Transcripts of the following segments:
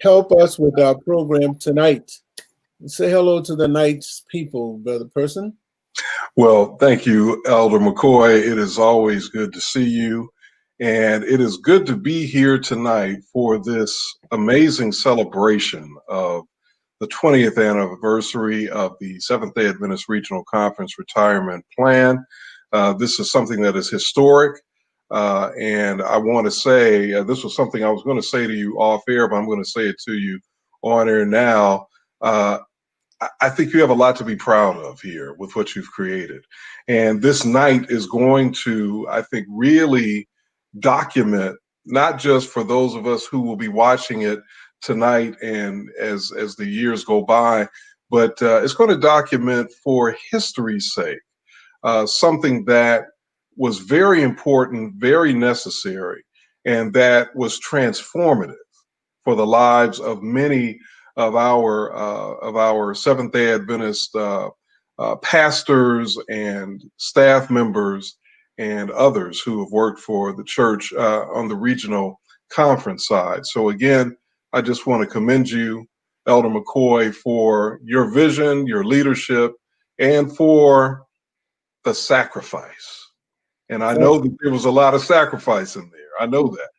Help us with our program tonight. Say hello to the night's people, Brother Person. Well, thank you, Elder McCoy. It is always good to see you. And it is good to be here tonight for this amazing celebration of the 20th anniversary of the Seventh-day Adventist Regional Conference retirement plan. This is something that is historic. And I want to say, this was something I was going to say to you off air, but I'm going to say it to you on air now. I think you have a lot to be proud of here with what you've created. And this night is going to, I think, really document, not just for those of us who will be watching it tonight and as the years go by, but it's going to document for history's sake something that was very important, very necessary, and that was transformative for the lives of many of our Seventh-day Adventist pastors and staff members and others who have worked for the church on the regional conference side. So again, I just want to commend you, Elder McCoy, for your vision, your leadership, and for the sacrifice. And I know that there was a lot of sacrifice in there. I know that.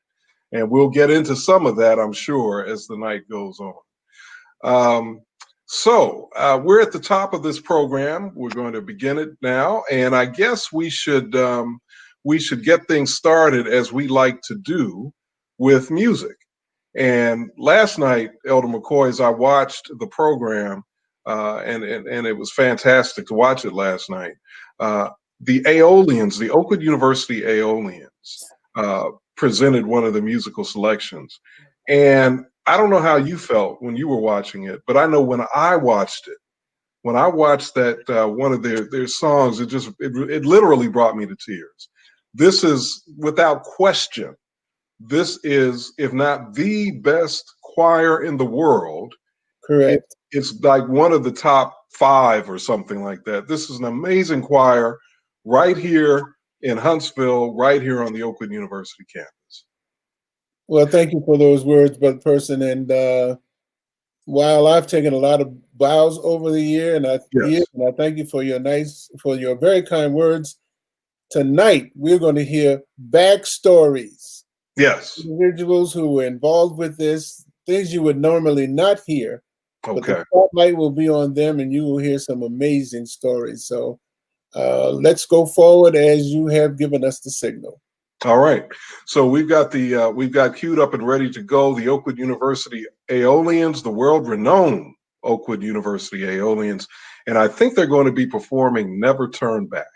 And we'll get into some of that, I'm sure, as the night goes on. So we're at the top of this program. We're going to begin it now. And I guess we should get things started, as we like to do, with music. And last night, Elder McCoy, as I watched the program, and it was fantastic to watch it last night, the Aeolians, the Oakwood University Aeolians, presented one of the musical selections. And I don't know how you felt when you were watching it, but I know when I watched that one of their songs, it literally brought me to tears. This is, without question, this is, if not the best choir in the world. Correct. It's like one of the top 5 or something like that. This is an amazing choir right here in Huntsville, right here on the Oakwood University campus. Well, thank you for those words, Brother Person. And while I've taken a lot of bows over the year, and I thank you for your very kind words. Tonight, we're going to hear backstories. Yes. Individuals who were involved with this, things you would normally not hear. Okay. But the spotlight will be on them, and you will hear some amazing stories. So let's go forward as you have given us the signal. All right. So we've got queued up and ready to go the Oakwood University Aeolians, the world-renowned Oakwood University Aeolians, and I think they're going to be performing "Never Turn Back."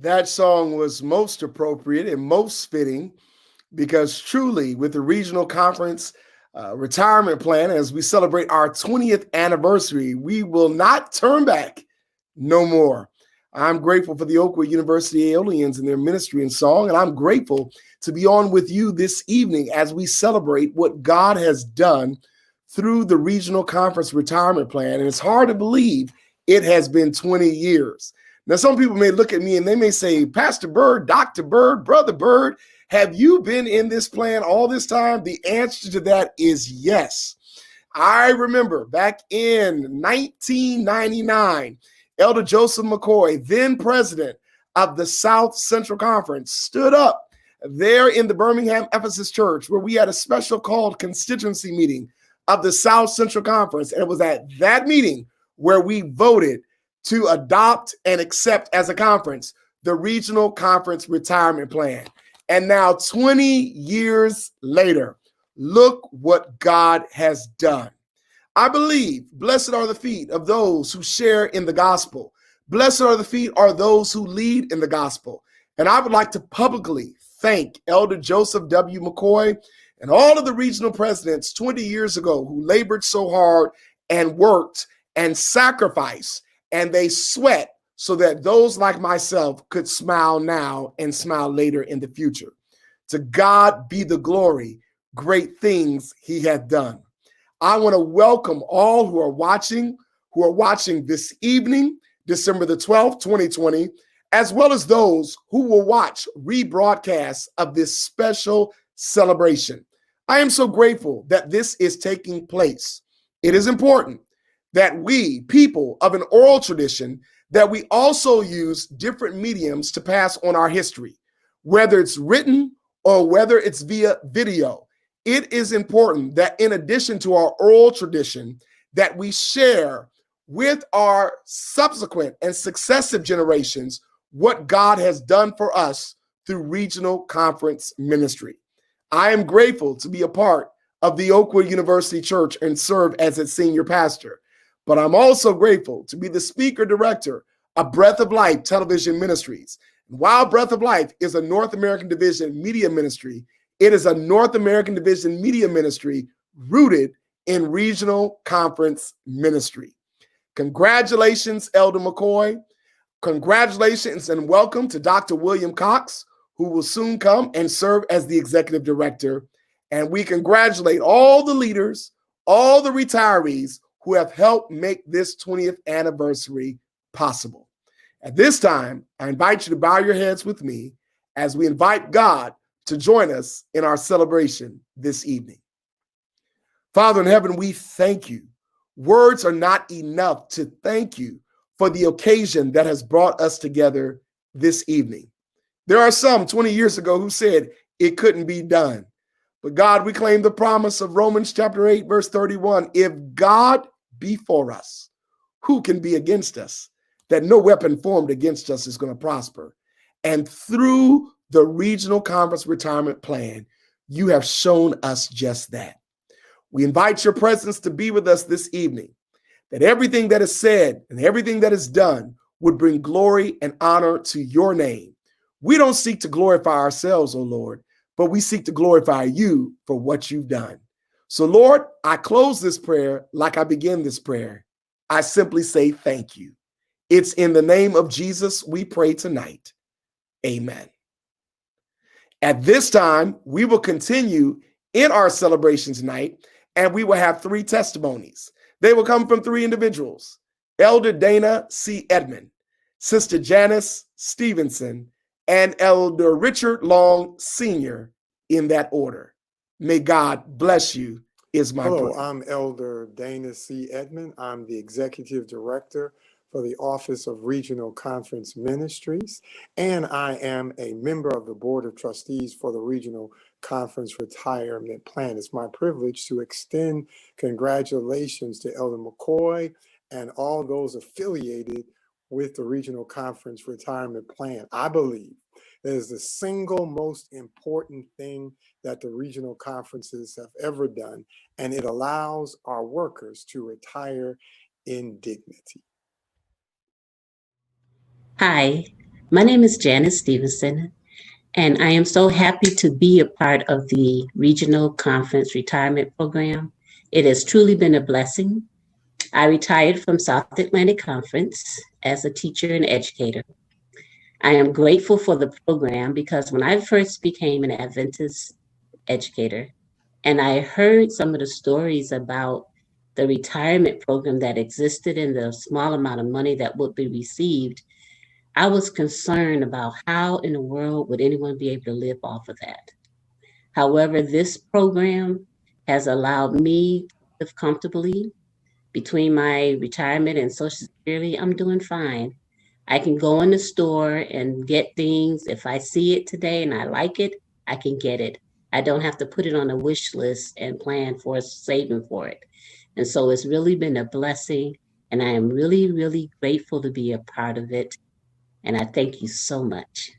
That song was most appropriate and most fitting because truly, with the regional conference retirement plan, as we celebrate our 20th anniversary, we will not turn back no more. I'm grateful for the Oakwood University Aeolians and their ministry and song, and I'm grateful to be on with you this evening as we celebrate what God has done through the regional conference retirement plan. And it's hard to believe it has been 20 years. Now, some people may look at me and they may say, Pastor Bird, Dr. Bird, Brother Bird, have you been in this plan all this time? The answer to that is yes. I remember back in 1999, Elder Joseph McCoy, then president of the South Central Conference, stood up there in the Birmingham Ephesus Church where we had a special called constituency meeting of the South Central Conference. And it was at that meeting where we voted to adopt and accept as a conference the Regional Conference Retirement Plan. And now 20 years later, look what God has done. I believe blessed are the feet of those who share in the gospel. Blessed are the feet are those who lead in the gospel. And I would like to publicly thank Elder Joseph W. McCoy and all of the regional presidents 20 years ago who labored so hard and worked and sacrificed, and they sweat so that those like myself could smile now and smile later in the future. To God be the glory, great things he hath done. I want to welcome all who are watching this evening, December the 12th, 2020, as well as those who will watch rebroadcasts of this special celebration. I am so grateful that this is taking place. It is important that we, people of an oral tradition, that we also use different mediums to pass on our history, whether it's written or whether it's via video. It is important that in addition to our oral tradition, that we share with our subsequent and successive generations what God has done for us through regional conference ministry. I am grateful to be a part of the Oakwood University Church and serve as its senior pastor. But I'm also grateful to be the speaker director of Breath of Life Television Ministries. While Breath of Life is a North American Division media ministry, it is a North American Division media ministry rooted in regional conference ministry. Congratulations, Elder McCoy. Congratulations and welcome to Dr. William Cox, who will soon come and serve as the executive director. And we congratulate all the leaders, all the retirees who have helped make this 20th anniversary possible. At this time, I invite you to bow your heads with me as we invite God to join us in our celebration this evening. Father in heaven, we thank you. Words are not enough to thank you for the occasion that has brought us together this evening. There are some 20 years ago who said it couldn't be done. But God, we claim the promise of Romans chapter 8, verse 31. If God be for us, who can be against us? That no weapon formed against us is going to prosper. And through the regional conference retirement plan, you have shown us just that. We invite your presence to be with us this evening, that everything that is said and everything that is done would bring glory and honor to your name. We don't seek to glorify ourselves, O Lord, but we seek to glorify you for what you've done. So, Lord, I close this prayer like I began this prayer. I simply say thank you. It's in the name of Jesus we pray tonight. Amen. At this time, we will continue in our celebration tonight, and we will have 3 testimonies. They will come from 3 individuals: Elder Dana C. Edmond, Sister Janice Stevenson, and Elder Richard Long Sr., in that order. May God bless you, is my prayer. Hello, I'm Elder Dana C. Edmond. I'm the Executive Director for the Office of Regional Conference Ministries, and I am a member of the Board of Trustees for the Regional Conference Retirement Plan. It's my privilege to extend congratulations to Elder McCoy and all those affiliated with the Regional Conference Retirement Plan. I believe that is the single most important thing that the regional conferences have ever done, and it allows our workers to retire in dignity. Hi, My name is Janice Stevenson, and I am so happy to be a part of the Regional Conference Retirement Program. It has truly been a blessing. I retired from South Atlantic Conference as a teacher and educator. I am grateful for the program because when I first became an Adventist educator and I heard some of the stories about the retirement program that existed and the small amount of money that would be received, I was concerned about how in the world would anyone be able to live off of that. However, this program has allowed me to live comfortably. Between my retirement and Social Security, I'm doing fine. I can go in the store and get things. If I see it today and I like it, I can get it. I don't have to put it on a wish list and plan for saving for it. And so it's really been a blessing. And I am really, really grateful to be a part of it. And I thank you so much.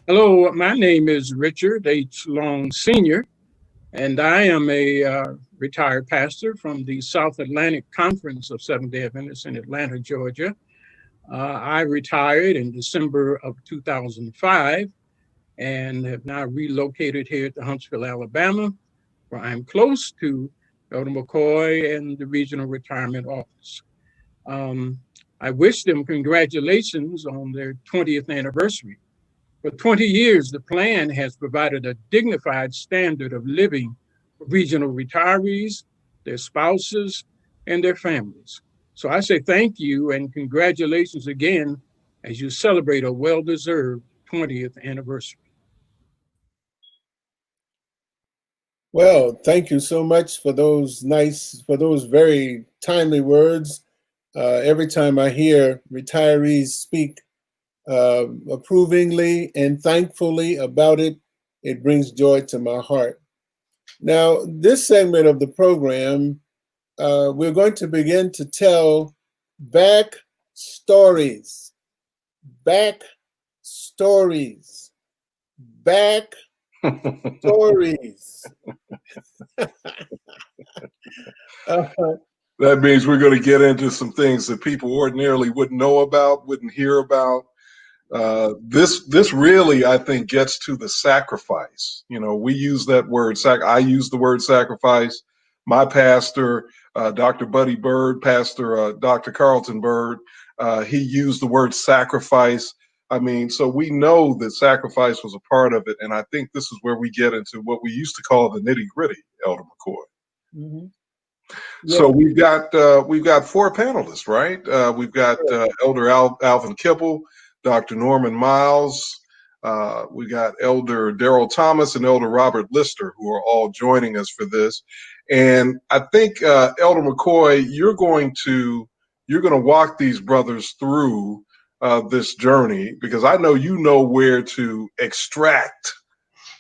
Hello, my name is Richard H. Long Sr., and I am a retired pastor from the South Atlantic Conference of Seventh-day Adventists in Atlanta, Georgia. I retired in December of 2005 and have now relocated here to Huntsville, Alabama, where I'm close to Elder McCoy and the Regional Retirement Office. I wish them congratulations on their 20th anniversary. For 20 years, the plan has provided a dignified standard of living for regional retirees, their spouses, and their families. So I say thank you and congratulations again as you celebrate a well-deserved 20th anniversary. Well, thank you so much for those very timely words. Every time I hear retirees speak approvingly and thankfully about it, it brings joy to my heart. Now, this segment of the program, we're going to begin to tell back stories, back stories, back stories. That means we're going to get into some things that people ordinarily wouldn't know about, wouldn't hear about. This really, I think, gets to the sacrifice. You know, we use that word. I use the word sacrifice. My pastor, Dr. Buddy Bird, Pastor Dr. Carlton Bird, he used the word sacrifice. I mean, so we know that sacrifice was a part of it, and I think this is where we get into what we used to call the nitty gritty, Elder McCoy. Mm-hmm. Yeah. So we've got 4 panelists, right? We've got Elder Alvin Kibble, Dr. Norman Miles, we got Elder Darrell Thomas and Elder Robert Lister, who are all joining us for this. And I think Elder McCoy, you're going to walk these brothers through this journey, because I know you know where to extract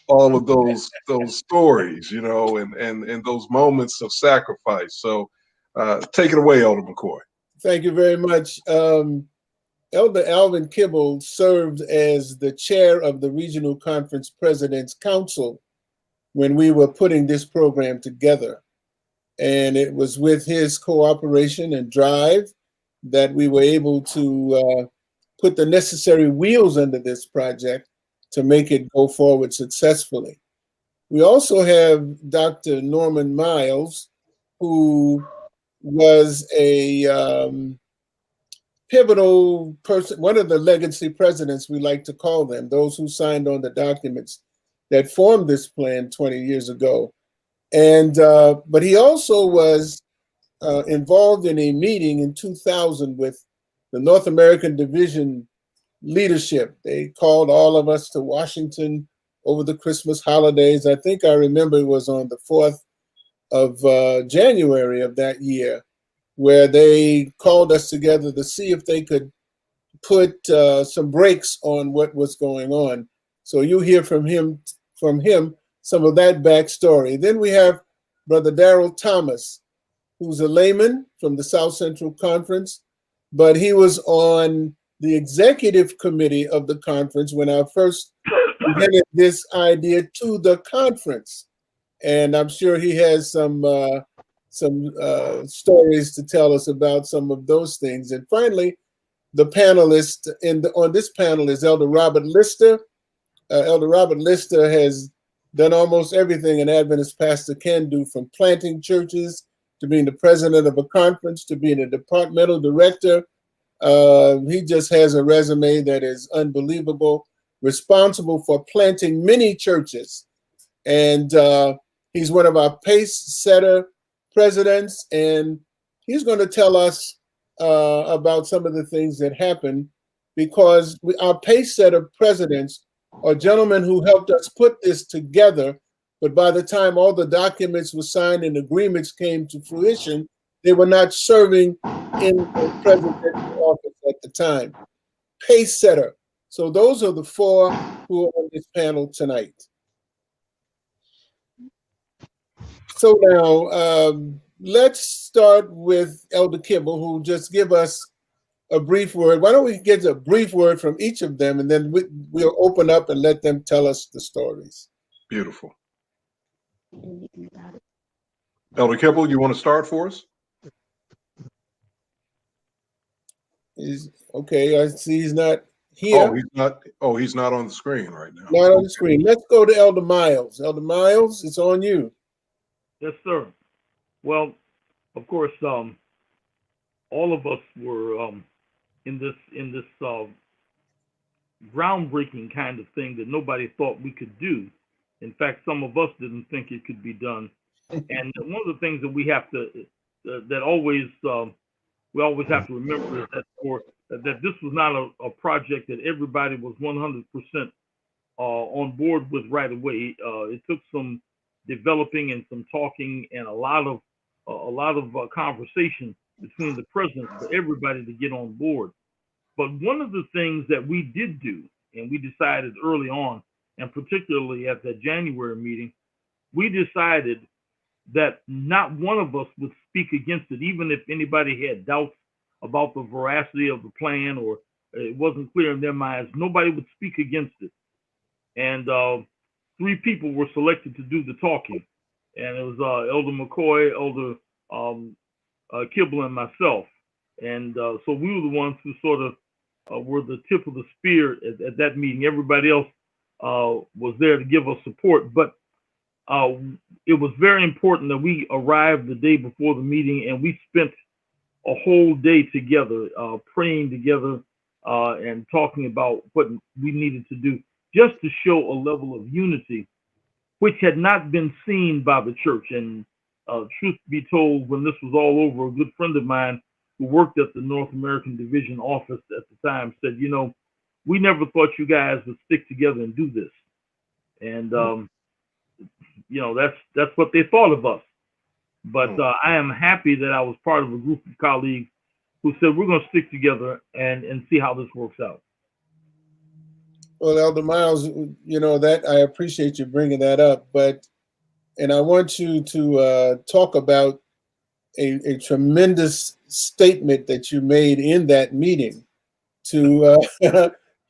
all of those stories, you know, and those moments of sacrifice. So take it away, Elder McCoy. Thank you very much. Elder Alvin Kibble served as the chair of the Regional Conference President's Council when we were putting this program together. And it was with his cooperation and drive that we were able to put the necessary wheels under this project to make it go forward successfully. We also have Dr. Norman Miles, who was a pivotal person, one of the legacy presidents, we like to call them, those who signed on the documents that formed this plan 20 years ago. And but he also was involved in a meeting in 2000 with the North American Division leadership. They called all of us to Washington over the Christmas holidays. I think I remember it was on the 4th of January of that year, where they called us together to see if they could put some brakes on what was going on. So you hear from him some of that backstory. Then we have Brother Darrell Thomas, who's a layman from the South Central Conference, but he was on the executive committee of the conference when I first presented this idea to the conference. And I'm sure he has some stories to tell us about some of those things. And finally, the panelists on this panel is Elder Robert Lister. Elder Robert Lister has done almost everything an Adventist pastor can do, from planting churches to being the president of a conference to being a departmental director. He just has a resume that is unbelievable, responsible for planting many churches. And he's one of our pace setter presidents, and he's going to tell us about some of the things that happened, because our pace setter presidents are gentlemen who helped us put this together. But by the time all the documents were signed and agreements came to fruition, they were not serving in the presidential office at the time. Pace setter. So those are the four who are on this panel tonight. So now let's start with Elder Kimball, who will just give us a brief word. Why don't we get a brief word from each of them, and then we'll open up and let them tell us the stories. Beautiful. Elder Kimball, you want to start for us? Okay, I see he's not here. He's not on the screen right now. Not on the screen. Let's go to Elder Miles. Elder Miles, it's on you. Yes, sir. Well, of course, all of us were in this groundbreaking kind of thing that nobody thought we could do. In fact, some of us didn't think it could be done. And one of the things that we have to we always have to remember is that this was not a project that everybody was 100% on board with right away. It took some developing and some talking and a lot of conversation between the presidents for everybody to get on board. But one of the things that we did do, and we decided early on, and particularly at the January meeting, we decided that not one of us would speak against it, even if anybody had doubts about the veracity of the plan or it wasn't clear in their minds. Nobody would speak against it. And 3 people were selected to do the talking, and it was Elder McCoy, Elder Kimball, and myself. And so we were the ones who sort of were the tip of the spear at that meeting. Everybody else was there to give us support, but it was very important that we arrived the day before the meeting, and we spent a whole day together, praying together and talking about what we needed to do, just to show a level of unity which had not been seen by the church. And truth be told, when this was all over, a good friend of mine who worked at the North American Division office at the time said, you know, we never thought you guys would stick together and do this. And you know, that's what they thought of us. But I am happy that I was part of a group of colleagues who said we're going to stick together and see how this works out. Well, Elder Miles, you know, that I appreciate you bringing that up, and I want you to talk about a tremendous statement that you made in that meeting to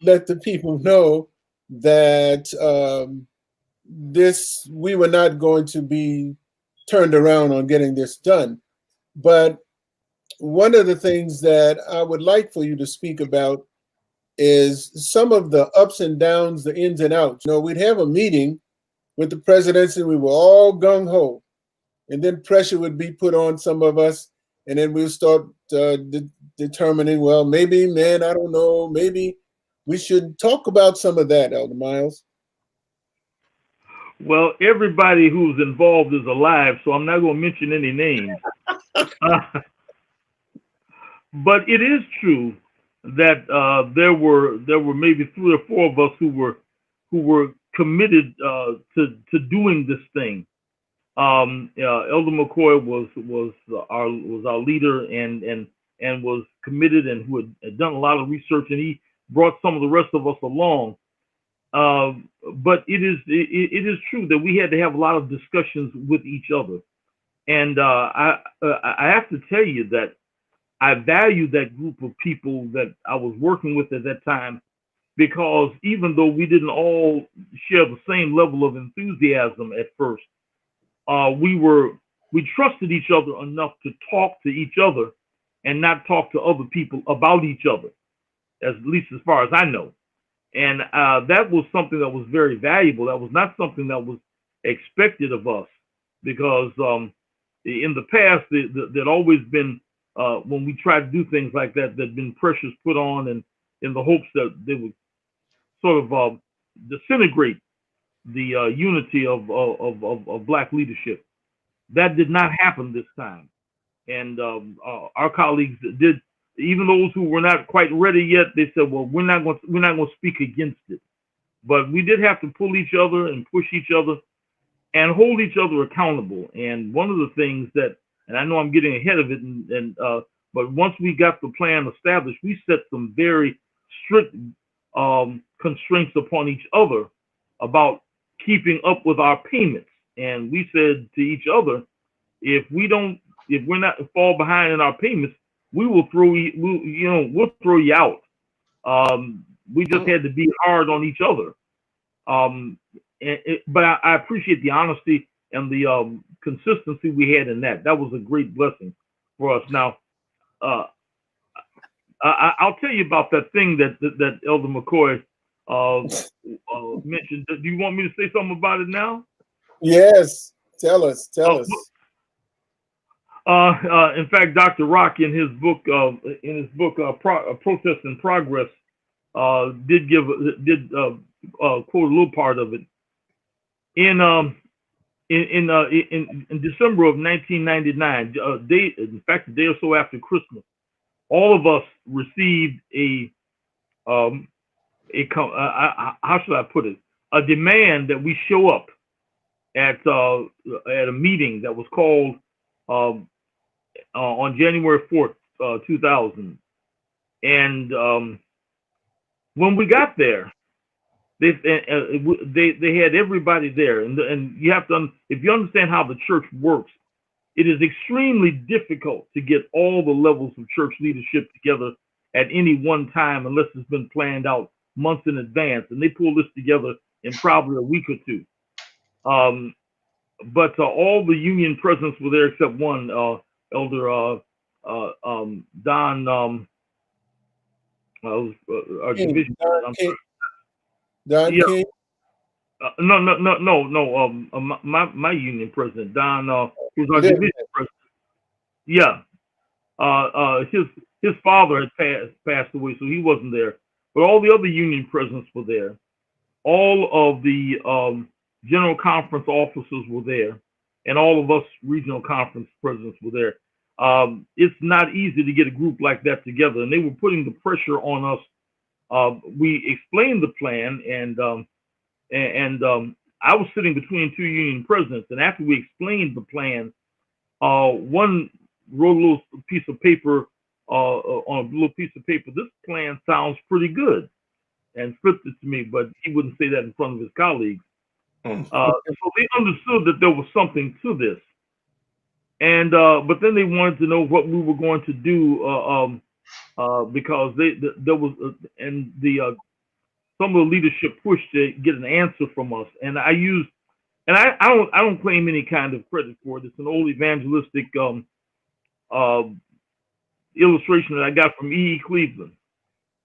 let the people know that we were not going to be turned around on getting this done. But one of the things that I would like for you to speak about is some of the ups and downs, the ins and outs. You know, we'd have a meeting with the presidency, we were all gung-ho, and then pressure would be put on some of us, and then we'll start determining, well, maybe, man, I don't know, maybe we should talk about some of that, Elder Miles. Well, everybody who's involved is alive, so I'm not going to mention any names. But it is true that there were maybe 3 or 4 of us who were committed to doing this thing. Elder McCoy was our leader and was committed and who had done a lot of research, and he brought some of the rest of us along. But it is true that we had to have a lot of discussions with each other, and I have to tell you that I value that group of people that I was working with at that time, because even though we didn't all share the same level of enthusiasm at first, we trusted each other enough to talk to each other and not talk to other people about each other. at least as far as I know. And that was something that was very valuable. That was not something that was expected of us, because in the past, there'd always been, when we tried to do things like that, there'd been pressures put on, and in the hopes that they would sort of disintegrate the unity of Black leadership. That did not happen this time. And our colleagues did, even those who were not quite ready yet, they said, well, we're not going to speak against it. But we did have to pull each other and push each other and hold each other accountable. And one of the things that, and I know I'm getting ahead of it, but once we got the plan established, we set some very strict constraints upon each other about keeping up with our payments. And we said to each other, if we're not fall behind in our payments, we'll throw you out. We just had to be hard on each other. But I appreciate the honesty and the consistency we had in that. That was a great blessing for us. Now, I'll tell you about that thing that Elder McCoy mentioned. Do you want me to say something about it now? Yes, tell us. In fact, Dr. Rock, in his book, Protest in Progress, did quote a little part of it. In December of 1999, in fact, a day or so after Christmas, all of us received how should I put it? A demand that we show up at a meeting that was called on January 4th, 2000. And when we got there, they had everybody there. And you have to, if you understand how the church works, it is extremely difficult to get all the levels of church leadership together at any one time unless it's been planned out months in advance. And they pulled this together in probably a week or two. But all the union presidents were there except one, Elder Don, our King, division. Don King. No. My union president, Don, who's our division president. Yeah. His father had passed away, so he wasn't there. But all the other union presidents were there. All of the general conference officers were there, and all of us regional conference presidents were there. It's not easy to get a group like that together, and they were putting the pressure on us. We explained the plan, and I was sitting between two union presidents, and after we explained the plan, one wrote a little piece of paper on a little piece of paper. This plan sounds pretty good, and flipped it to me, but he wouldn't say that in front of his colleagues. So they understood that there was something to this, and but then they wanted to know what we were going to do because there was some of the leadership pushed to get an answer from us, and I don't claim any kind of credit for it. It's an old evangelistic illustration that I got from E.E. Cleveland,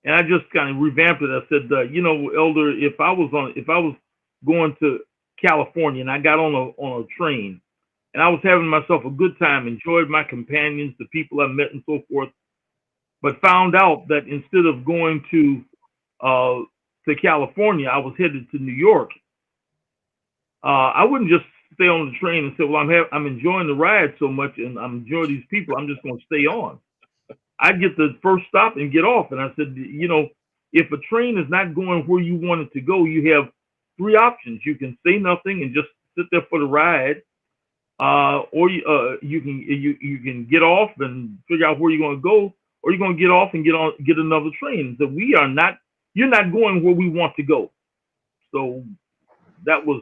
and I just kind of revamped it. I said, Elder, if I was going to California and I got on a train and I was having myself a good time, enjoyed my companions, the people I met and so forth, but found out that instead of going to California, I was headed to New York, I wouldn't just stay on the train and say, well, I'm enjoying the ride so much and I'm enjoying these people, I'm just going to stay on. I'd get the first stop and get off. And I said, if a train is not going where you want it to go, you have three options. You can say nothing and just sit there for the ride, or you can get off and figure out where you're going to go, or you're going to get off and get another train. So you're not going where we want to go. So that was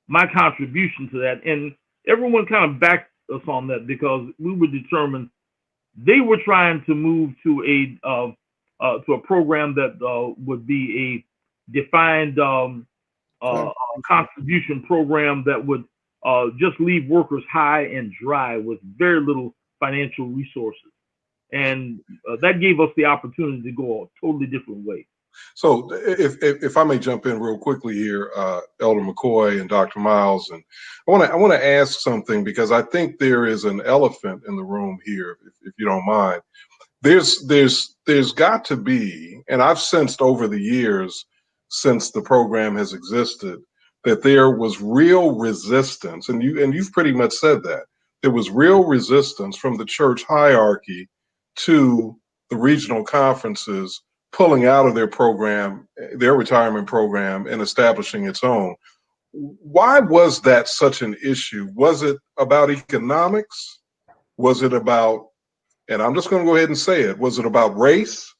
my contribution to that, and everyone kind of backed us on that because we were determined. They were trying to move to a program that would be a defined contribution program that would just leave workers high and dry with very little financial resources. And that gave us the opportunity to go a totally different way. So if I may jump in real quickly here, Elder McCoy and Dr. Miles, and I want to ask something, because I think there is an elephant in the room here, if you don't mind. There's got to be, and I've sensed over the years since the program has existed, that there was real resistance, and you've pretty much said that. There was real resistance from the church hierarchy to the regional conferences pulling out of their program, their retirement program, and establishing its own. Why was that such an issue? Was it about economics? Was it about, and I'm just going to go ahead and say it, was it about race?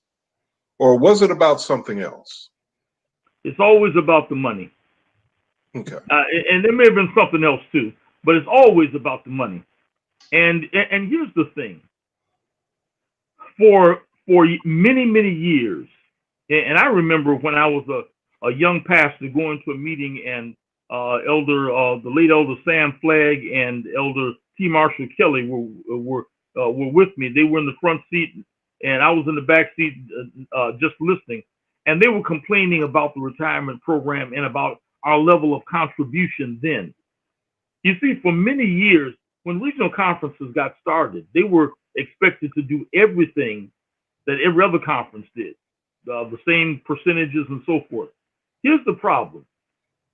Or was it about something else? It's always about the money. Okay. And there may have been something else too, but it's always about the money. And here's the thing. For many years, and I remember when I was a young pastor going to a meeting, and the late Elder Sam Flagg and Elder T. Marshall Kelly were with me. They were in the front seat, and I was in the back seat just listening. And they were complaining about the retirement program and about our level of contribution then. You see, for many years, when regional conferences got started, they were expected to do everything that every other conference did, the same percentages and so forth. Here's the problem.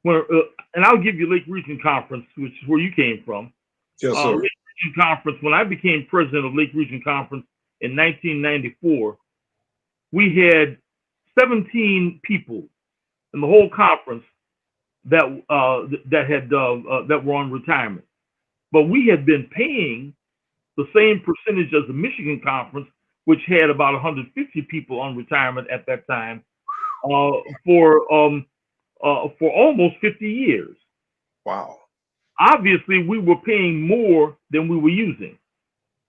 And I'll give you Lake Region Conference, which is where you came from. Yes, sir. Lake Region Conference, when I became president of Lake Region Conference in 1994, we had 17 people in the whole conference that were on retirement. But we had been paying the same percentage as the Michigan Conference, which had about 150 people on retirement at that time, for almost 50 years. Wow. Obviously, we were paying more than we were using.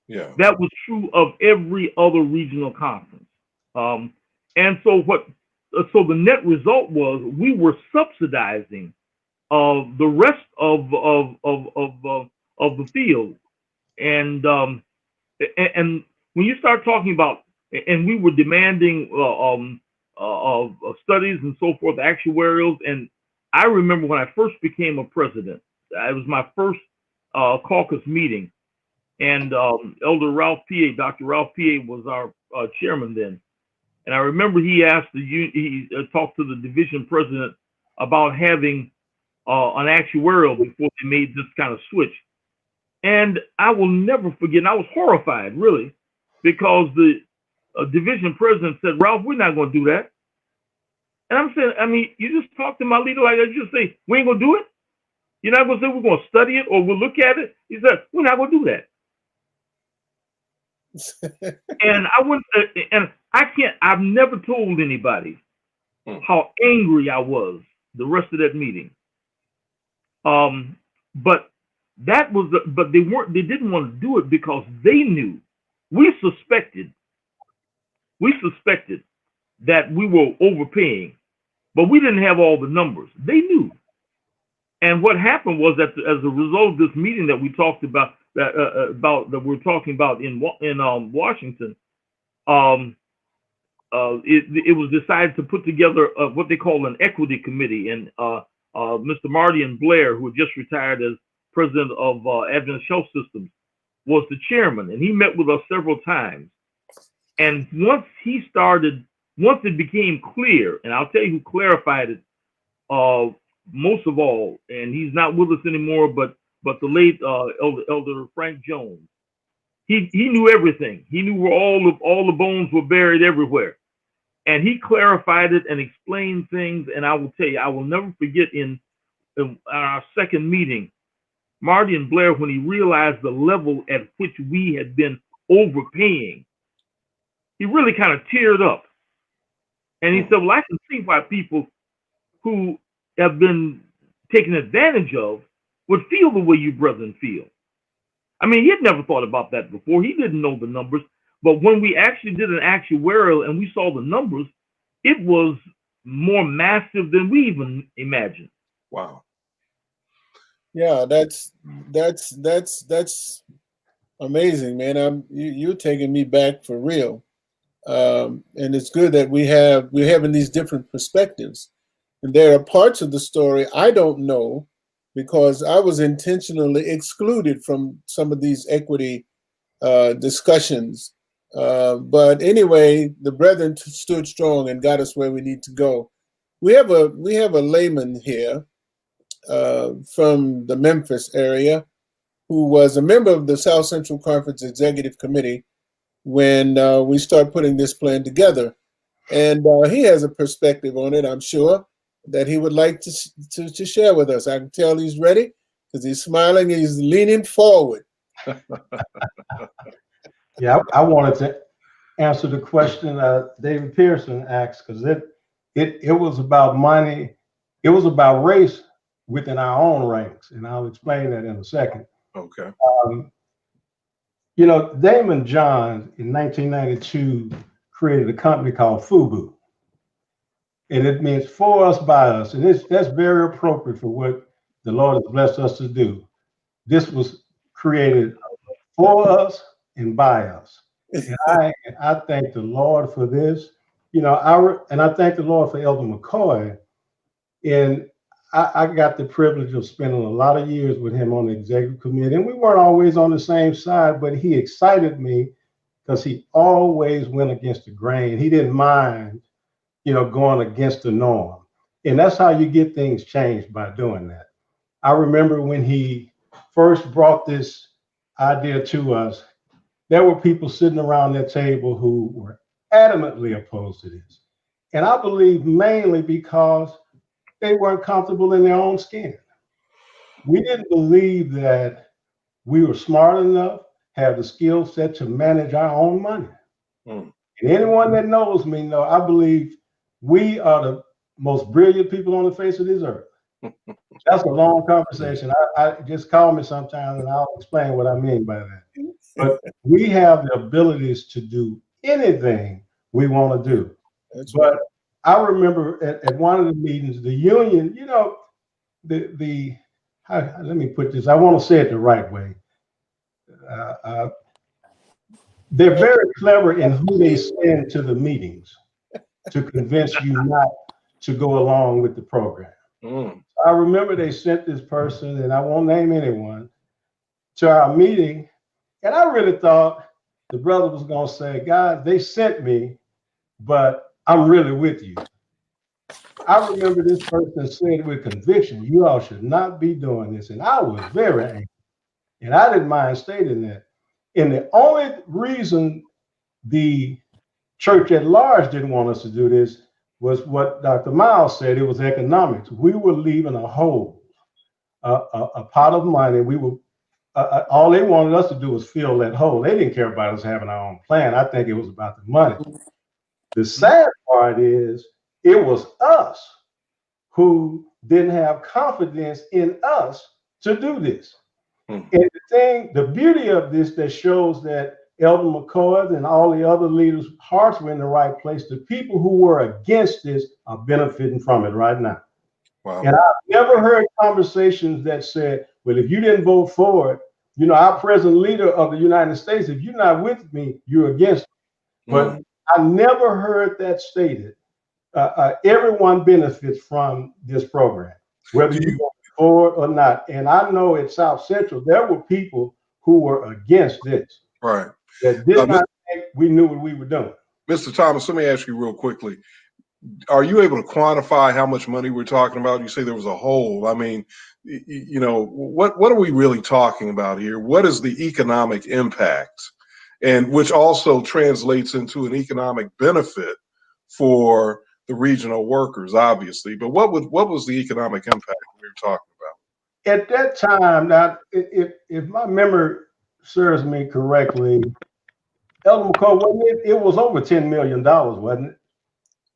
Yeah. That was true of every other regional conference. And so the net result was we were subsidizing the rest of the field. And when you start talking about, and we were demanding studies and so forth, actuarials. And I remember when I first became a president, it was my first caucus meeting, and Elder Ralph P.A., Dr. Ralph P.A. was our chairman then. And I remember he talked to the division president about having an actuarial before they made this kind of switch. And I will never forget, and I was horrified, really, because the division president said, "Ralph, we're not going to do that." And I'm saying, I mean, you just talk to my leader like that, you just say, "We ain't going to do it"? You're not going to say we're going to study it or we'll look at it? He said, "We're not going to do that." And I went, and I've never told anybody how angry I was the rest of that meeting. But they didn't want to do it because they knew, we suspected that we were overpaying, but we didn't have all the numbers. They knew. And what happened was that as a result of this meeting that we talked about, that we're talking about in Washington, it was decided to put together what they call an equity committee, and Mr. Mardian Blair, who had just retired as president of Adventist Health Systems, was the chairman, and he met with us several times. And once it became clear, and I'll tell you who clarified it most of all, and he's not with us anymore, but the late Elder Frank Jones. He knew everything. He knew where all the bones were buried everywhere. And he clarified it and explained things. And I will tell you, I will never forget in our second meeting, Marty and Blair, when he realized the level at which we had been overpaying, he really kind of teared up. And he said, "Well, I can see why people who have been taken advantage of would feel the way you brethren feel." I mean, he had never thought about that before. He didn't know the numbers. But when we actually did an actuarial and we saw the numbers, it was more massive than we even imagined. Wow. Yeah, that's Amazing, man. You're taking me back for real. And it's good that we're having these different perspectives. And there are parts of the story I don't know because I was intentionally excluded from some of these equity discussions. But anyway, the brethren stood strong and got us where we need to go. We have a layman here from the Memphis area who was a member of the South Central Conference Executive Committee when we start putting this plan together. And he has a perspective on it, I'm sure, that he would like to share with us. I can tell he's ready because he's smiling and he's leaning forward. Yeah, I wanted to answer the question David Pearson asked because it was about money. It was about race within our own ranks, and I'll explain that in a second. Okay. You know, Damon John in 1992 created a company called FUBU, and it means for us, by us, and that's very appropriate for what the Lord has blessed us to do. This was created for us and by us. And I thank the Lord for this. You know, I thank the Lord for Elder McCoy. And I got the privilege of spending a lot of years with him on the executive committee. And we weren't always on the same side, but he excited me because he always went against the grain. He didn't mind, you know, going against the norm. And that's how you get things changed, by doing that. I remember when he first brought this idea to us, there were people sitting around that table who were adamantly opposed to this. And I believe mainly because they weren't comfortable in their own skin. We didn't believe that we were smart enough, have the skill set to manage our own money. And anyone that knows me know I believe we are the most brilliant people on the face of this earth. That's a long conversation. I just call me sometime and I'll explain what I mean by that. But we have the abilities to do anything we want to do. But I remember at one of the meetings, the union, you know, let me put this, I want to say it the right way. They're very clever in who they send to the meetings to convince you not to go along with the program. I remember they sent this person, and I won't name anyone, to our meeting. And I really thought the brother was going to say, guys, they sent me, but I'm really with you. I remember this person said with conviction, you all should not be doing this. And I was very angry. And I didn't mind stating that. And the only reason the church at large didn't want us to do this was what Dr. Miles said. It was economics. We were leaving a hole, a pot of money. We were all they wanted us to do was fill that hole. They didn't care about us having our own plan. I think it was about the money. The sad part is it was us who didn't have confidence in us to do this. And the beauty of this that shows that Elder McCoy and all the other leaders' hearts were in the right place. The people who were against this are benefiting from it right now. Wow. And I've never heard conversations that said, well, if you didn't vote for it, you know, our president leader of the United States, if you're not with me, you're against me. But I never heard that stated. Everyone benefits from this program, whether you vote for it or not. And I know at South Central, there were people who were against this. Right. That did not think we knew what we were doing. Mr. Thomas, let me ask you real quickly. Are you able to quantify how much money we're talking about? You say there was a hole. I mean, you know, what are we really talking about here? What is the economic impact? And which also translates into an economic benefit for the regional workers, obviously. But what was the economic impact we were talking about? At that time, now, if my memory serves me correctly, Elder McCoy, it was over $10 million, wasn't it?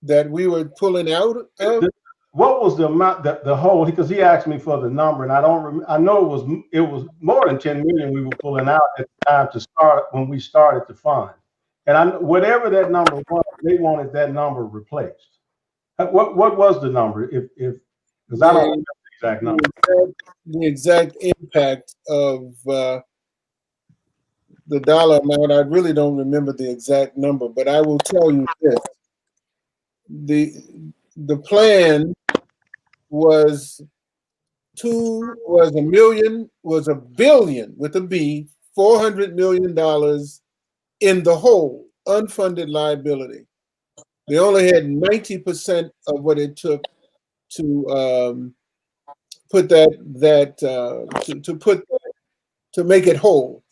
That we were pulling out of? What was the amount, the whole, because he asked me for the number, and I don't remember. I know it was more than 10 million we were pulling out at the time to start, when we started the fund. And whatever that number was, they wanted that number replaced. What was the number? Because I don't remember the exact number. The exact impact of the dollar amount. I really don't remember the exact number, but I will tell you this: the plan was a billion with a B, $400 million in the whole unfunded liability. They only had 90% of what it took to put to make it whole.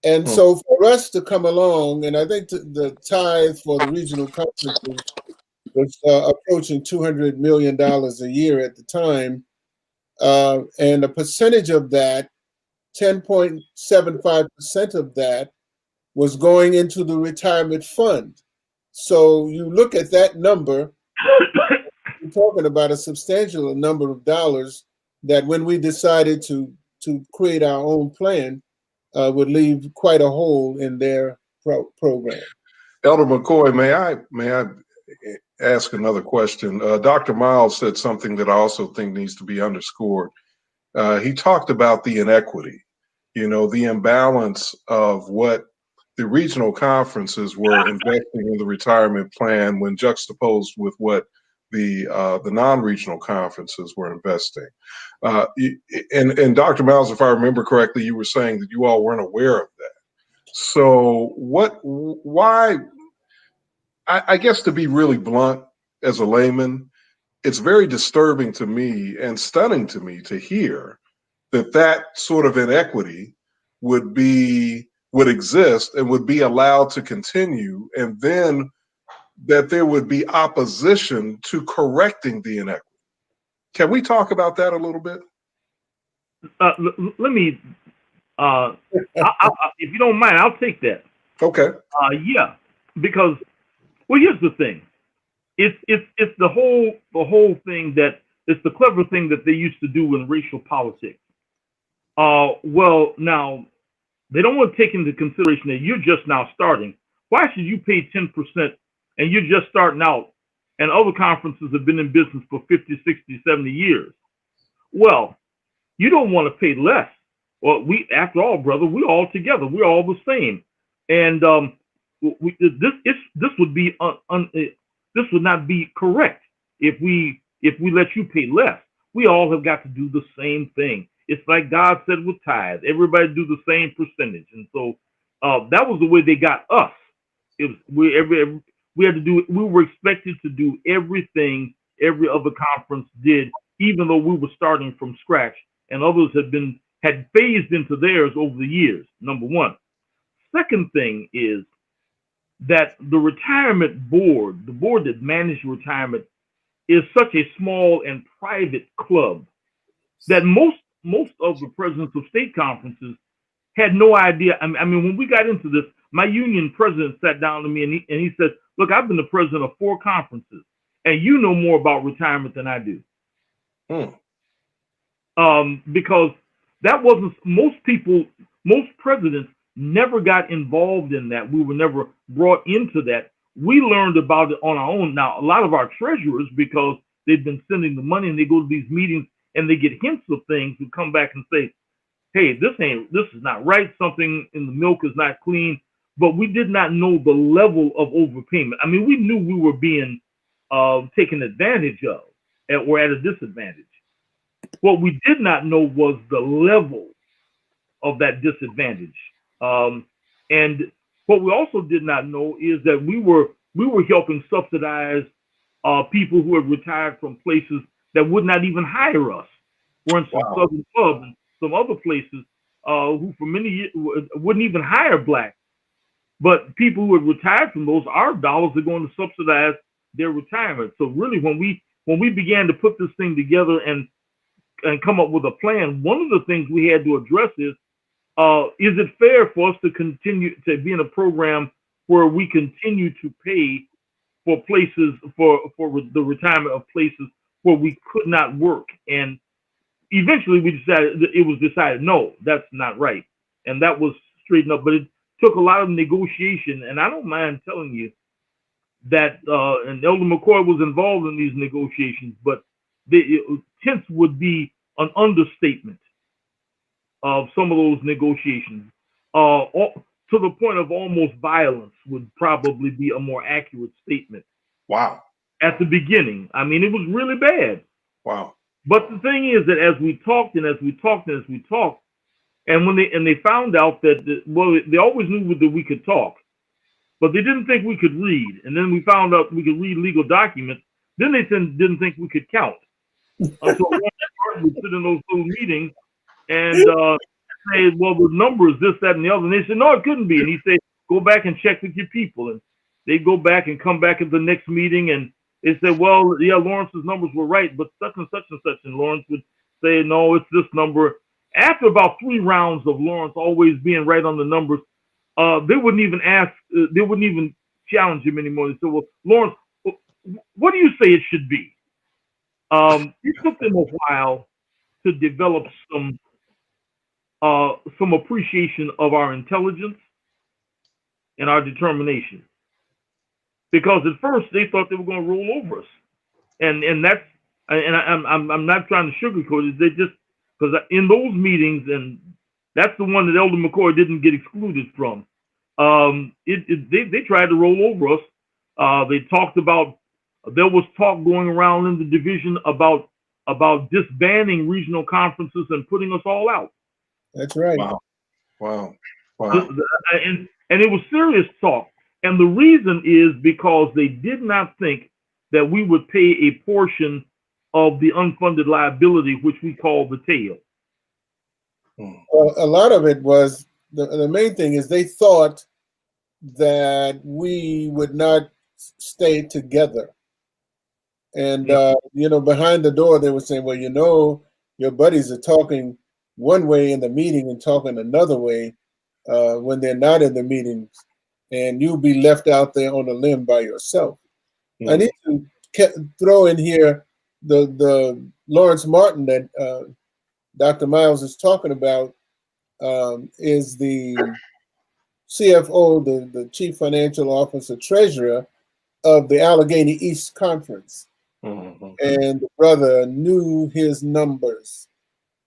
And so for us to come along, and I think the tithe for the regional conferences was approaching $200 million a year at the time. And a percentage of that, 10.75% of that, was going into the retirement fund. So you look at that number, you're talking about a substantial number of dollars that when we decided to create our own plan, would leave quite a hole in their program. Elder McCoy, may I ask another question? Dr. Miles said something that I also think needs to be underscored. He talked about the inequity, the imbalance of what the regional conferences were investing in the retirement plan when juxtaposed with what the non-regional conferences were investing. And Dr. Miles, if I remember correctly, you were saying that you all weren't aware of that. So why, I guess to be really blunt as a layman, it's very disturbing to me and stunning to me to hear that sort of inequity would exist and would be allowed to continue, and then that there would be opposition to correcting the inequity. Can we talk about that a little bit? Let me, if you don't mind, I'll take that. Okay. Yeah, because, well, here's the thing. It's the whole thing that it's the clever thing that they used to do in racial politics. Well, now they don't want to take into consideration that you're just now starting. Why should you pay 10% and you're just starting out, and other conferences have been in business for 50, 60, 70 years? Well, you don't want to pay less. Well, after all, brother, we're all together. We're all the same. And this would be this would not be correct if we let you pay less. We all have got to do the same thing. It's like God said with tithe. Everybody do the same percentage. And so that was the way they got us. It was we had to do. We were expected to do everything every other conference did, even though we were starting from scratch, and others had phased into theirs over the years. Number one. Second thing is that the retirement board, the board that managed retirement, is such a small and private club that most of the presidents of state conferences had no idea. I mean, when we got into this, my union president sat down to me and he said, "Look, I've been the president of 4 conferences, and you know more about retirement than I do." Because that wasn't, most presidents never got involved in that. We were never brought into that. We learned about it on our own. Now, a lot of our treasurers, because they've been sending the money and they go to these meetings and they get hints of things, who come back and say, "Hey, this is not right. Something in the milk is not clean." But we did not know the level of overpayment. I mean, we knew we were being taken advantage of, or at a disadvantage. What we did not know was the level of that disadvantage. And what we also did not know is that we were helping subsidize people who had retired from places that would not even hire us. For instance, Southern Club and some other places who for many years wouldn't even hire blacks. But people who had retired from those, our dollars are going to subsidize their retirement. So really, when we began to put this thing together and come up with a plan, one of the things we had to address is it fair for us to continue to be in a program where we continue to pay for places for the retirement of places where we could not work? And eventually it was decided, no, that's not right. And that was straightened up, but it took a lot of negotiation. And I don't mind telling you that, and Elder McCoy was involved in these negotiations, but tense would be an understatement of some of those negotiations. to the point of almost violence would probably be a more accurate statement. Wow. At the beginning. I mean, it was really bad. Wow. But the thing is that as we talked and as we talked and as we talked, and when they found out that, they always knew that we could talk, but they didn't think we could read. And then we found out we could read legal documents. Then they didn't think we could count. So we'd sit in those little meetings and say, well, the number is this, that, and the other. And they said, no, it couldn't be. And he said, go back and check with your people. And they go back and come back at the next meeting and they said, well, yeah, Lawrence's numbers were right, but such and such and such. And Lawrence would say, no, it's this number. After about 3 rounds of Lawrence always being right on the numbers, they wouldn't even ask, they wouldn't even challenge him anymore. They said, well, Lawrence, what do you say it should be? It took them a while to develop some appreciation of our intelligence and our determination. Because at first they thought they were going to roll over us, and I'm not trying to sugarcoat it. They just, because in those meetings, and that's the one that Elder McCoy didn't get excluded from. They tried to roll over us. They talked about, there was talk going around in the division about disbanding regional conferences and putting us all out. That's right. Wow. And it was serious talk. And the reason is because they did not think that we would pay a portion of the unfunded liability, which we call the tail. Well, a lot of it was, the main thing is they thought that we would not stay together. And, behind the door, they were saying, well, your buddies are talking one way in the meeting and talking another way when they're not in the meetings. And you'll be left out there on a limb by yourself. I need to throw in here the Lawrence Martin that Dr. Miles is talking about, is the CFO, the Chief Financial Officer, Treasurer of the Allegheny East Conference. Mm-hmm. And the brother knew his numbers.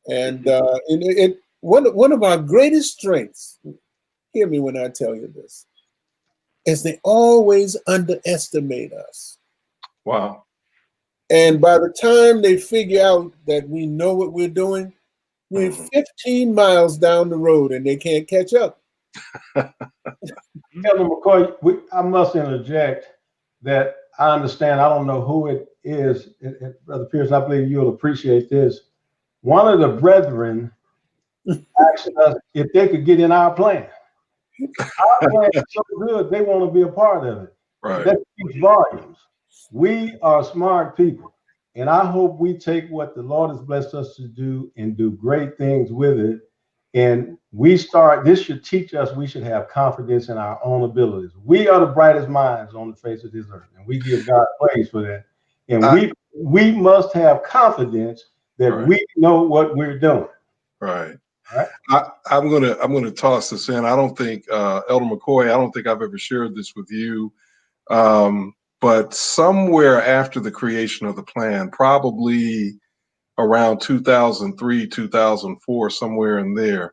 And one of our greatest strengths, hear me when I tell you this, is they always underestimate us. Wow. And by the time they figure out that we know what we're doing, we're 15 miles down the road and they can't catch up. Elder McCoy, I must interject that I understand, I don't know who it is, Brother Pierce, I believe you'll appreciate this. One of the brethren asked us if they could get in our plan. Our plan is so good, they want to be a part of it. Right. That speaks volumes. We are smart people, and I hope we take what the Lord has blessed us to do and do great things with it. And this should teach us we should have confidence in our own abilities. We are the brightest minds on the face of this earth, and we give God praise for that. And we must have confidence that we know what we're doing. Right. Right. I'm gonna toss this in. I don't think Elder McCoy, I don't think I've ever shared this with you. But somewhere after the creation of the plan, probably around 2003, 2004, somewhere in there,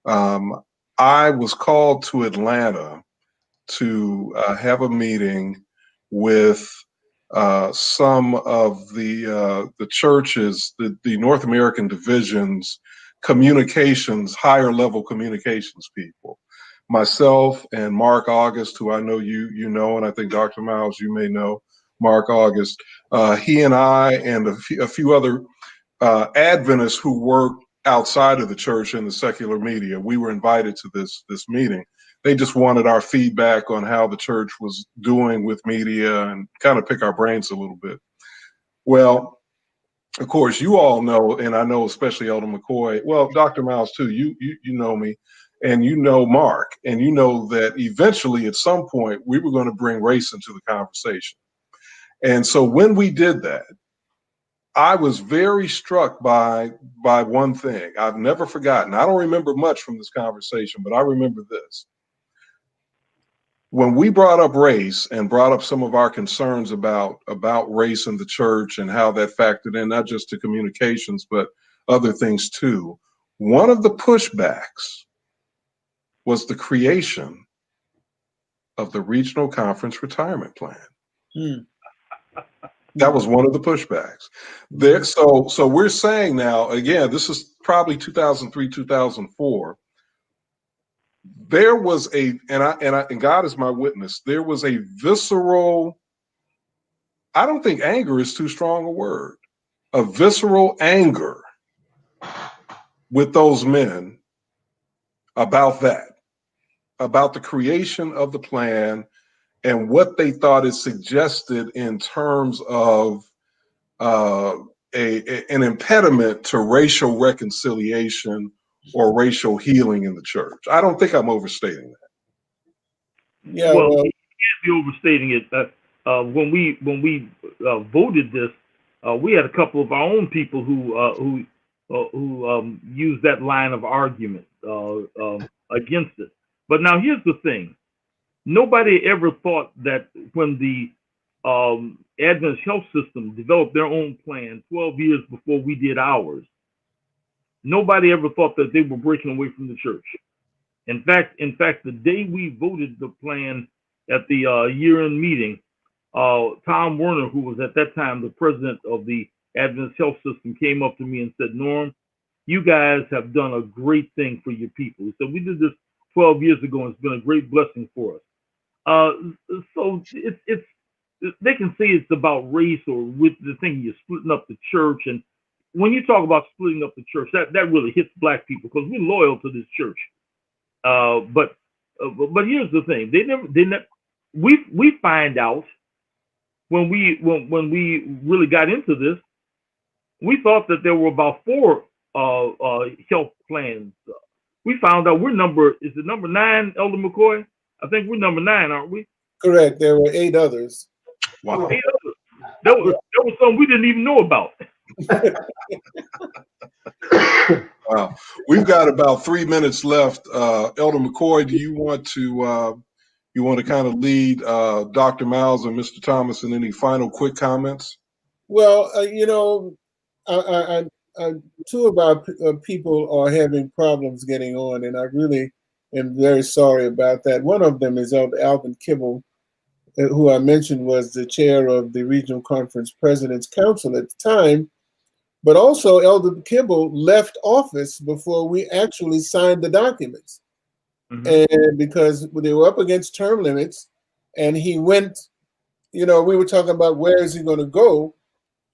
I was called to Atlanta to have a meeting with some of the churches, the North American divisions, communications, higher level communications people. Myself and Mark August, who I know you know, and I think Dr. Miles, you may know Mark August. He and I and a few other Adventists who work outside of the church in the secular media, we were invited to this meeting. They just wanted our feedback on how the church was doing with media and kind of pick our brains a little bit. Well, of course, you all know, and I know especially Elder McCoy, well, Dr. Miles too, you know me, and you know Mark, and you know that eventually at some point we were going to bring race into the conversation. And so when we did that, I was very struck by one thing. I've never forgotten. I don't remember much from this conversation, but I remember this. When we brought up race and brought up some of our concerns about race in the church and how that factored in, not just to communications, but other things too, one of the pushbacks was the creation of the Regional Conference Retirement Plan. That was one of the pushbacks. There, so we're saying now, again, this is probably 2003, 2004. There was and God is my witness, there was a visceral, I don't think anger is too strong a word, a visceral anger with those men about that, about the creation of the plan and what they thought it suggested in terms of an impediment to racial reconciliation or racial healing in the church. I don't think I'm overstating that. Yeah, well, he can't be overstating it. When we voted this, we had a couple of our own people who used that line of argument against it. But now here's the thing: nobody ever thought that when the Adventist Health System developed their own plan 12 years before we did ours, nobody ever thought that they were breaking away from the church. In fact, the day we voted the plan at the year-end meeting, Tom Werner, who was at that time the president of the Adventist Health System, came up to me and said, "Norm, you guys have done a great thing for your people." He said, "We did this 12 years ago, and it's been a great blessing for us." So it's they can say it's about race or with the thing you're splitting up the church. And when you talk about splitting up the church, that really hits black people because we're loyal to this church. But here's the thing: they never. We find out when we really got into this, we thought that there were about 4 health plans. We found out we're number 9, Elder McCoy? I think we're number 9, aren't we? correct. There were 8 others. Wow. 8 others. There was some we didn't even know about. Wow. We've got about 3 minutes left. Elder McCoy, do you want to kind of lead Dr. Miles and Mr. Thomas in any final quick comments? Well, I 2 of our people are having problems getting on, and I really am very sorry about that. One of them is Alvin Kibble, who I mentioned was the chair of the Regional Conference President's Council at the time. But also, Elder Kibble left office before we actually signed the documents. And because they were up against term limits, and he went, we were talking about where is he going to go.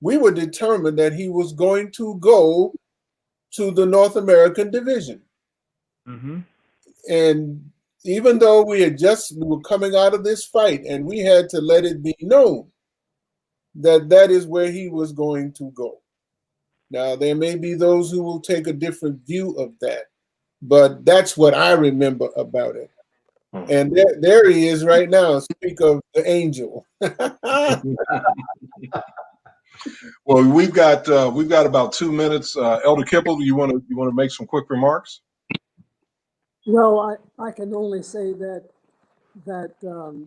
We were determined that he was going to go to the North American division. And even though we were coming out of this fight, and we had to let it be known that that is where he was going to go. Now, there may be those who will take a different view of that, but that's what I remember about it. And there he is right now. Speak of the angel. Well, we've got about 2 minutes. Elder Kibble, do you want to make some quick remarks? Well, I can only say that the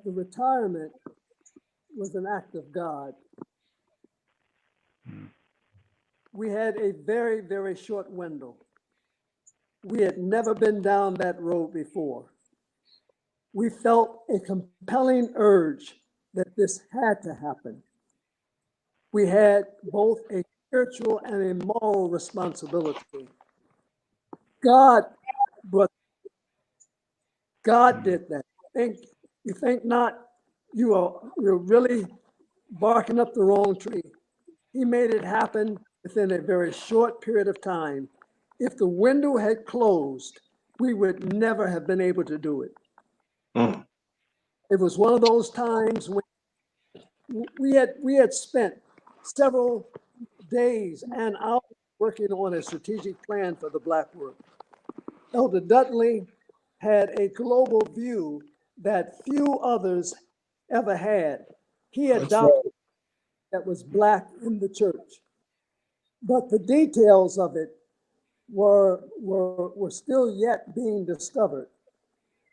retirement was an act of God. We had a very, very short window. We had never been down that road before. We felt a compelling urge that this had to happen. We had both a spiritual and a moral responsibility. God did that. You think not? You're really barking up the wrong tree. He made it happen within a very short period of time. If the window had closed, we would never have been able to do it. It was one of those times when we had spent several days and hours working on a strategic plan for the Black work. Elder Dudley had a global view that few others ever had. He adopted that was Black in the church, but the details of it were still yet being discovered.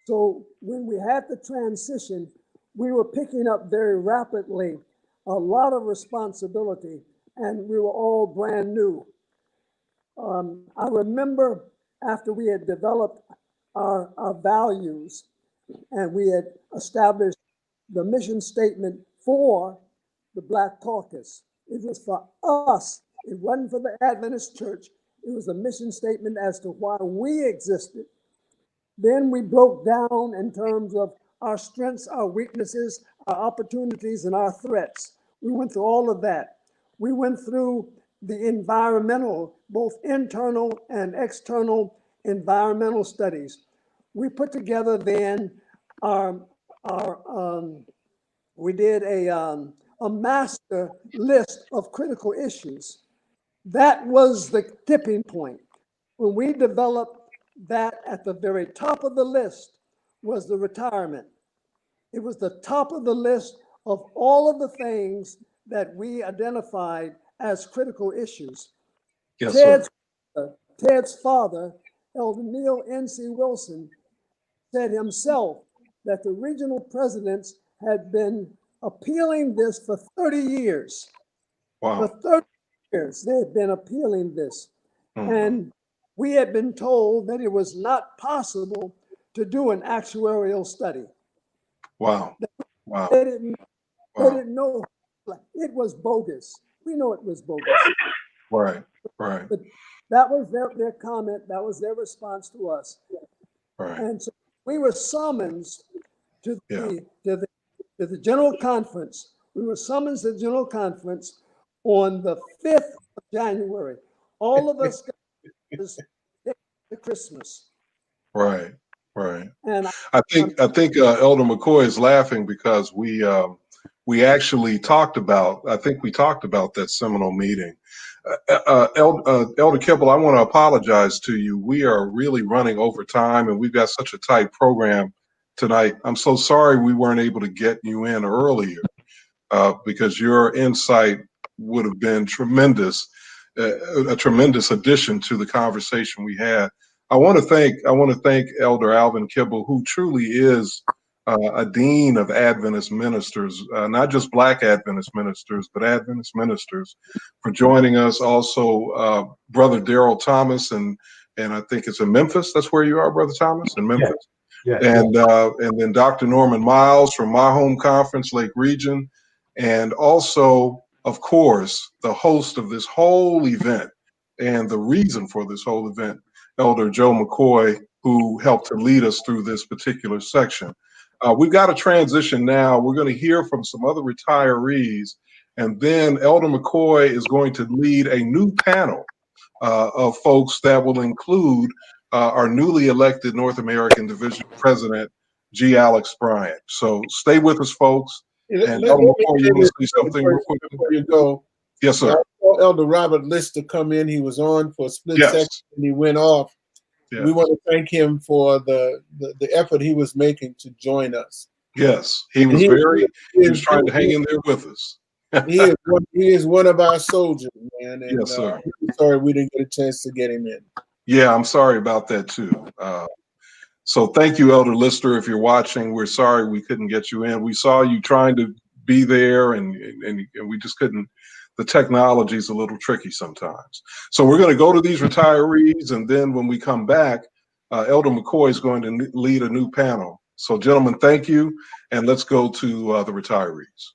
So when we had the transition, we were picking up very rapidly a lot of responsibility, and we were all brand new. I remember after we had developed our values and we had established the mission statement for the Black Caucus. It was for us. It wasn't for the Adventist Church. It was a mission statement as to why we existed. Then we broke down in terms of our strengths, our weaknesses, our opportunities, and our threats. We went through all of that. We went through the environmental, both internal and external environmental studies. We put together then we did a master list of critical issues. That was the tipping point. When we developed that, at the very top of the list was the retirement. It was the top of the list of all of the things that we identified as critical issues. Yes, sir. Ted's father, Elder Neil N.C. Wilson, said himself that the regional presidents had been appealing this for 30 years. Wow. For 30 years, they had been appealing this. And we had been told that it was not possible to do an actuarial study. Wow. Wow. They didn't know. It was bogus. We know it was bogus. Right. Right. But that was their comment. That was their response to us. Right. And so we were summoned to the General Conference. We were summoned to the General Conference on the 5th of January. All of us got to Christmas. Right. Right. And I think Elder McCoy is laughing because we actually talked about, I think we talked about that seminal meeting. Elder Kibble, I want to apologize to you. We are really running over time and we've got such a tight program tonight. I'm so sorry we weren't able to get you in earlier because your insight would have been tremendous, a tremendous addition to the conversation we had. I want to thank Elder Alvin Kibble, who truly is a dean of Adventist ministers, not just Black Adventist ministers, but Adventist ministers, for joining us. Also, Brother Daryl Thomas, and I think it's in Memphis. That's where you are, Brother Thomas, in Memphis. Yeah. And then Dr. Norman Miles from my home conference, Lake Region, and also, of course, the host of this whole event and the reason for this whole event, Elder Joe McCoy, who helped to lead us through this particular section. We've got a transition now. We're going to hear from some other retirees, and then Elder McCoy is going to lead a new panel of folks that will include our newly elected North American Division President, G. Alex Bryant. So stay with us, folks. And Elder McCoy, you want to say something real quick before you go? Yes, sir. I saw Elder Robert Lister come in. He was on for a split second and he went off. Yes. We want to thank him for the effort he was making to join us. Yes, he was he was trying to hang in there with us. He is one of our soldiers, man. And yes, sir. Sorry we didn't get a chance to get him in. Yeah, I'm sorry about that too. So thank you, Elder Lister. If you're watching, we're sorry we couldn't get you in. We saw you trying to be there and we just couldn't. The technology is a little tricky sometimes. So we're going to go to these retirees, and then when we come back, Elder McCoy is going to lead a new panel. So gentlemen, thank you, and let's go to the retirees.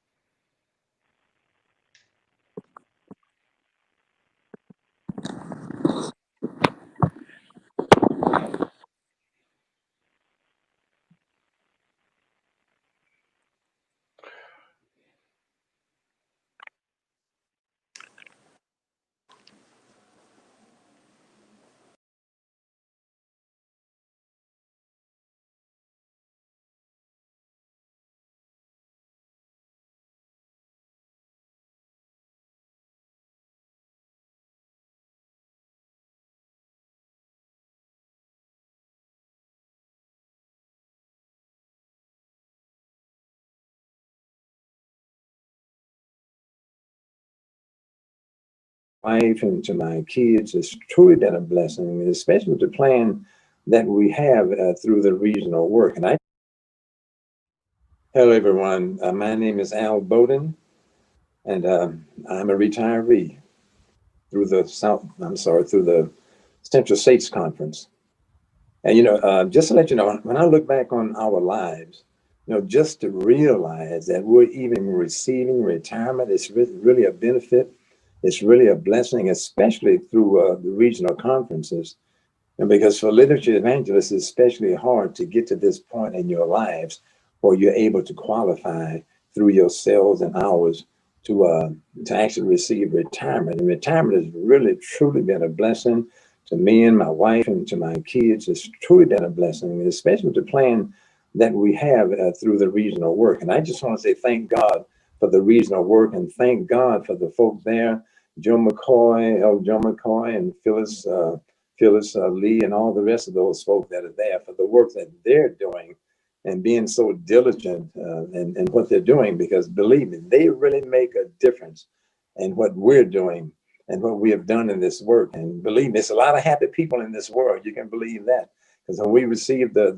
Wife and to my kids. It's truly been a blessing, especially with the plan that we have through the regional work. And hello everyone, my name is Al Bowden, and I'm a retiree through the Central States Conference. And, just to let you know, when I look back on our lives, just to realize that we're even receiving retirement is really a benefit. It's really a blessing, especially through the regional conferences. And because for literature evangelists, it's especially hard to get to this point in your lives where you're able to qualify through your sales and hours to actually receive retirement. And retirement has really, truly been a blessing to me and my wife and to my kids. It's truly been a blessing, especially with the plan that we have through the regional work. And I just want to say thank God for the regional work, and thank God for the folk there, Joe McCoy and Phyllis Lee and all the rest of those folk that are there for the work that they're doing and being so diligent in what they're doing, because believe me, they really make a difference in what we're doing and what we have done in this work. And believe me, it's a lot of happy people in this world. You can believe that. Because when we receive the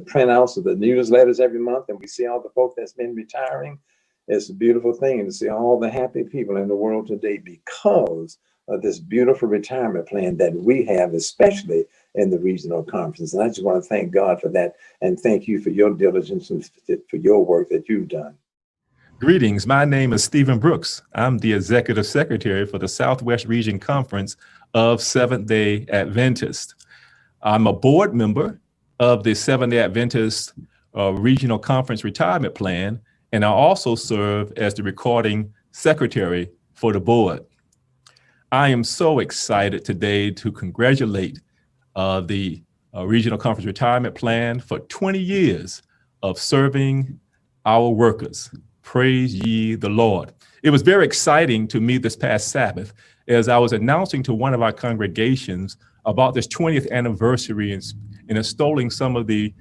printouts of the newsletters every month and we see all the folk that's been retiring, it's a beautiful thing to see all the happy people in the world today because of this beautiful retirement plan that we have, especially in the regional conference. And I just want to thank God for that, and thank you for your diligence and for your work that you've done. Greetings. My name is Stephen Brooks. I'm the Executive Secretary for the Southwest Region Conference of Seventh-day Adventist. I'm a board member of the Seventh-day Adventist Regional Conference Retirement Plan, and I also serve as the recording secretary for the board. I am so excited today to congratulate the Regional Conference Retirement Plan for 20 years of serving our workers. Praise ye the Lord. It was very exciting to me this past Sabbath as I was announcing to one of our congregations about this 20th anniversary and installing some of the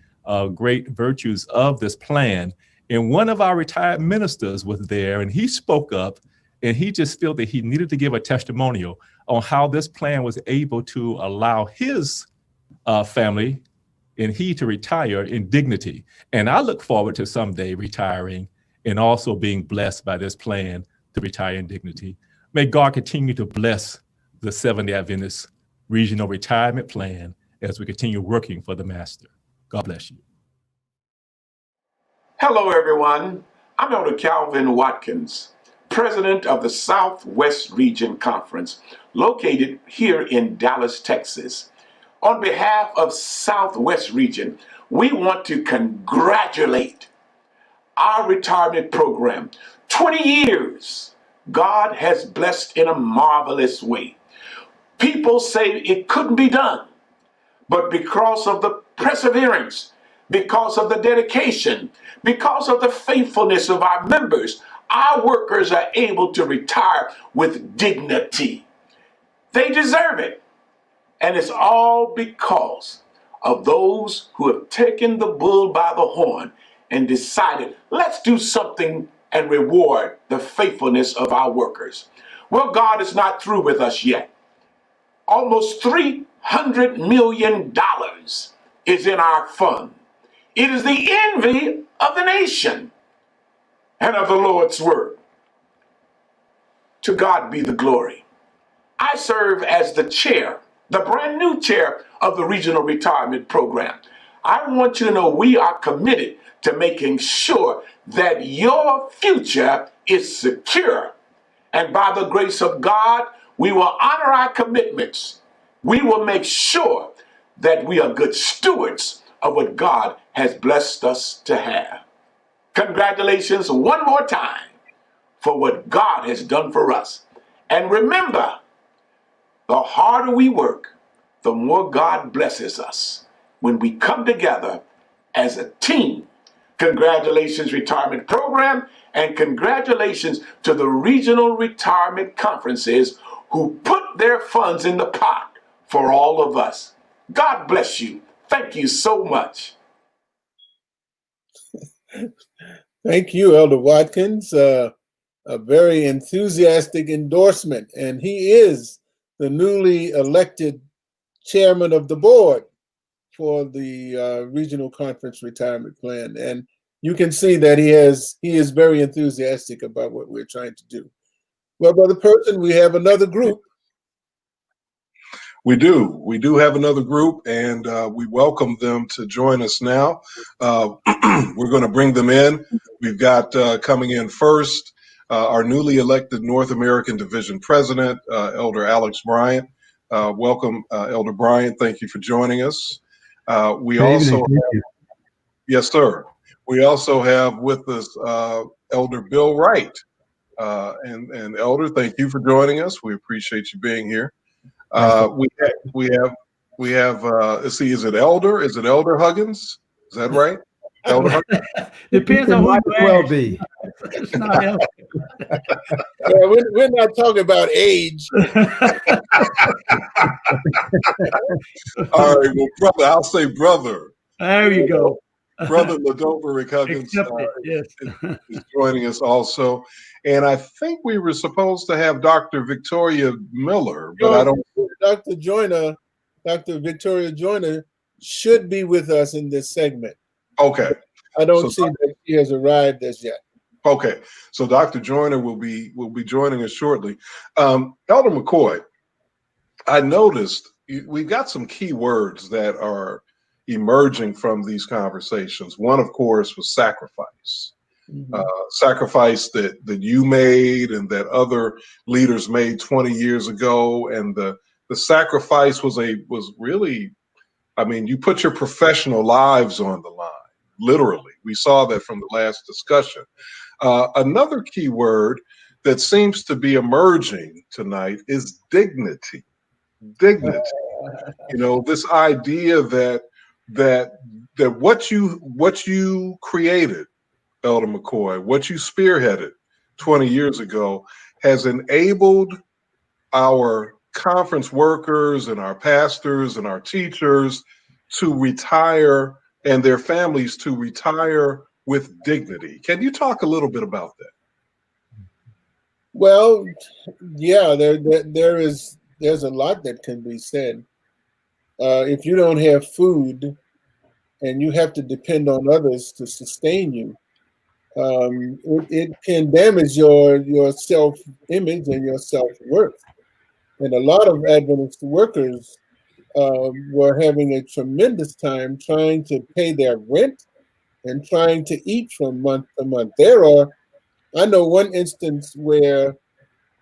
great virtues of this plan. And one of our retired ministers was there, and he spoke up, and he just felt that he needed to give a testimonial on how this plan was able to allow his family and he to retire in dignity. And I look forward to someday retiring and also being blessed by this plan to retire in dignity. May God continue to bless the Seventh-day Adventist Regional Retirement Plan as we continue working for the Master. God bless you. Hello, everyone. I'm Elder Calvin Watkins, President of the Southwest Region Conference, located here in Dallas, Texas. On behalf of Southwest Region, we want to congratulate our retirement program. 20 years, God has blessed in a marvelous way. People say it couldn't be done, but because of the perseverance, because of the dedication, because of the faithfulness of our members, our workers are able to retire with dignity. They deserve it. And it's all because of those who have taken the bull by the horn and decided, let's do something and reward the faithfulness of our workers. Well, God is not through with us yet. Almost $300 million is in our fund. It is the envy of the nation and of the Lord's word. To God be the glory. I serve as the chair, the brand new chair of the Regional Retirement Program. I want you to know we are committed to making sure that your future is secure. And by the grace of God, we will honor our commitments. We will make sure that we are good stewards of what God has blessed us to have. Congratulations one more time for what God has done for us. And remember, the harder we work, the more God blesses us when we come together as a team. Congratulations, Retirement Program, and congratulations to the regional retirement conferences who put their funds in the pot for all of us. God bless you. Thank you so much. Thank you, Elder Watkins. A very enthusiastic endorsement, and he is the newly elected chairman of the board for the Regional Conference Retirement Plan. And you can see that he is very enthusiastic about what we're trying to do. Well, Brother Person, we have another group. We do. We do have another group, and we welcome them to join us now. We're going to bring them in. We've got coming in first our newly elected North American Division President, Elder Alex Bryant. Welcome, Elder Bryant. Thank you for joining us. We also have, yes, sir. We also have with us Elder Bill Wright. And Elder, thank you for joining us. We appreciate you being here. We have let's see, is it Elder Huggins? Is that right? Elder Huggins? Depends on who you well be. It's not Elder. We're not talking about age. All right, well, brother, I'll say brother. There you go. Brother Ladoverick Huggins yes. is joining us also. And I think we were supposed to have Dr. Victoria Miller, but I don't. Dr. Victoria Joyner should be with us in this segment. Okay. I don't see that she has arrived as yet. Okay. So Dr. Joyner will be joining us shortly. Elder McCoy, I noticed we've got some key words that are emerging from these conversations. One, of course, was sacrifice. Mm-hmm. Sacrifice that you made and that other leaders made 20 years ago. And the sacrifice was really, I mean, you put your professional lives on the line, literally. We saw that from the last discussion. Another key word that seems to be emerging tonight is dignity. Dignity. You know, this idea that what you created, Elder McCoy, what you spearheaded 20 years ago has enabled our conference workers and our pastors and our teachers to retire and their families to retire with dignity. Can you talk a little bit about that? Well, yeah, there's a lot that can be said. If you don't have food and you have to depend on others to sustain you, it can damage your self-image and your self-worth. And a lot of Adventist workers were having a tremendous time trying to pay their rent and trying to eat from month to month. I know one instance where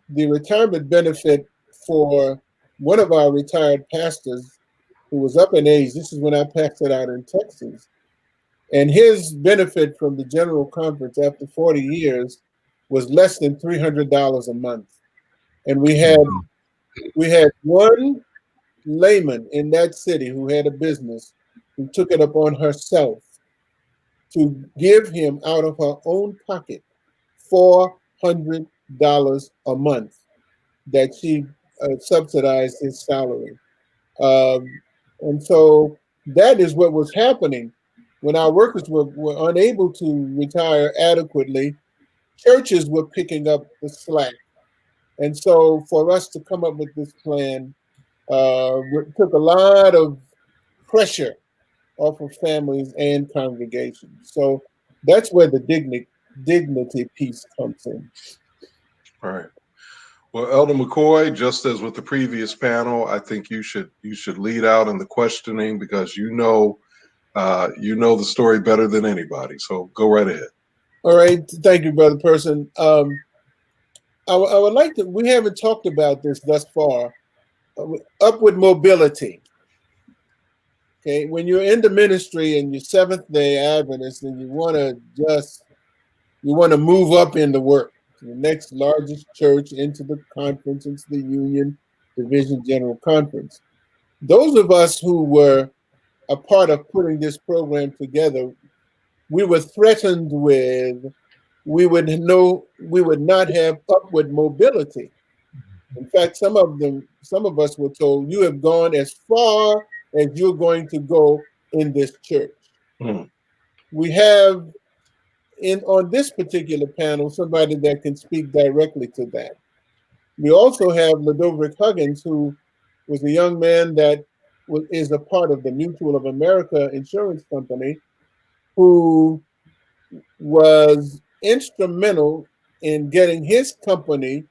the retirement benefit for one of our retired pastors who was up in age, this is when I passed it out in Texas, and his benefit from the General Conference after 40 years was less than $300 a month. And we had one layman in that city who had a business who took it upon herself to give him out of her own pocket $400 a month that she subsidized his salary. And so that is what was happening when our workers were unable to retire adequately. Churches were picking up the slack. And so for us to come up with this plan took a lot of pressure off of families and congregations. So that's where the dignity piece comes in. All right. Well, Elder McCoy, just as with the previous panel, I think you should lead out in the questioning because you know the story better than anybody. So go right ahead. All right. Thank you, Brother Person. I would like to, we haven't talked about this thus far, upward mobility. Okay, when you're in the ministry and you're Seventh-day Adventist and you want to move up in the work to the next largest church, into the conference, into the Union Division General Conference. Those of us who were a part of putting this program together, we were threatened with we would not have upward mobility. In fact, some of us were told, you have gone as far as you're going to go in this church. Mm. We have on this particular panel somebody that can speak directly to that. We also have Ladoverick Huggins, who was a young man that is a part of the Mutual of America Insurance Company, who was instrumental in getting his company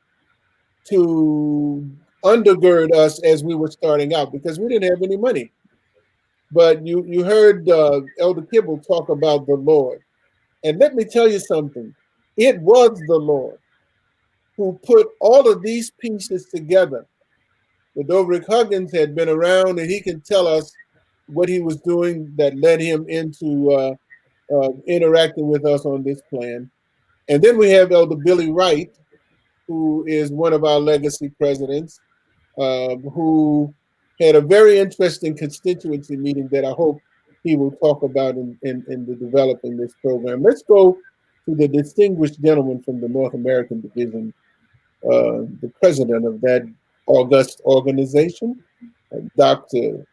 to undergird us as we were starting out because we didn't have any money. But you heard Elder Kibble talk about the Lord. And let me tell you something. It was the Lord who put all of these pieces together. But Doverick Huggins had been around, and he can tell us what he was doing that led him into interacting with us on this plan. And then we have Elder Billy Wright, who is one of our legacy presidents, who had a very interesting constituency meeting that I hope he will talk about in the developing this program. Let's go to the distinguished gentleman from the North American Division, the president of that august organization, Dr.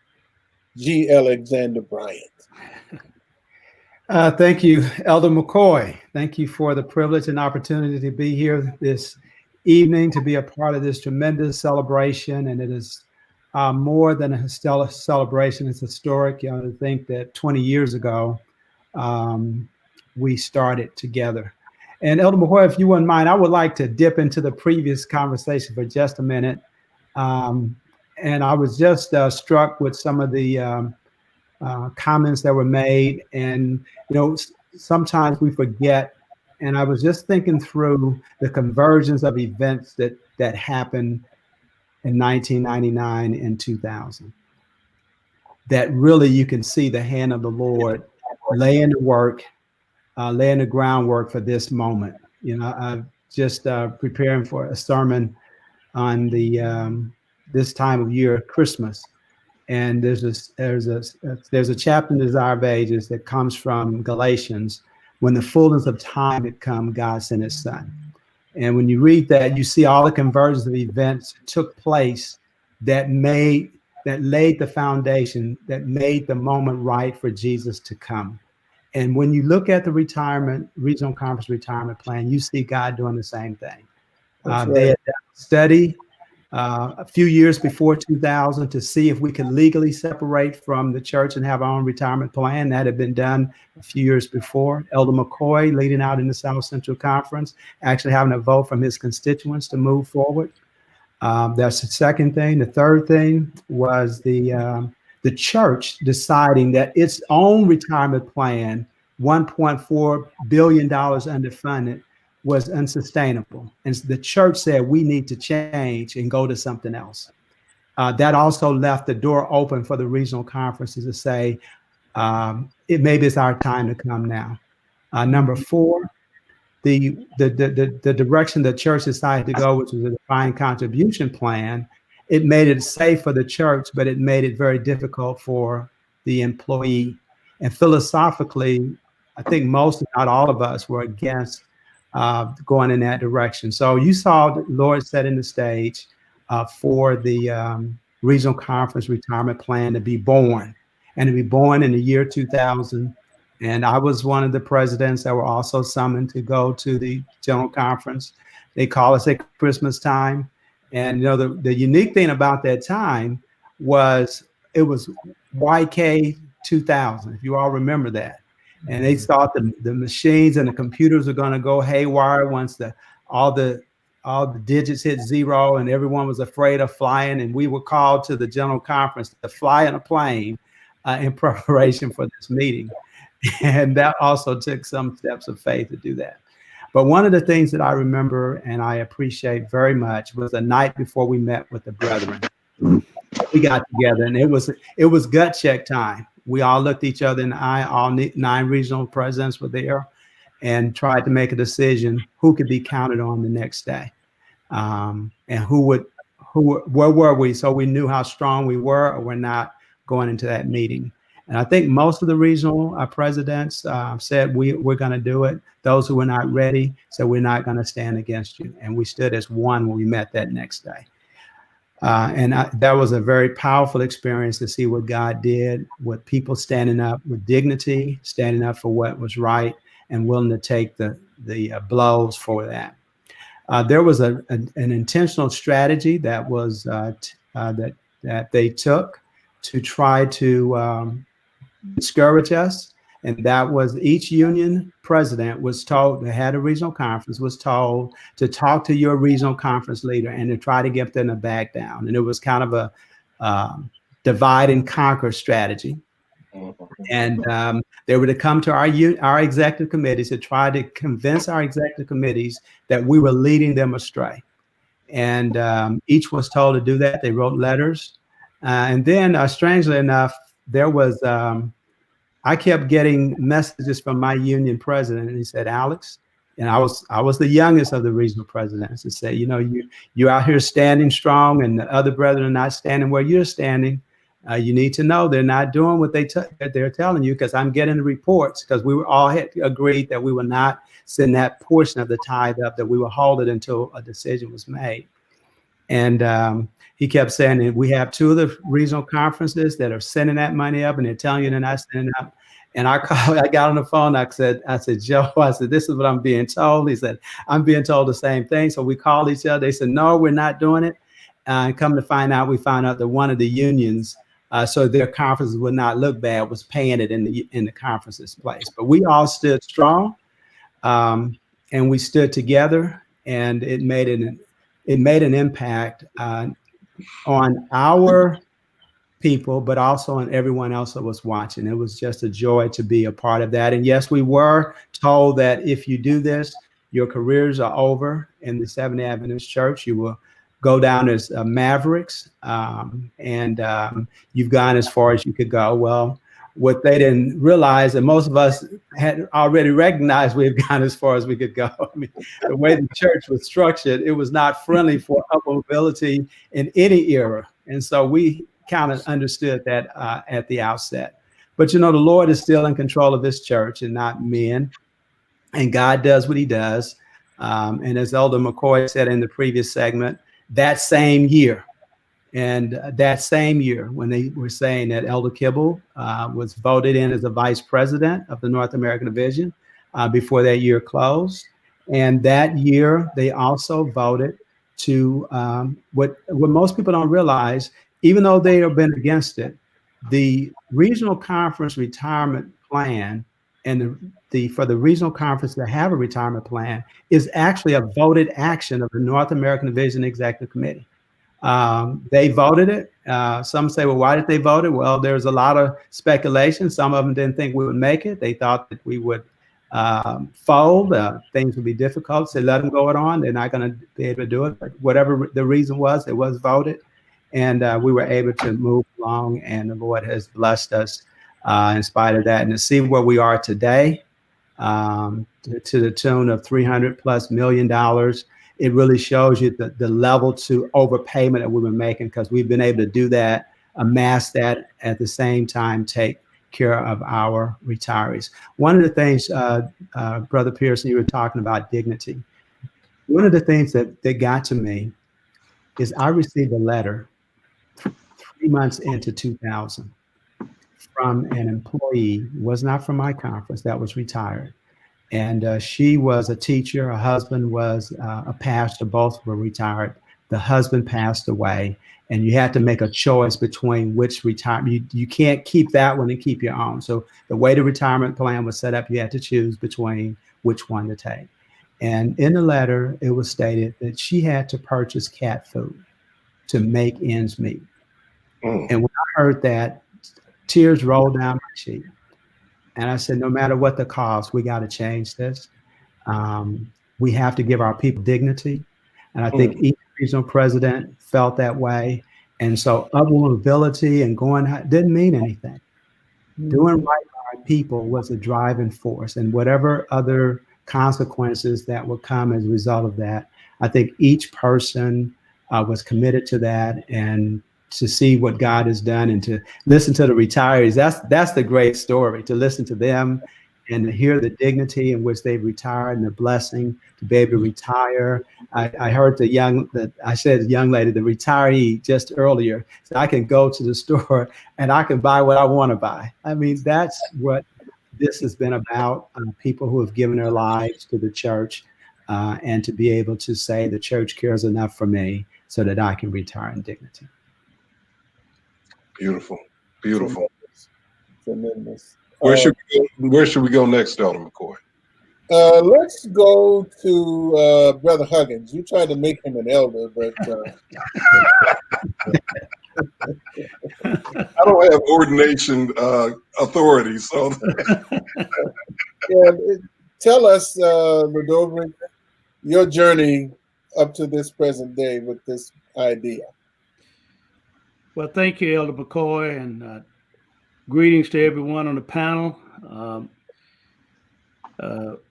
G. Alexander Bryant. Thank you, Elder McCoy. Thank you for the privilege and opportunity to be here this evening, to be a part of this tremendous celebration. And it is more than a stellar celebration. It's historic. To think that 20 years ago, we started together. And Elder McCoy, if you wouldn't mind, I would like to dip into the previous conversation for just a minute. And I was just struck with some of the comments that were made. And, sometimes we forget. And I was just thinking through the conversions of events that happened in 1999 and 2000. That really you can see the hand of the Lord laying the work, laying the groundwork for this moment. I'm just preparing for a sermon on the this time of year, Christmas, and there's a chapter in the Desire of Ages that comes from Galatians. When the fullness of time had come, God sent His Son. And when you read that, you see all the conversions of events that took place that laid the foundation, that made the moment right for Jesus to come. And when you look at the regional conference retirement plan, you see God doing the same thing. They had done a study a few years before 2000 to see if we could legally separate from the church and have our own retirement plan. That had been done a few years before. Elder McCoy, leading out in the South Central Conference, actually having a vote from his constituents to move forward. That's the second thing. The third thing was the church deciding that its own retirement plan, $1.4 billion underfunded, was unsustainable. And the church said, we need to change and go to something else. That also left the door open for the regional conferences to say, maybe it's our time to come now. Number four, the direction the church decided to go, which was a defined contribution plan, it made it safe for the church, but it made it very difficult for the employee. And philosophically, I think most, if not all of us, were against going in that direction. So you saw the Lord setting the stage for the regional conference retirement plan to be born, and to be born in the year 2000. And I was one of the presidents that were also summoned to go to the general conference. They call us at Christmas time. And the unique thing about that time was it was YK 2000, if you all remember that. And they thought the machines and the computers are going to go haywire once all the digits hit zero, and everyone was afraid of flying. And we were called to the general conference to fly in a plane in preparation for this meeting. And that also took some steps of faith to do that. But one of the things that I remember and I appreciate very much was the night before we met with the brethren. We got together, and it was gut check time. We all looked each other in the eye. All 9 regional presidents were there, and tried to make a decision who could be counted on the next day, and where were we, so we knew how strong we were or were not going into that meeting. And I think most of the regional presidents said we're going to do it. Those who were not ready said we're not going to stand against you. And we stood as one when we met that next day. That was a very powerful experience to see what God did with people standing up with dignity, standing up for what was right, and willing to take the blows for that. There was an intentional strategy that was that they took to try to discourage us And that was each union president was told, they had a regional conference, was told to talk to your regional conference leader and to try to get them to back down. And it was kind of a divide and conquer strategy. And they were to come to our executive committees to try to convince our executive committees that we were leading them astray. And each was told to do that. They wrote letters. And then strangely enough, there was, I kept getting messages from my union president, and he said, Alex, and I was the youngest of the regional presidents, and said, you know, you're out here standing strong, and the other brethren are not standing where you're standing. You need to know they're not doing what they're telling you, because I'm getting the reports, because we were all had agreed that we would not send that portion of the tithe up, that we would hold it until a decision was made. And he kept saying that we have two of the regional conferences that are sending that money up, and they're telling you they're not sending it up. And I got on the phone. I said, Joe, I said, this is what I'm being told. He said, I'm being told the same thing. So we called each other. They said, no, we're not doing it. And come to find out, we found out that one of the unions, so their conferences would not look bad, was paying it in the conference's place. But we all stood strong, and we stood together, and it made an impact on our people, but also on everyone else that was watching. It was just a joy to be a part of that. And yes, we were told that if you do this, your careers are over in the Seventh-day Adventist Church. You will go down as mavericks, and you've gone as far as you could go. Well, what they didn't realize, and most of us had already recognized, we've gone as far as we could go. I mean, the way the church was structured, it was not friendly for upward mobility in any era. And so we kind of understood that at the outset. But, you know, the Lord is still in control of his church and not men. And God does what he does. And as Elder McCoy said in the previous segment, that same year, when they were saying that Elder Kibble was voted in as the vice president of the North American Division before that year closed. And that year, they also voted to what most people don't realize, even though they have been against it, the regional conference retirement plan and for the regional conference to have a retirement plan is actually a voted action of the North American Division Executive Committee. They voted it. Some say, well, why did they vote it? Well, there's a lot of speculation. Some of them didn't think we would make it. They thought that we would fold. Things would be difficult. So let them go it on. They're not going to be able to do it. But whatever the reason was, it was voted. And we were able to move along, and the Lord has blessed us in spite of that. And to see where we are today, to the tune of $300+ million, it really shows you the level to overpayment that we've been making, because we've been able to do that, amass that, at the same time take care of our retirees. One of the things, Brother Pearson, you were talking about dignity. One of the things that got to me is I received a letter 3 months into 2000 from an employee, was not from my conference, that was retired. And she was a teacher. Her husband was a pastor. Both were retired. The husband passed away, and you had to make a choice between which retirement. You can't keep that one and keep your own. So the way the retirement plan was set up, you had to choose between which one to take. And in the letter, it was stated that she had to purchase cat food to make ends meet. And when I heard that, tears rolled down my cheek. And I said, no matter what the cost, we got to change this. We have to give our people dignity. And I think each regional president felt that way. And so upward mobility and going didn't mean anything. Doing right by our people was a driving force. And whatever other consequences that would come as a result of that, I think each person was committed to that. And to see what God has done and to listen to the retirees, that's the great story, to listen to them and to hear the dignity in which they've retired and the blessing to be able to retire. I heard young lady, the retiree just earlier, said, I can go to the store and I can buy what I want to buy. I mean, that's what this has been about, people who have given their lives to the church, and to be able to say the church cares enough for me so that I can retire in dignity. Beautiful, beautiful. Tremendous. Where should we go next, Elder McCoy? Let's go to Brother Huggins. You tried to make him an elder, but I don't have ordination authority, so. Yeah, tell us, Ludovic, your journey up to this present day with this idea. Well, thank you, Elder McCoy, and greetings to everyone on the panel.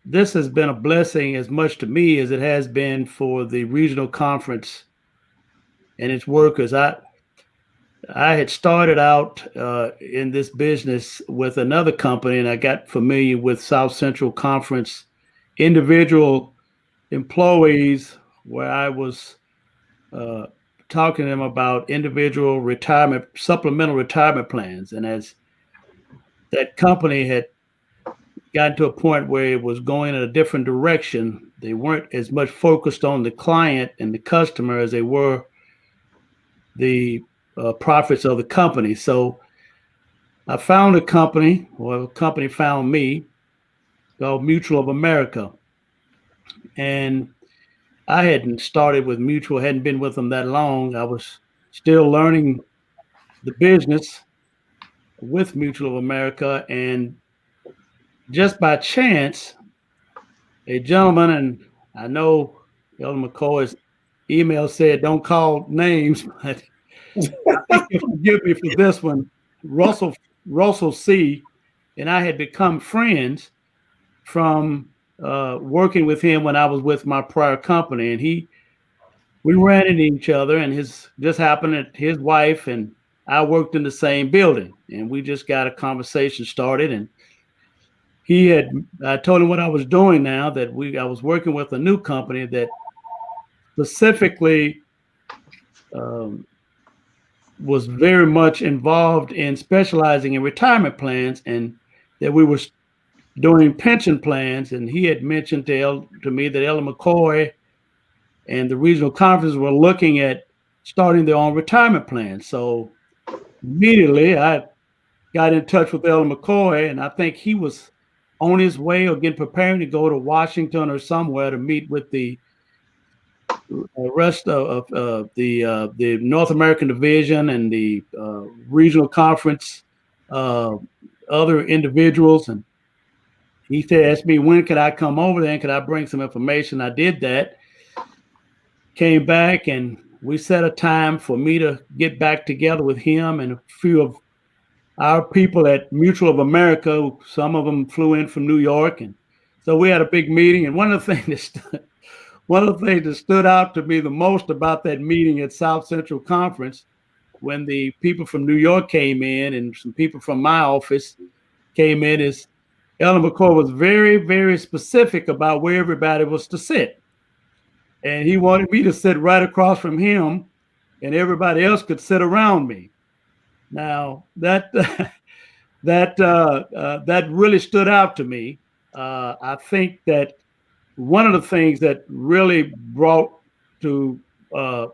This has been a blessing as much to me as it has been for the regional conference and its workers. I had started out in this business with another company, and I got familiar with South Central Conference individual employees, where I was talking to them about individual retirement, supplemental retirement plans. And as that company had gotten to a point where it was going in a different direction, they weren't as much focused on the client and the customer as they were the profits of the company. So I found a company, or a company found me, called Mutual of America. And I hadn't started with Mutual, hadn't been with them that long. I was still learning the business with Mutual of America. And just by chance, a gentleman, and I know Elder McCoy's email said don't call names, but I think you'll forgive me for this one. Russell C. and I had become friends from working with him when I was with my prior company, and we ran into each other, and just happened that his wife and I worked in the same building, and we just got a conversation started. And I told him what I was doing now, that I was working with a new company that specifically was very much involved in specializing in retirement plans, and that we were doing pension plans. And he had mentioned to me that Elder McCoy and the regional conference were looking at starting their own retirement plan. So immediately I got in touch with Elder McCoy, and I think he was on his way or getting preparing to go to Washington or somewhere to meet with the rest of the North American division and the regional conference, other individuals. And he asked me, when could I come over there and could I bring some information? I did that, came back, and we set a time for me to get back together with him and a few of our people at Mutual of America. Some of them flew in from New York. And so we had a big meeting. And one of the things that stood out to me the most about that meeting at South Central Conference, when the people from New York came in and some people from my office came in, is Elder McCoy was very, very specific about where everybody was to sit. And he wanted me to sit right across from him, and everybody else could sit around me. Now, that really stood out to me. I think that one of the things that really brought to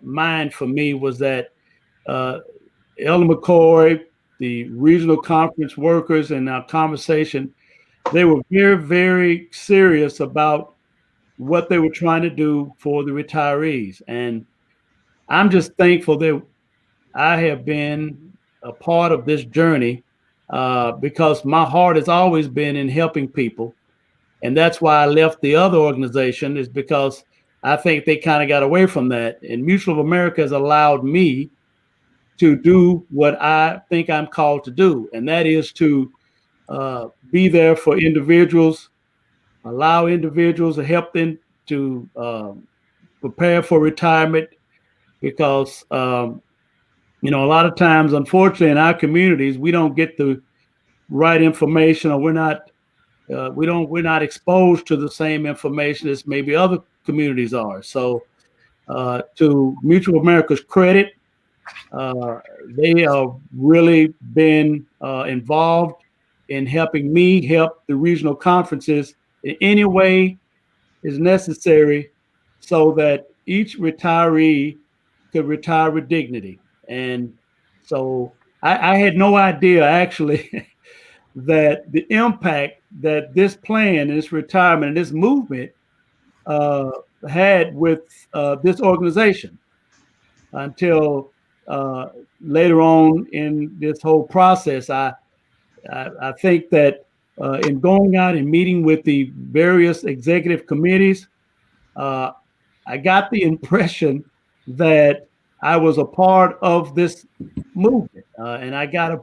mind for me was that Elder McCoy, the regional conference workers, and our conversation, they were very, very serious about what they were trying to do for the retirees. And I'm just thankful that I have been a part of this journey because my heart has always been in helping people. And that's why I left the other organization, is because I think they kind of got away from that. And Mutual of America has allowed me to do what I think I'm called to do. And that is to be there for individuals, allow individuals to help them to prepare for retirement. Because, a lot of times, unfortunately, in our communities, we don't get the right information, or we're not exposed to the same information as maybe other communities are. So to Mutual of America's credit, they have really been involved in helping me help the regional conferences in any way is necessary so that each retiree could retire with dignity. And so I had no idea, actually, that the impact that this plan and this retirement and this movement had with this organization until later on in this whole process. I think that in going out and meeting with the various executive committees, I got the impression that I was a part of this movement, and I got a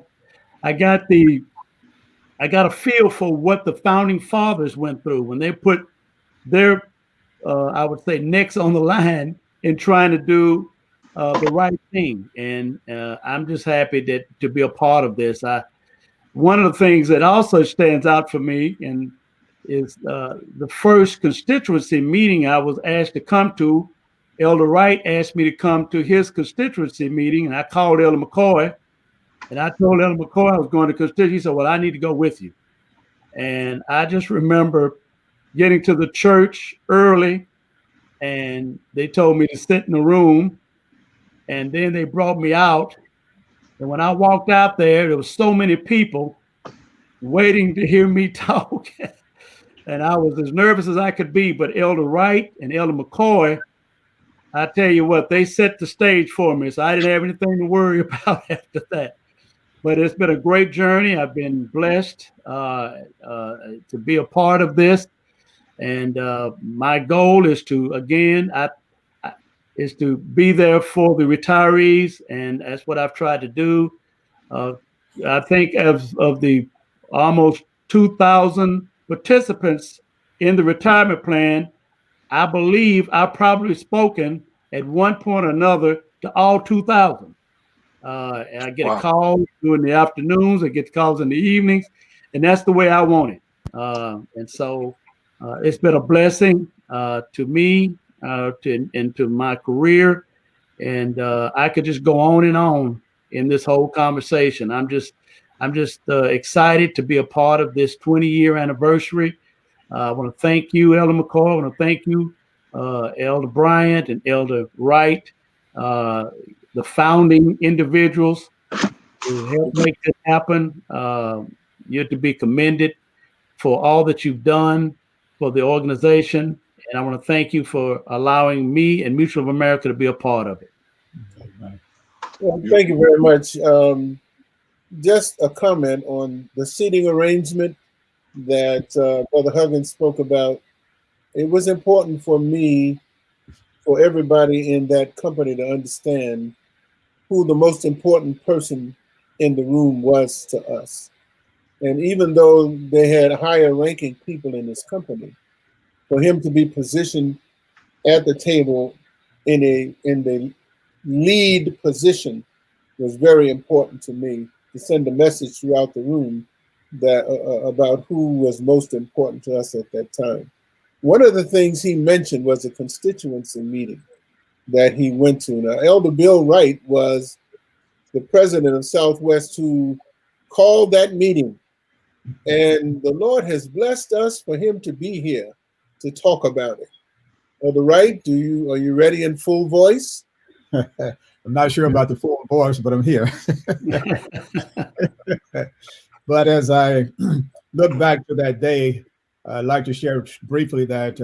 feel for what the founding fathers went through when they put their, I would say, necks on the line in trying to do the right thing. And I'm just happy to be a part of this. One of the things that also stands out for me is the first constituency meeting I was asked to come to. Elder Wright asked me to come to his constituency meeting, and I called Elder McCoy, and I told Elder McCoy I was going to constituency. He said, "Well, I need to go with you." And I just remember getting to the church early, and they told me to sit in the room, and then they brought me out. And when I walked out there was so many people waiting to hear me talk. And I was as nervous as I could be. But Elder Wright and Elder McCoy, I tell you what, they set the stage for me. So I didn't have anything to worry about after that. But it's been a great journey. I've been blessed to be a part of this. And my goal is to, again, is to be there for the retirees. And that's what I've tried to do. I think of the almost 2,000 participants in the retirement plan, I believe I've probably spoken at one point or another to all 2,000. And I get a call during the afternoons, I get calls in the evenings, and that's the way I want it. And so it's been a blessing to me and to my career. And I could just go on in this whole conversation. I'm just excited to be a part of this 20-year anniversary. I want to thank you, Elder McCoy. I want to thank you, Elder Bryant and Elder Wright, the founding individuals who helped make this happen. You're to be commended for all that you've done for the organization. And I want to thank you for allowing me and Mutual of America to be a part of it. Well, thank you very much. Just a comment on the seating arrangement that Brother Huggins spoke about. It was important for me, for everybody in that company to understand who the most important person in the room was to us. And even though they had higher ranking people in this company, for him to be positioned at the table in the lead position was very important to me, to send a message throughout the room that about who was most important to us at that time. One of the things he mentioned was a constituency meeting that he went to. Now, Elder Bill Wright was the president of Southwest who called that meeting. And the Lord has blessed us for him to be here to talk about it. Elder Wright, are you ready in full voice? I'm not sure about the full voice, but I'm here. But as I look back to that day, I'd like to share briefly that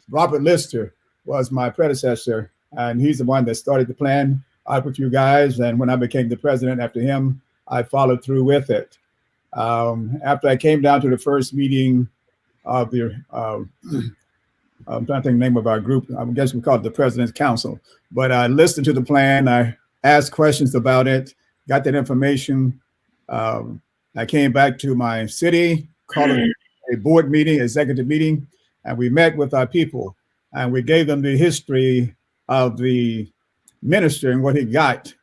Robert Lister was my predecessor, and he's the one that started the plan out with you guys. And when I became the president after him, I followed through with it. After I came down to the first meeting of the, I'm trying to think the name of our group, I guess we call it the President's Council, but I listened to the plan, I asked questions about it, got that information. I came back to my city, called a board meeting, executive meeting, and we met with our people, and we gave them the history of the minister and what he got,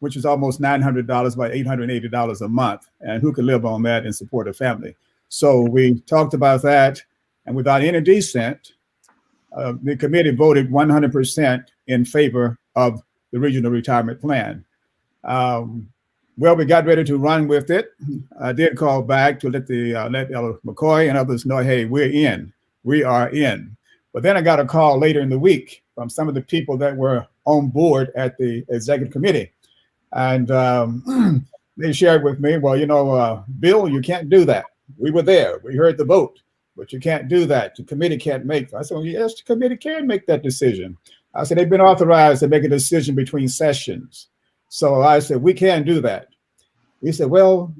which is almost $900, about $880 a month, and who could live on that and support a family. So we talked about that, and without any dissent, the committee voted 100% in favor of the regional retirement plan. Well, we got ready to run with it. I did call back to let Elder McCoy and others know, hey, we are in. But then I got a call later in the week from some of the people that were on board at the executive committee. And they shared with me, well, Bill, you can't do that. We were there. We heard the vote, but you can't do that. The committee can't make. I said, well, yes, the committee can make that decision. I said, they've been authorized to make a decision between sessions. So I said, we can do that. He said, well,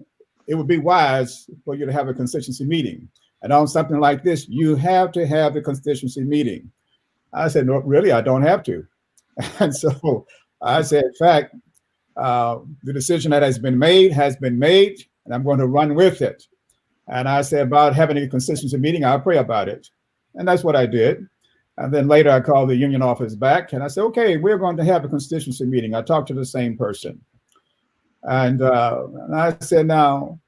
it would be wise for you to have a constituency meeting. And on something like this, you have to have the constituency meeting. I said, no, really, I don't have to. And so I said, in fact, the decision that has been made, and I'm going to run with it. And I said, about having a constituency meeting, I'll pray about it. And that's what I did. And then later I called the union office back and I said, okay, we're going to have a constituency meeting. I talked to the same person. And I said, now,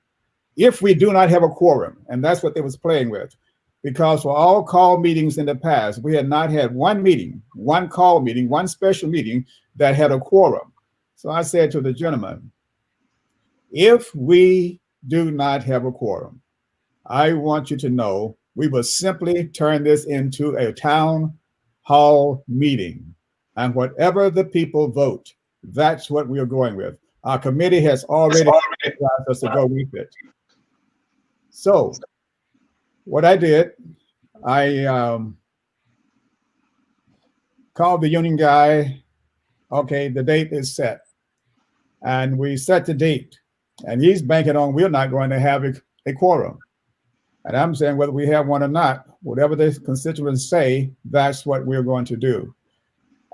if we do not have a quorum, and that's what they was playing with, because for all call meetings in the past, we had not had one meeting, one call meeting, one special meeting that had a quorum. So I said to the gentleman, if we do not have a quorum, I want you to know we will simply turn this into a town hall meeting. And whatever the people vote, that's what we are going with. Our committee has already asked us to go with it. So what I did, I called the union guy. Okay, the date is set. And we set the date. And he's banking on we're not going to have a quorum. And I'm saying whether we have one or not, whatever the constituents say, that's what we're going to do.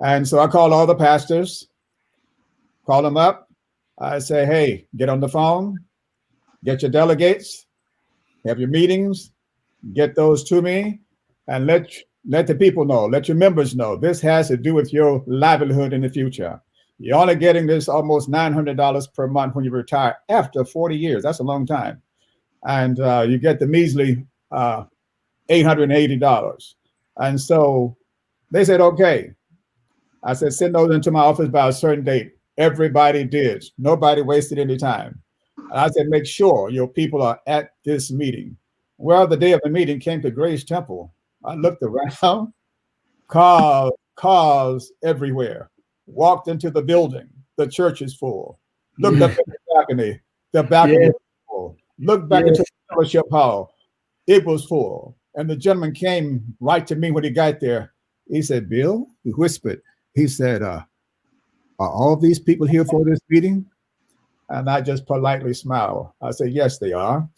And so I called all the pastors, called them up. I say, hey, get on the phone, get your delegates, have your meetings, get those to me, and let the people know, let your members know. This has to do with your livelihood in the future. You're only getting this almost $900 per month when you retire after 40 years. That's a long time. And you get the measly $880. And so they said, okay. I said, send those into my office by a certain date. Everybody did. Nobody wasted any time. And I said, make sure your people are at this meeting. Well, the day of the meeting came to Grace Temple. I looked around, cars everywhere. Walked into the building. The church is full. Looked up at the balcony. The balcony is full. Looked back into the fellowship hall. It was full. And the gentleman came right to me when he got there. He said, Bill, he whispered. He said, are all these people here for this meeting? And I just politely smiled. I said, yes, they are.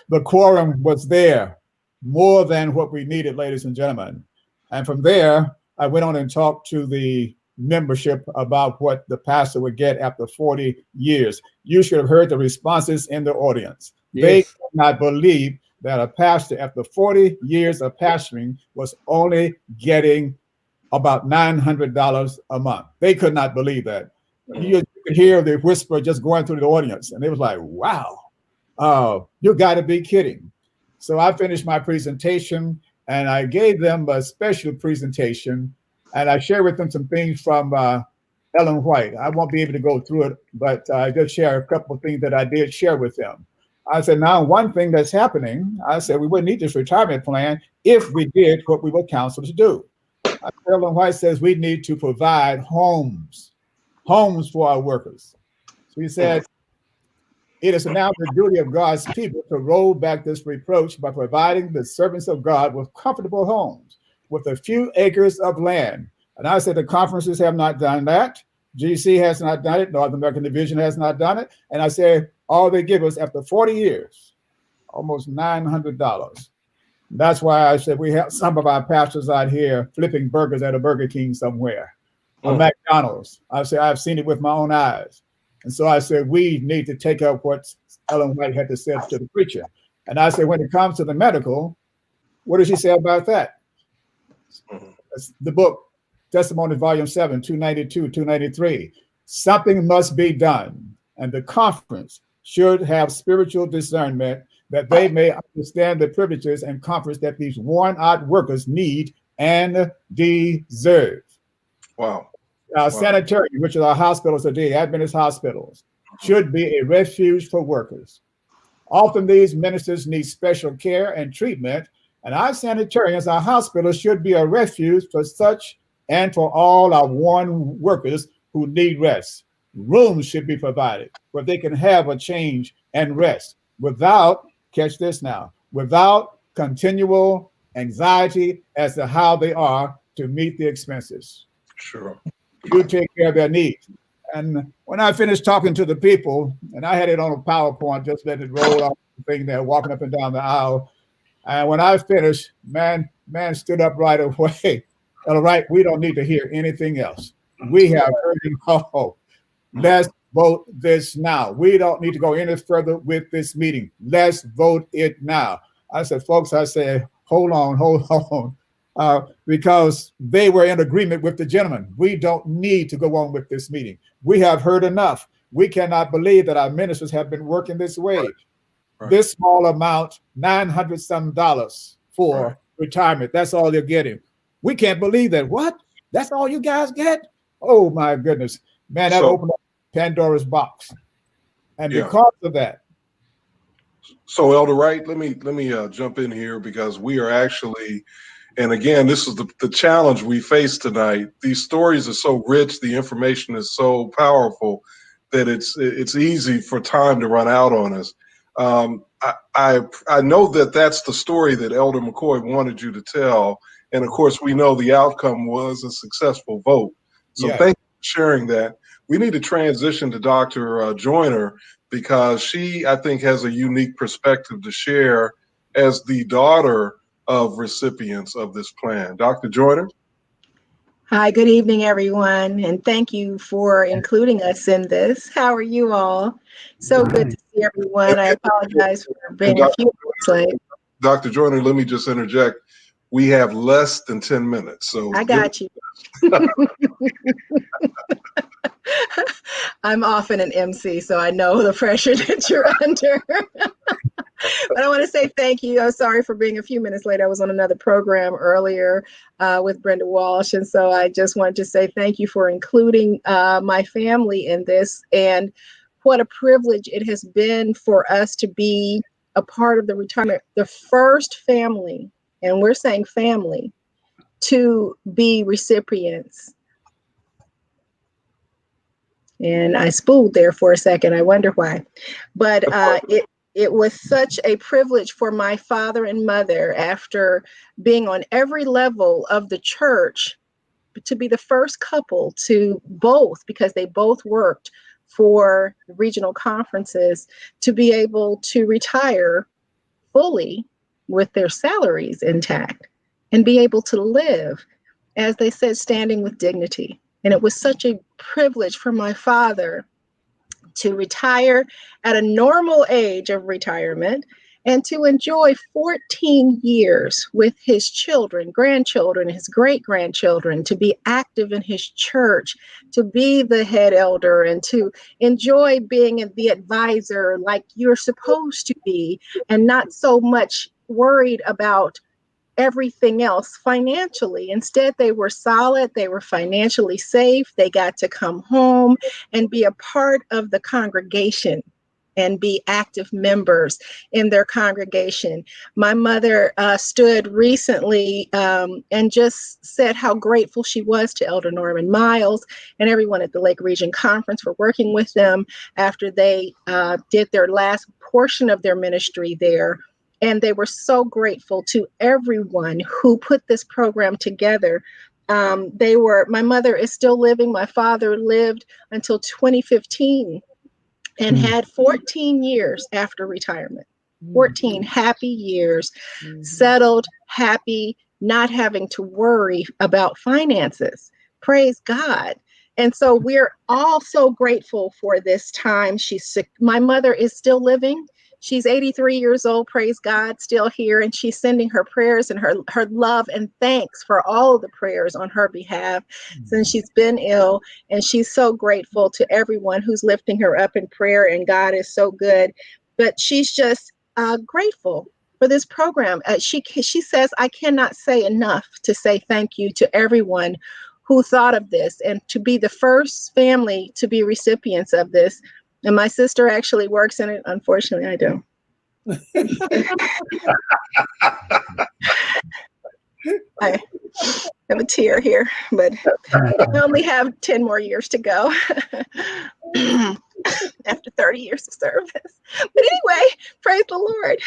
The quorum was there, more than what we needed, ladies and gentlemen. And from there, I went on and talked to the membership about what the pastor would get after 40 years. You should have heard the responses in the audience. Yes. They could not believe that a pastor after 40 years of pastoring was only getting about $900 a month. They could not believe that. You could hear the whisper just going through the audience. And it was like, wow, you got to be kidding. So I finished my presentation and I gave them a special presentation and I shared with them some things from Ellen White. I won't be able to go through it, but I did share a couple of things that I did share with them. I said, now one thing that's happening, I said, we wouldn't need this retirement plan if we did what we were counseled to do. Ellen White says we need to provide homes for our workers. So he said, it is now the duty of God's people to roll back this reproach by providing the servants of God with comfortable homes, with a few acres of land. And I said the conferences have not done that. GC has not done it. North American Division has not done it. And I said, all they give us after 40 years, almost $900. That's why I said we have some of our pastors out here flipping burgers at a Burger King somewhere, or McDonald's. I said, I've seen it with my own eyes. And so I said, we need to take up what Ellen White had to say to the preacher. And I said, when it comes to the medical, what does she say about that? That's the book, Testimony, Volume 7, 292, 293. Something must be done. And the conference should have spiritual discernment that they may understand the privileges and comforts that these worn-out workers need and deserve. Wow. Sanitarium, which are our hospitals today, Adventist hospitals, should be a refuge for workers. Often these ministers need special care and treatment, and our sanitariums, our hospitals, should be a refuge for such and for all our worn workers who need rest. rooms should be provided where they can have a change and rest without, catch this now, without continual anxiety as to how they are to meet the expenses. Sure. You take care of their needs. And when I finished talking to the people, and I had it on a PowerPoint, just let it roll off the thing there, walking up and down the aisle. And when I finished, man stood up right away. All right, we don't need to hear anything else. We have heard it all. Let's vote this now. We don't need to go any further with this meeting. Let's vote it now. I said, folks, I said, hold on. Because they were in agreement with the gentleman. We don't need to go on with this meeting. We have heard enough. We cannot believe that our ministers have been working this way. Right. This small amount, $900 some for retirement. That's all they're getting. We can't believe that. What? That's all you guys get? Oh my goodness. Man, that opened up Pandora's box. And because of that. So Elder Wright, let me jump in here, because we are actually, and again, this is the challenge we face tonight. These stories are so rich, the information is so powerful that it's easy for time to run out on us. I know that that's the story that Elder McCoy wanted you to tell, and of course we know the outcome was a successful vote. So thank you for sharing that. We need to transition to Dr. Joyner, because she, I think, has a unique perspective to share as the daughter of recipients of this plan. Dr. Joyner? Hi, good evening, everyone, and thank you for including us in this. How are you all? So good to see everyone. I apologize for being a few minutes late. Dr. Joyner, let me just interject. We have less than 10 minutes. So I got you. I'm often an MC, so I know the pressure that you're under. But I want to say thank you. I'm sorry for being a few minutes late. I was on another program earlier with Brenda Walsh. And so I just wanted to say thank you for including my family in this. And what a privilege it has been for us to be a part of the retirement, the first family, and we're saying family, to be recipients. And I spooled there for a second. I wonder why. But it was such a privilege for my father and mother, after being on every level of the church, to be the first couple to both, because they both worked for regional conferences, to be able to retire fully with their salaries intact and be able to live, as they said, standing with dignity. And it was such a privilege for my father to retire at a normal age of retirement and to enjoy 14 years with his children, grandchildren, his great-grandchildren, to be active in his church, to be the head elder, and to enjoy being the advisor like you're supposed to be, and not so much worried about everything else financially. Instead, they were solid, they were financially safe, they got to come home and be a part of the congregation and be active members in their congregation. My mother stood recently and just said how grateful she was to Elder Norman Miles and everyone at the Lake Region Conference for working with them after they did their last portion of their ministry there. And they were so grateful to everyone who put this program together. My mother is still living. My father lived until 2015 and had 14 years after retirement, 14 happy years, settled, happy, not having to worry about finances. Praise God. And so we're all so grateful for this time. My mother is still living. She's 83 years old, praise God, still here, and she's sending her prayers and her love and thanks for all of the prayers on her behalf since she's been ill. And she's so grateful to everyone who's lifting her up in prayer, and God is so good. But she's just grateful for this program. She says, I cannot say enough to say thank you to everyone who thought of this, and to be the first family to be recipients of this. And my sister actually works in it. Unfortunately, I do. have a tear here, but we only have 10 more years to go after 30 years of service. But anyway, praise the Lord.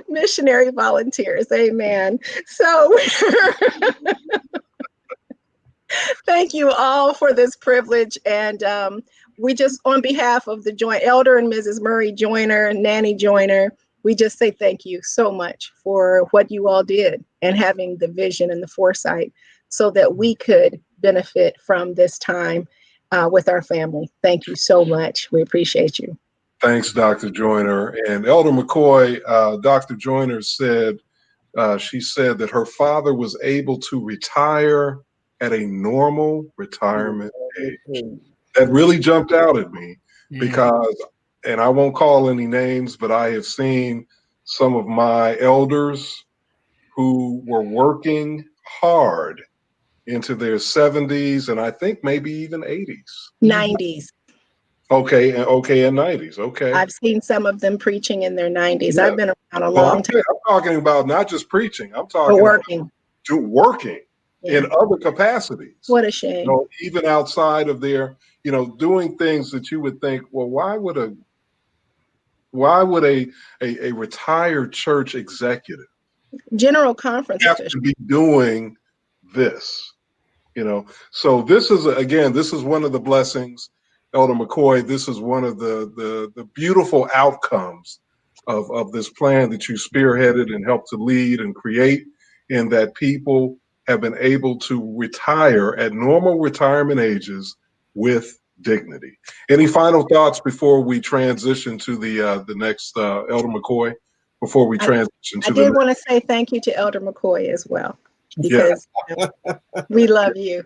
Missionary volunteers, amen. So thank you all for this privilege. And we just, on behalf of the Joint Elder and Mrs. Murray Joyner and Nanny Joyner, we just say thank you so much for what you all did and having the vision and the foresight so that we could benefit from this time with our family. Thank you so much. We appreciate you. Thanks, Dr. Joyner. And Elder McCoy, Dr. Joyner said, she said that her father was able to retire at a normal retirement age. That really jumped out at me because, and I won't call any names, but I have seen some of my elders who were working hard into their 70s and I think maybe even 80s. 90s. Okay, and 90s. Okay. I've seen some of them preaching in their 90s. Yeah. I've been around a long time. I'm talking about not just preaching. I'm talking working. About working in other capacities. What a shame. Even outside of their, doing things that you would think, well, why would a retired church executive general conference have to be doing this? So this is one of the blessings, Elder McCoy. This is one of the beautiful outcomes of this plan that you spearheaded and helped to lead and create, in that people have been able to retire at normal retirement ages with dignity. Any final thoughts before we transition to the next Elder McCoy? Before we transition to I did want to say thank you to Elder McCoy as well, because we love you,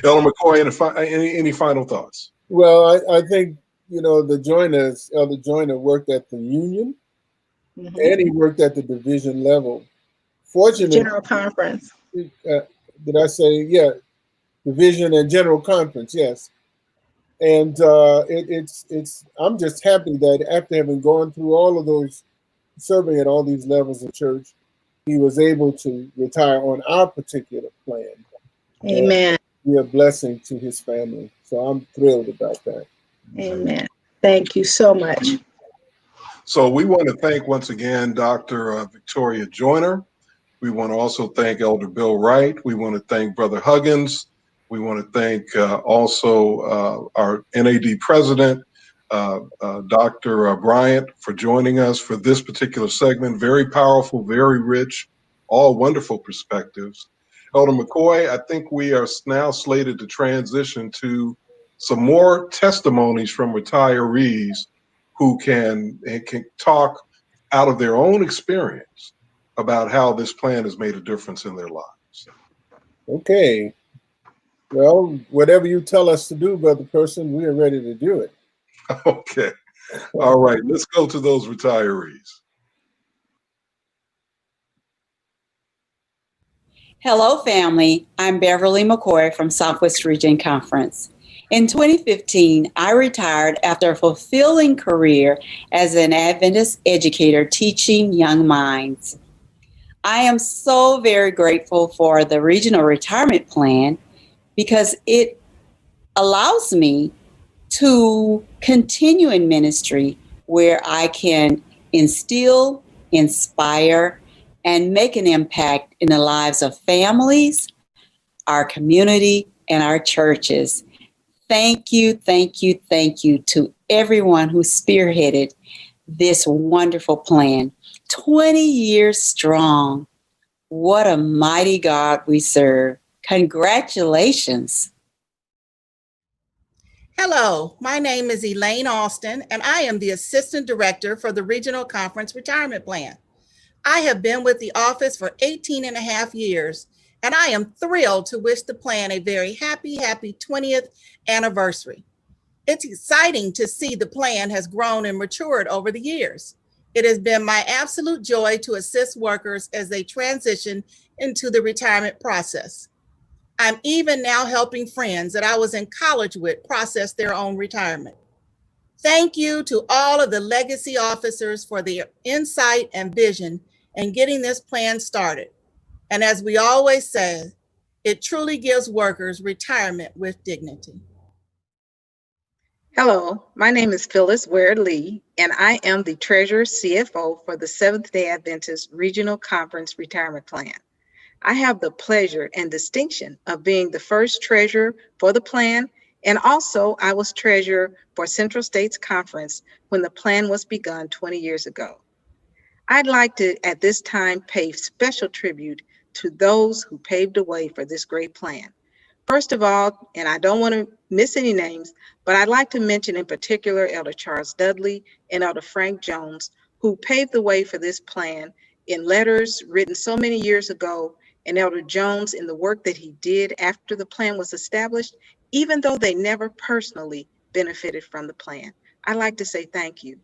Elder McCoy, any final thoughts? Well, I think, the Joyners, Elder Joyner worked at the union and he worked at the division level. Fortunately, general conference. Did I say, division and general conference, yes. And I'm just happy that after having gone through all of those, serving at all these levels of church, he was able to retire on our particular plan. Amen. Be a blessing to his family. So I'm thrilled about that. Amen. Thank you so much. So we want to thank once again Dr. Victoria Joyner. We want to also thank Elder Bill Wright. We want to thank Brother Huggins. We want to thank also our NAD president, Dr. Bryant, for joining us for this particular segment. Very powerful, very rich, all wonderful perspectives. Elder McCoy, I think we are now slated to transition to some more testimonies from retirees who can talk out of their own experience about how this plan has made a difference in their lives. Okay. Well, whatever you tell us to do, Brother Person, we are ready to do it. Okay. All right. Let's go to those retirees. Hello, family. I'm Beverly McCoy from Southwest Region Conference. In 2015, I retired after a fulfilling career as an Adventist educator teaching young minds. I am so very grateful for the Regional Retirement Plan because it allows me to continue in ministry where I can instill, inspire, and make an impact in the lives of families, our community, and our churches. Thank you, thank you, thank you to everyone who spearheaded this wonderful plan. 20 years strong. What a mighty God we serve. Congratulations. Hello, my name is Elaine Austin, and I am the Assistant Director for the Regional Conference Retirement Plan. I have been with the office for 18 and a half years, and I am thrilled to wish the plan a very happy 20th anniversary. It's exciting to see the plan has grown and matured over the years. It has been my absolute joy to assist workers as they transition into the retirement process. I'm even now helping friends that I was in college with process their own retirement. Thank you to all of the legacy officers for their insight and vision in getting this plan started. And as we always say, it truly gives workers retirement with dignity. Hello, my name is Phyllis Ware Lee, and I am the Treasurer CFO for the Seventh-day Adventist Regional Conference Retirement Plan. I have the pleasure and distinction of being the first treasurer for the plan, and also I was treasurer for Central States Conference when the plan was begun 20 years ago. I'd like to, at this time, pay special tribute to those who paved the way for this great plan. First of all, and I don't want to miss any names, but I'd like to mention in particular Elder Charles Dudley and Elder Frank Jones, who paved the way for this plan in letters written so many years ago, and Elder Jones in the work that he did after the plan was established, even though they never personally benefited from the plan. I'd like to say thank you.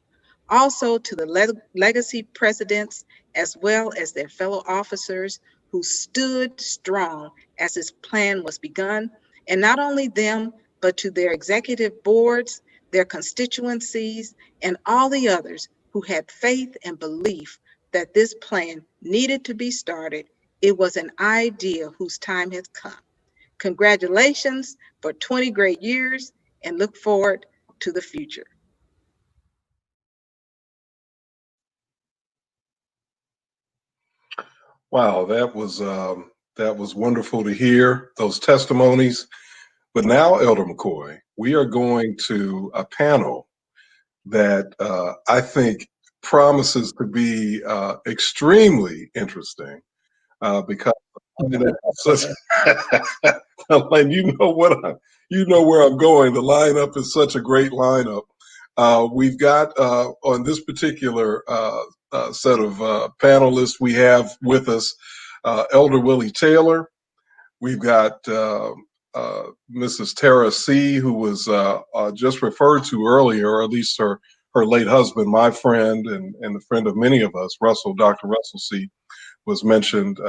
Also to the legacy presidents, as well as their fellow officers who stood strong as this plan was begun, and not only them, but to their executive boards, their constituencies, and all the others who had faith and belief that this plan needed to be started. It was an idea whose time has come. Congratulations for 20 great years, and look forward to the future. Wow, that was wonderful to hear those testimonies. But now, Elder McCoy, we are going to a panel that I think promises to be extremely interesting because such, and you know where I'm going. The lineup is such a great lineup. We've got on this particular set of panelists, we have with us Elder Willie Taylor. We've got Mrs. Tara C., who was just referred to earlier, or at least her late husband, my friend, and the friend of many of us, Dr. Russell C., was mentioned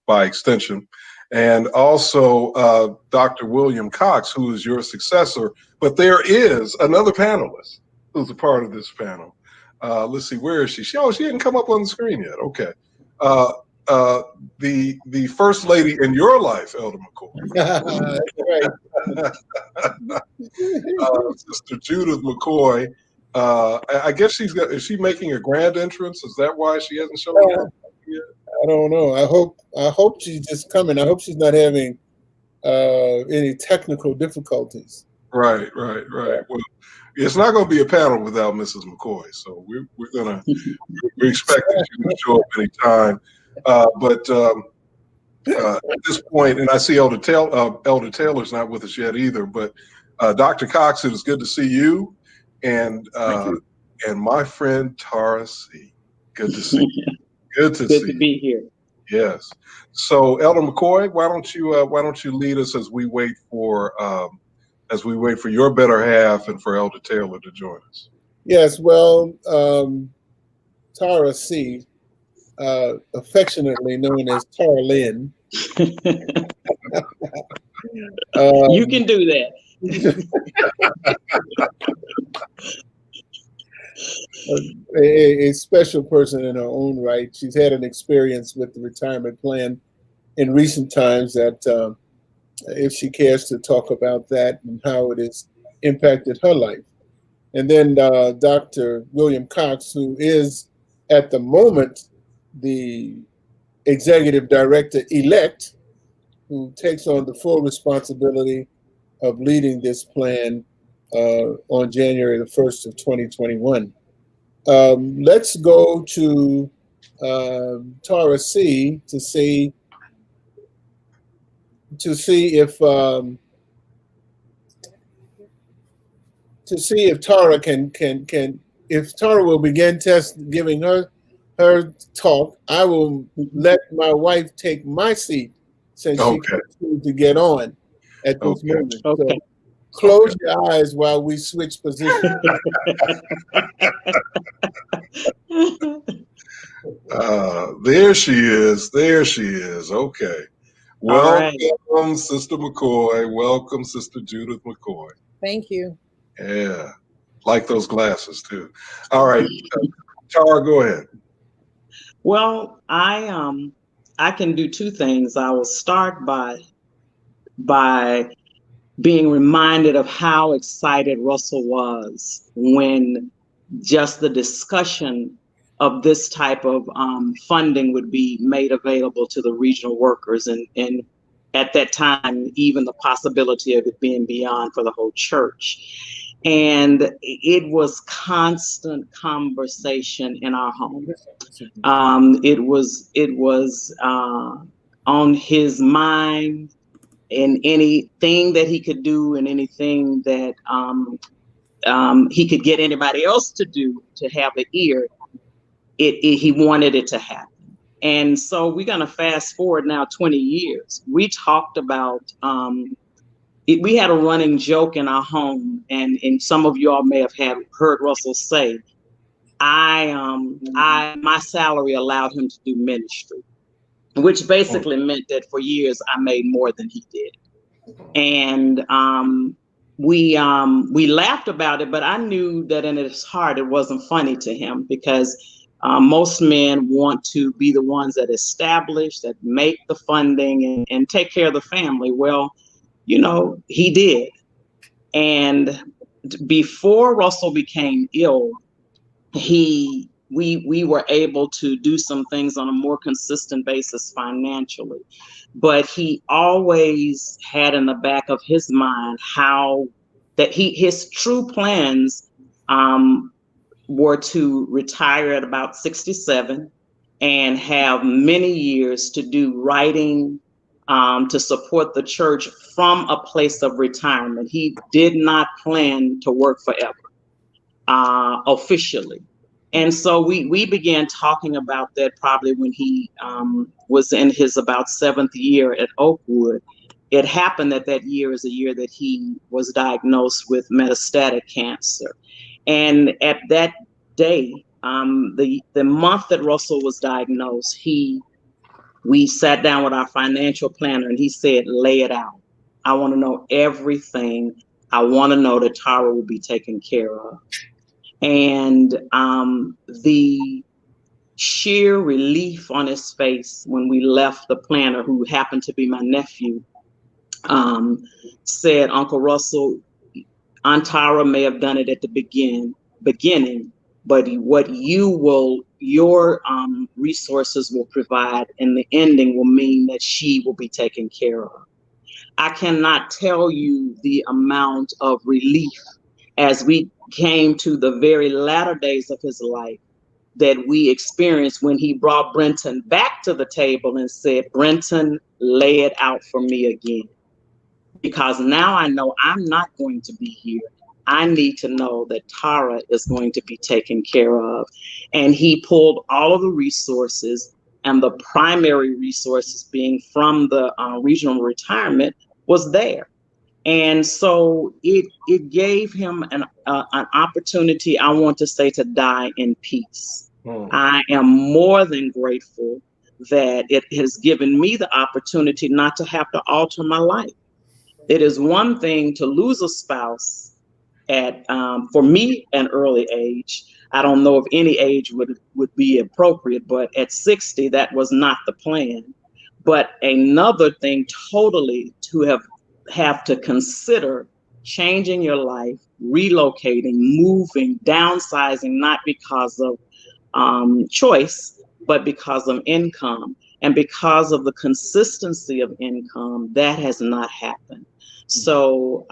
by extension. And also Dr. William Cox, who is your successor. But there is another panelist who's a part of this panel. Let's see, where is she? She didn't come up on the screen yet. Okay. The first lady in your life, Elder McCoy. Sister Judith McCoy. I guess is she making a grand entrance? Is that why she hasn't shown up yet? I don't know. I hope she's just coming. I hope she's not having any technical difficulties. Right. Well, it's not going to be a panel without Mrs. McCoy, so we're expecting you to show up anytime. But at this point, and I see Elder Taylor's not with us yet either. But Dr. Cox, it is good to see you, and my friend Tara C. Good to see you. Good to be here. Yes. So, Elder McCoy, why don't you lead us as we wait for your better half and for Elder Taylor to join us? Yes. Well, Tara C., affectionately known as Tara Lynn. You can do that. A special person in her own right. She's had an experience with the retirement plan in recent times that if she cares to talk about that and how it has impacted her life. And then Dr. William Cox, who is at the moment the executive director-elect, who takes on the full responsibility of leading this plan on January the 1st of 2021. Let's go to Tara C. to see if Tara if Tara will begin giving her talk. I will let my wife take my seat since she continues to get on at this moment. Okay. So close your eyes while we switch positions. There she is. Okay. Welcome, Sister McCoy. Welcome, Sister Judith McCoy. Thank you. Yeah. Like those glasses too. All right, Tara, go ahead. Well, I can do two things. I will start by being reminded of how excited Russell was when just the discussion of this type of funding would be made available to the regional workers, and at that time, even the possibility of it being beyond for the whole church. And it was constant conversation in our home. It was on his mind, in anything that he could do and anything that he could get anybody else to do to have the ear, he wanted it to happen. And so we're going to fast forward now 20 years. We talked about, we had a running joke in our home, and some of y'all may have heard Russell say, my salary allowed him to do ministry, which basically meant that for years I made more than he did. And we laughed about it, but I knew that in his heart it wasn't funny to him, because most men want to be the ones that establish, that make the funding and take care of the family. Well, you know, he did. And before Russell became ill, we were able to do some things on a more consistent basis financially, but he always had in the back of his mind how that his true plans were to retire at about 67 and have many years to do writing to support the church from a place of retirement. He did not plan to work forever officially. And so we began talking about that probably when he was in his about 7th year at Oakwood. It happened that year is a year that he was diagnosed with metastatic cancer. And at that day, the month that Russell was diagnosed, we sat down with our financial planner and he said, lay it out. I want to know everything. I want to know that Tara will be taken care of. And the sheer relief on his face when we left, the planner, who happened to be my nephew, said, Uncle Russell, Aunt Tara may have done it at the beginning, but what your resources will provide in the ending will mean that she will be taken care of. I cannot tell you the amount of relief as we came to the very latter days of his life that we experienced when he brought Brenton back to the table and said, Brenton, lay it out for me again. Because now I know I'm not going to be here. I need to know that Tara is going to be taken care of. And he pulled all of the resources, and the primary resources being from the regional retirement was there. And so it gave him an opportunity, I want to say, to die in peace. I am more than grateful that it has given me the opportunity not to have to alter my life. It is one thing to lose a spouse at, for me, an early age. I don't know if any age would be appropriate, but at 60, that was not the plan. But another thing totally to have to consider changing your life, relocating, moving, downsizing, not because of choice, but because of income. And because of the consistency of income, that has not happened. So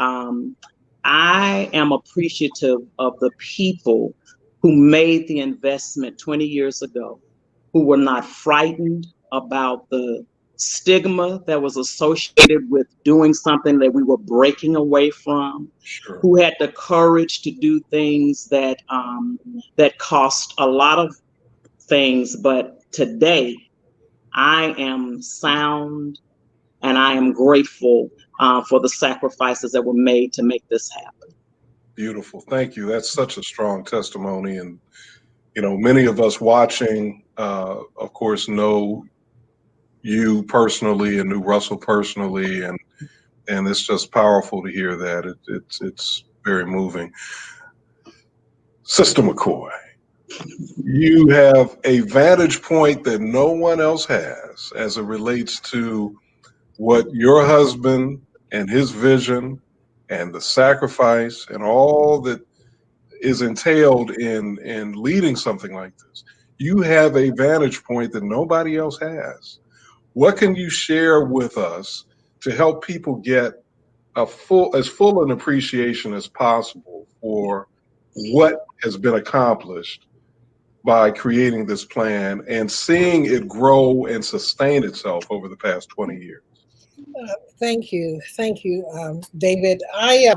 I am appreciative of the people who made the investment 20 years ago, who were not frightened about the stigma that was associated with doing something that we were breaking away from, who had the courage to do things that that cost a lot of things. But today, I am sound and I am grateful for the sacrifices that were made to make this happen. Beautiful. Thank you. That's such a strong testimony. And, you know, many of us watching, of course, know you personally and knew Russell personally. And it's just powerful to hear that. It's very moving. Sister McCoy, you have a vantage point that no one else has as it relates to what your husband and his vision and the sacrifice and all that is entailed in leading something like this. You have a vantage point that nobody else has. What can you share with us to help people get as full an appreciation as possible for what has been accomplished by creating this plan and seeing it grow and sustain itself over the past 20 years? Thank you, David. I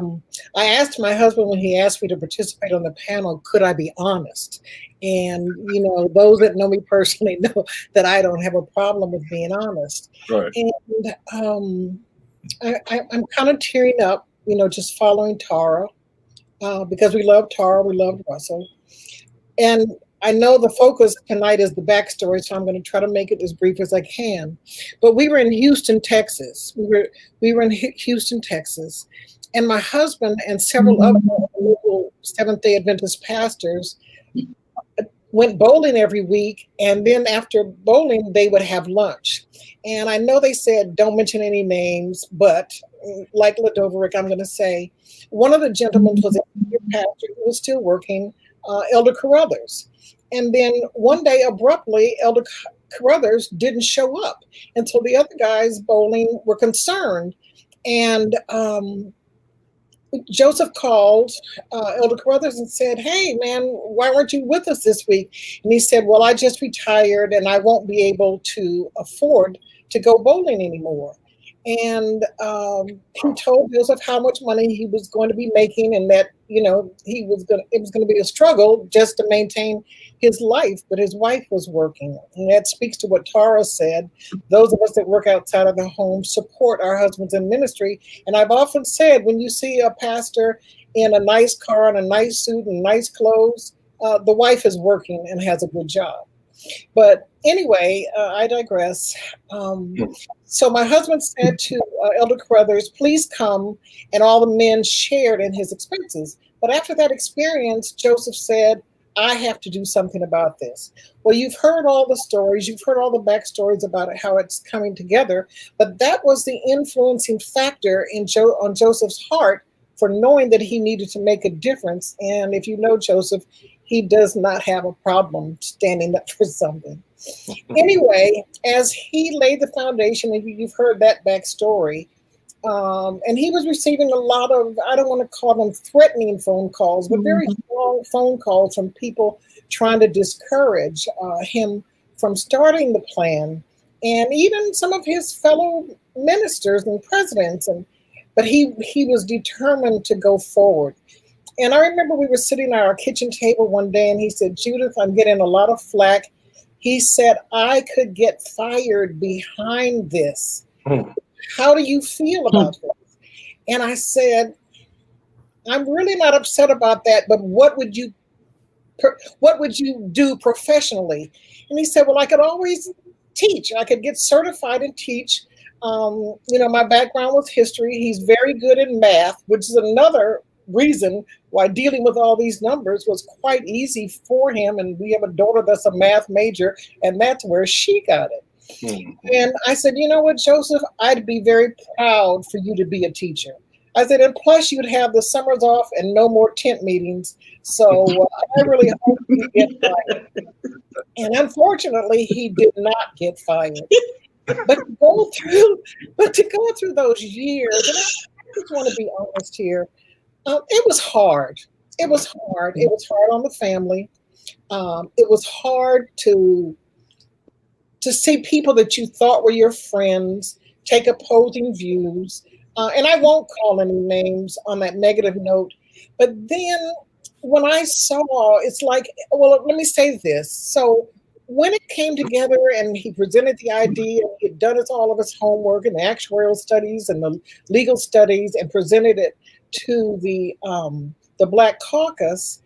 asked my husband when he asked me to participate on the panel, could I be honest? And you know, those that know me personally know that I don't have a problem with being honest. Right. And I'm kind of tearing up, you know, just following Tara because we love Tara, we love Russell, and I know the focus tonight is the backstory, so I'm going to try to make it as brief as I can. But we were in Houston, Texas. We were in Houston, Texas, and my husband and several other local Seventh-day Adventist pastors went bowling every week, and then after bowling, they would have lunch. And I know they said don't mention any names, but like Ladoverick, I'm going to say one of the gentlemen was a pastor who was still working, Elder Carruthers. And then one day, abruptly, Elder Carruthers didn't show up. And so the other guys bowling were concerned. And Joseph called Elder Carruthers and said, hey, man, why weren't you with us this week? And he said, well, I just retired and I won't be able to afford to go bowling anymore. And he told Joseph how much money he was going to be making and that, you know, it was going to be a struggle just to maintain his life, but his wife was working. And that speaks to what Tara said. Those of us that work outside of the home support our husbands in ministry. And I've often said, when you see a pastor in a nice car and a nice suit and nice clothes, the wife is working and has a good job. But anyway, I digress. So my husband said to Elder Carruthers, please come, and all the men shared in his expenses. But after that experience, Joseph said, I have to do something about this. Well, you've heard all the stories, you've heard all the backstories about it, how it's coming together, but that was the influencing factor on Joseph's heart for knowing that he needed to make a difference. And if you know Joseph, he does not have a problem standing up for something. Anyway, as he laid the foundation, and you've heard that backstory, and he was receiving a lot of, I don't want to call them threatening phone calls, but very strong phone calls from people trying to discourage him from starting the plan, and even some of his fellow ministers and presidents. But he was determined to go forward. And I remember we were sitting at our kitchen table one day and he said, Judith, I'm getting a lot of flack. He said, I could get fired behind this. How do you feel about this? And I said, I'm really not upset about that, but what would you do professionally? And he said, well, I could always teach. I could get certified and teach. You know, my background was history. He's very good in math, which is another reason why dealing with all these numbers was quite easy for him. And we have a daughter that's a math major, and that's where she got it. And I said, you know what, Joseph, I'd be very proud for you to be a teacher. I said, and plus you'd have the summers off and no more tent meetings. So I really hope you get fired. And unfortunately, he did not get fired. But to go through those years, and I just want to be honest here, it was hard. It was hard. It was hard on the family. It was hard to see people that you thought were your friends take opposing views. And I won't call any names on that negative note. But then when I saw, it's like, well, let me say this. So when it came together and he presented the idea, he had done all of his homework and the actuarial studies and the legal studies and presented it to the Black Caucus,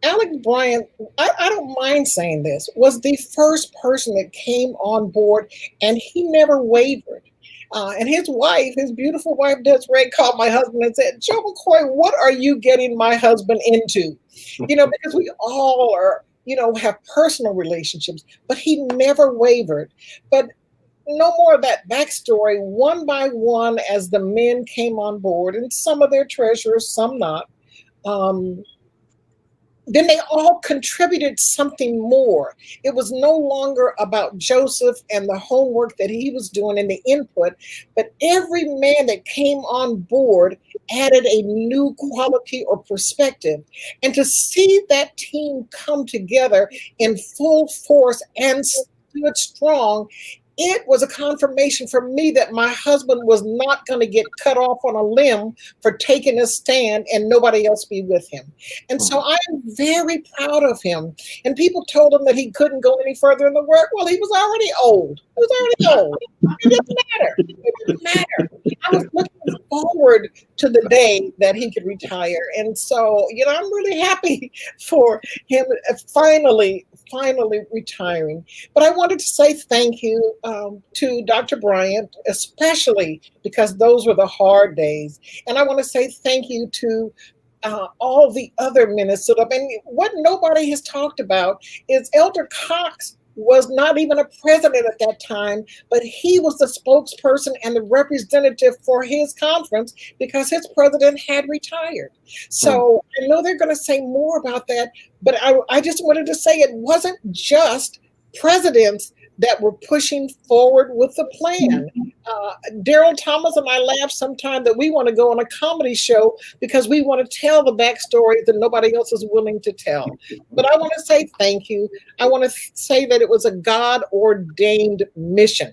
Alec Bryant, I don't mind saying this, was the first person that came on board, and he never wavered. And his wife, his beautiful wife, Desiree, called my husband and said, Joe McCoy, what are you getting my husband into? Because we all are, have personal relationships, but he never wavered. But no more of that backstory. One by one, as the men came on board, and some of their treasurers, some not, then they all contributed something more. It was no longer about Joseph and the homework that he was doing and the input, but every man that came on board added a new quality or perspective. And to see that team come together in full force and stood strong, it was a confirmation for me that my husband was not going to get cut off on a limb for taking a stand and nobody else be with him. And so I am very proud of him. And people told him that he couldn't go any further in the work. Well, he was already old. He was already old. It didn't matter. It didn't matter. I was looking forward to the day that he could retire. And so, I'm really happy for him finally retiring. But I wanted to say thank you to Dr. Bryant, especially because those were the hard days. And I want to say thank you to all the other ministers. And what nobody has talked about is Elder Cox was not even a president at that time, but he was the spokesperson and the representative for his conference because his president had retired. So I know they're going to say more about that, but I just wanted to say it wasn't just presidents that were pushing forward with the plan. Daryl Thomas and I laugh sometime that we want to go on a comedy show because we want to tell the backstory that nobody else is willing to tell. But I want to say thank you. I want to say that it was a God-ordained mission.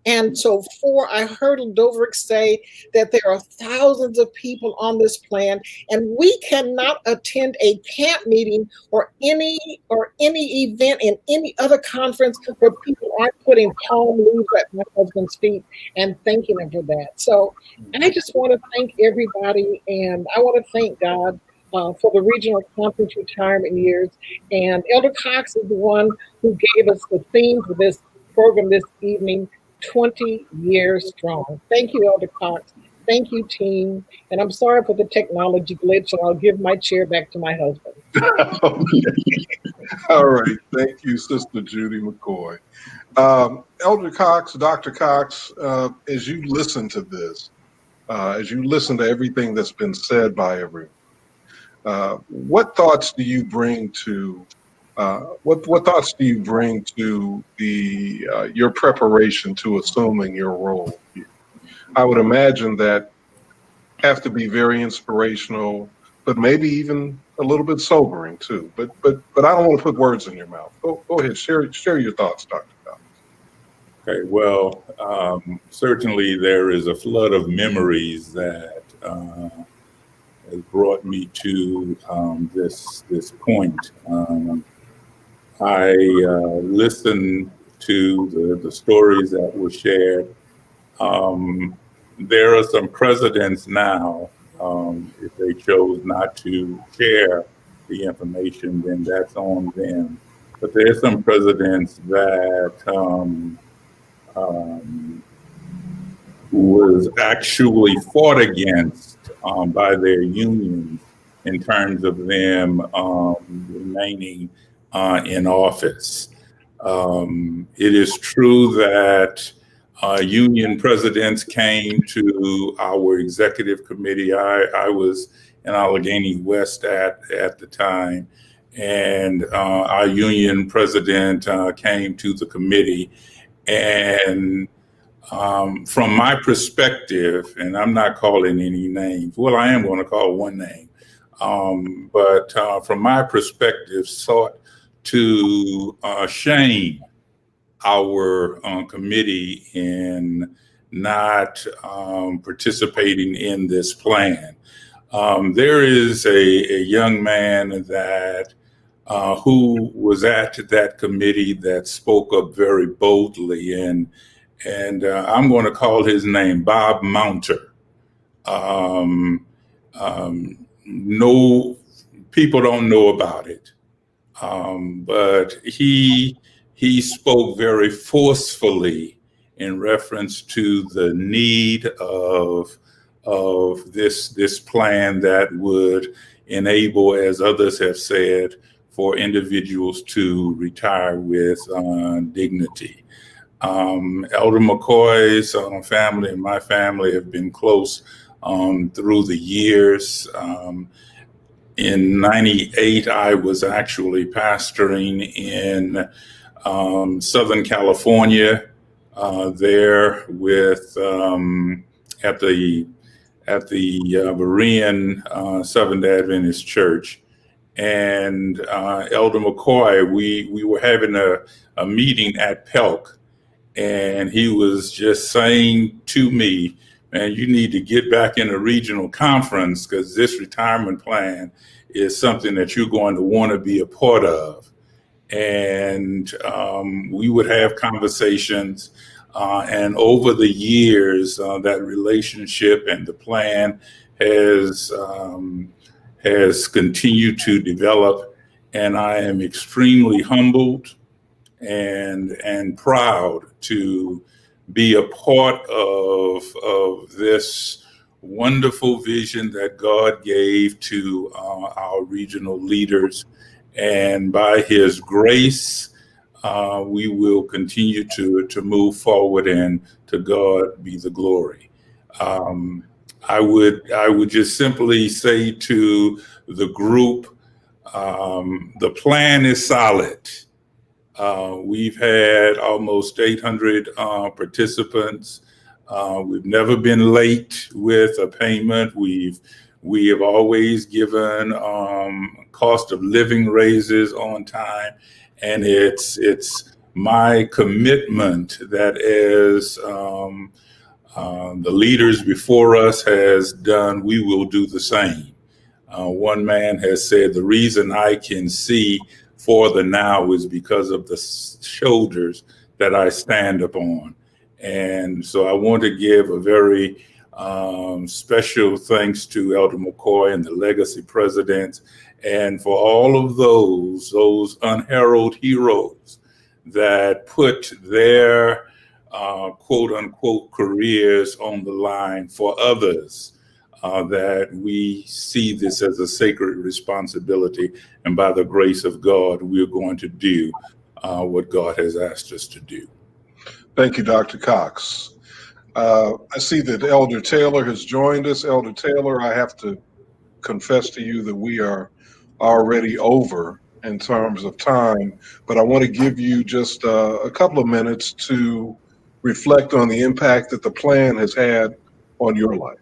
And so I heard Doverick say that there are thousands of people on this plan, and we cannot attend a camp meeting or any event in any other conference where people aren't putting palm leaves at my husband's feet and thanking him for that. So I just want to thank everybody, and I want to thank God for the regional conference retirement years. And Elder Cox is the one who gave us the theme for this program this evening, 20 years strong. Thank you, Elder Cox. Thank you, team. And I'm sorry for the technology glitch, and I'll give my chair back to my husband. Okay. All right. Thank you, Sister Judy McCoy. Elder Cox, Dr. Cox, as you listen to this, as you listen to everything that's been said by everyone, what thoughts do you bring to what thoughts do you bring to your preparation to assuming your role here? I would imagine that have to be very inspirational, but maybe even a little bit sobering too. But I don't want to put words in your mouth. Go ahead, share your thoughts, Dr. Cox. Okay, well, certainly there is a flood of memories that has brought me to this point. I listened to the stories that were shared. There are some presidents now, if they chose not to share the information, then that's on them. But there are some presidents that was actually fought against by their unions in terms of them remaining in office. It is true that union presidents came to our executive committee. I was in Allegheny West at the time, and our union president came to the committee. And from my perspective, and I'm not calling any names, well, I am going to call one name, but from my perspective, sought to shame our committee in not participating in this plan. There is a young man that who was at that committee that spoke up very boldly, and I'm going to call his name Bob Mounter. No, people don't know about it, but he spoke very forcefully in reference to the need of this plan that would enable, as others have said, for individuals to retire with dignity. Elder McCoy's family and my family have been close through the years. In '98, I was actually pastoring in Southern California, there with at the Berean Seventh Adventist Church. And Elder McCoy, we were having a meeting at Pelk, and he was just saying to me, man, you need to get back in a regional conference because this retirement plan is something that you're going to want to be a part of. And we would have conversations, and over the years, that relationship and the plan has continued to develop. And I am extremely humbled and proud to be a part of this wonderful vision that God gave to our regional leaders. And by His grace, we will continue to move forward, and to God be the glory. I would just simply say to the group, the plan is solid. We've had almost 800 participants. We've never been late with a payment. We have always given cost of living raises on time, and it's my commitment that as the leaders before us has done, we will do the same. One man has said, the reason I can see for the now is because of the shoulders that I stand upon. And so I want to give a very special thanks to Elder McCoy and the legacy presidents, and for all of those unheralded heroes that put their quote unquote careers on the line for others, that we see this as a sacred responsibility. And by the grace of God, we're going to do what God has asked us to do. Thank you, Dr. Cox. I see that Elder Taylor has joined us. Elder Taylor, I have to confess to you that we are already over in terms of time, but I want to give you just a couple of minutes to reflect on the impact that the plan has had on your life.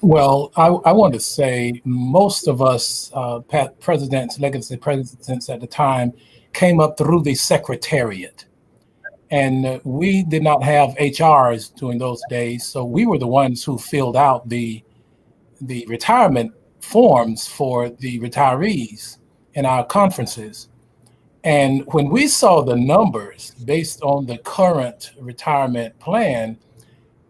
Well, I want to say most of us presidents, legacy presidents at the time, came up through the secretariat. And we did not have HRs during those days, so we were the ones who filled out the retirement forms for the retirees in our conferences. And when we saw the numbers based on the current retirement plan,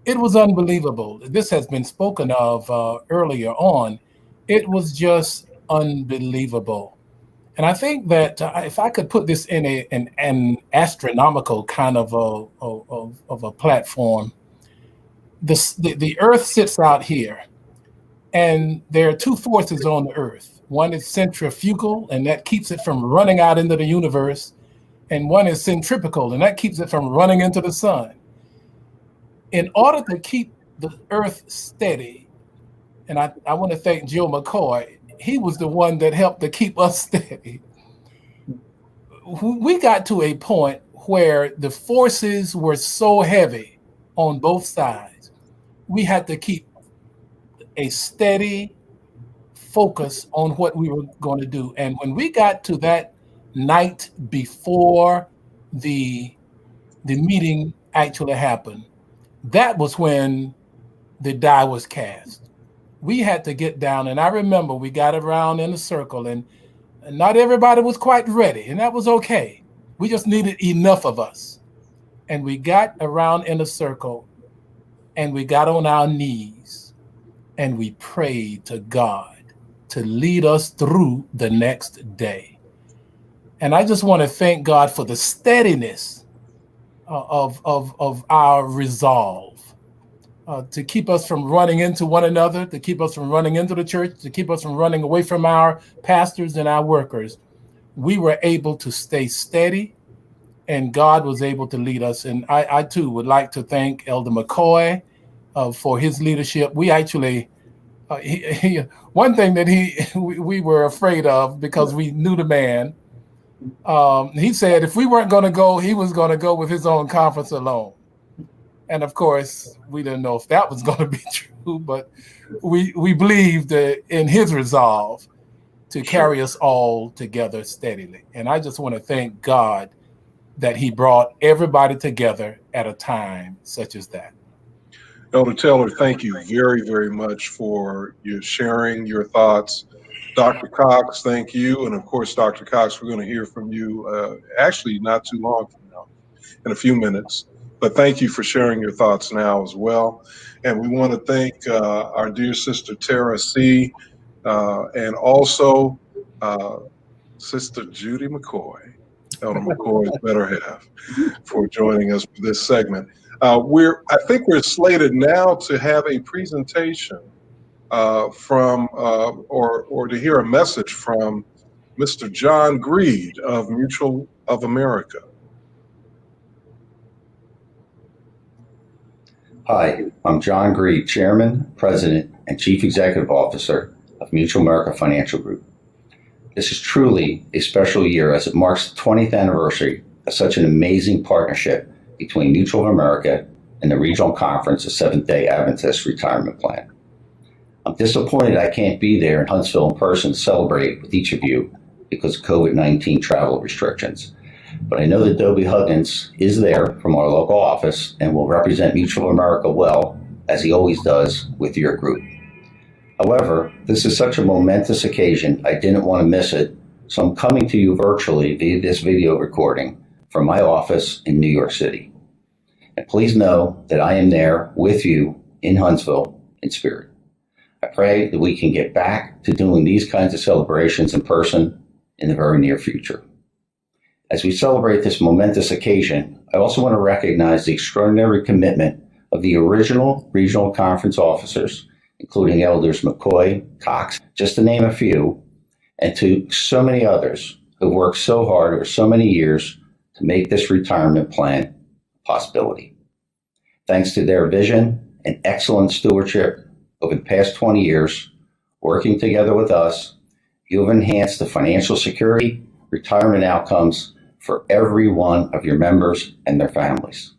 it was unbelievable. This has been spoken of earlier on. It was just unbelievable. And I think that if I could put this in an astronomical kind of a platform, the Earth sits out here, and there are two forces on the Earth. One is centrifugal, and that keeps it from running out into the universe, and one is centripetal, and that keeps it from running into the sun. In order to keep the Earth steady, and I want to thank Joe McCoy, he was the one that helped to keep us steady. We got to a point where the forces were so heavy on both sides, we had to keep a steady focus on what we were going to do. And when we got to that night before the meeting actually happened, that was when the die was cast. We had to get down, and I remember we got around in a circle, and not everybody was quite ready, and that was okay. We just needed enough of us. And we got around in a circle, and we got on our knees, and we prayed to God to lead us through the next day. And I just want to thank God for the steadiness of our resolve to keep us from running into one another, to keep us from running into the church, to keep us from running away from our pastors and our workers. We were able to stay steady, and God was able to lead us. And I too would like to thank Elder McCoy for his leadership. We actually, one thing that we were afraid of, because we knew the man, he said if we weren't going to go, he was going to go with his own conference alone. And of course, we didn't know if that was going to be true, but we believed in his resolve to carry us all together steadily. And I just want to thank God that he brought everybody together at a time such as that. Elder Taylor, thank you very, very much for your sharing your thoughts. Dr. Cox, thank you. And of course, Dr. Cox, we're going to hear from you actually not too long from now, in a few minutes. But thank you for sharing your thoughts now as well. And we want to thank our dear sister Tara C. And also Sister Judy McCoy, Elder McCoy's better half, for joining us for this segment. I think we're slated now to have a presentation from or to hear a message from Mr. John Greed of Mutual of America. Hi, I'm John Greed, Chairman, President, and Chief Executive Officer of Mutual America Financial Group. This is truly a special year as it marks the 20th anniversary of such an amazing partnership between Mutual of America and the Regional Conference of Seventh-day Adventist Retirement Plan. I'm disappointed I can't be there in Huntsville in person to celebrate with each of you because of COVID-19 travel restrictions. But I know that Dobie Huggins is there from our local office and will represent Mutual of America well, as he always does with your group. However, this is such a momentous occasion, I didn't want to miss it, so I'm coming to you virtually via this video recording from my office in New York City. And please know that I am there with you in Huntsville in spirit. I pray that we can get back to doing these kinds of celebrations in person in the very near future. As we celebrate this momentous occasion, I also want to recognize the extraordinary commitment of the original regional conference officers, including Elders McCoy, Cox, just to name a few, and to so many others who worked so hard over so many years to make this retirement plan a possibility. Thanks to their vision and excellent stewardship over the past 20 years, working together with us, you have enhanced the financial security, retirement outcomes for every one of your members and their families.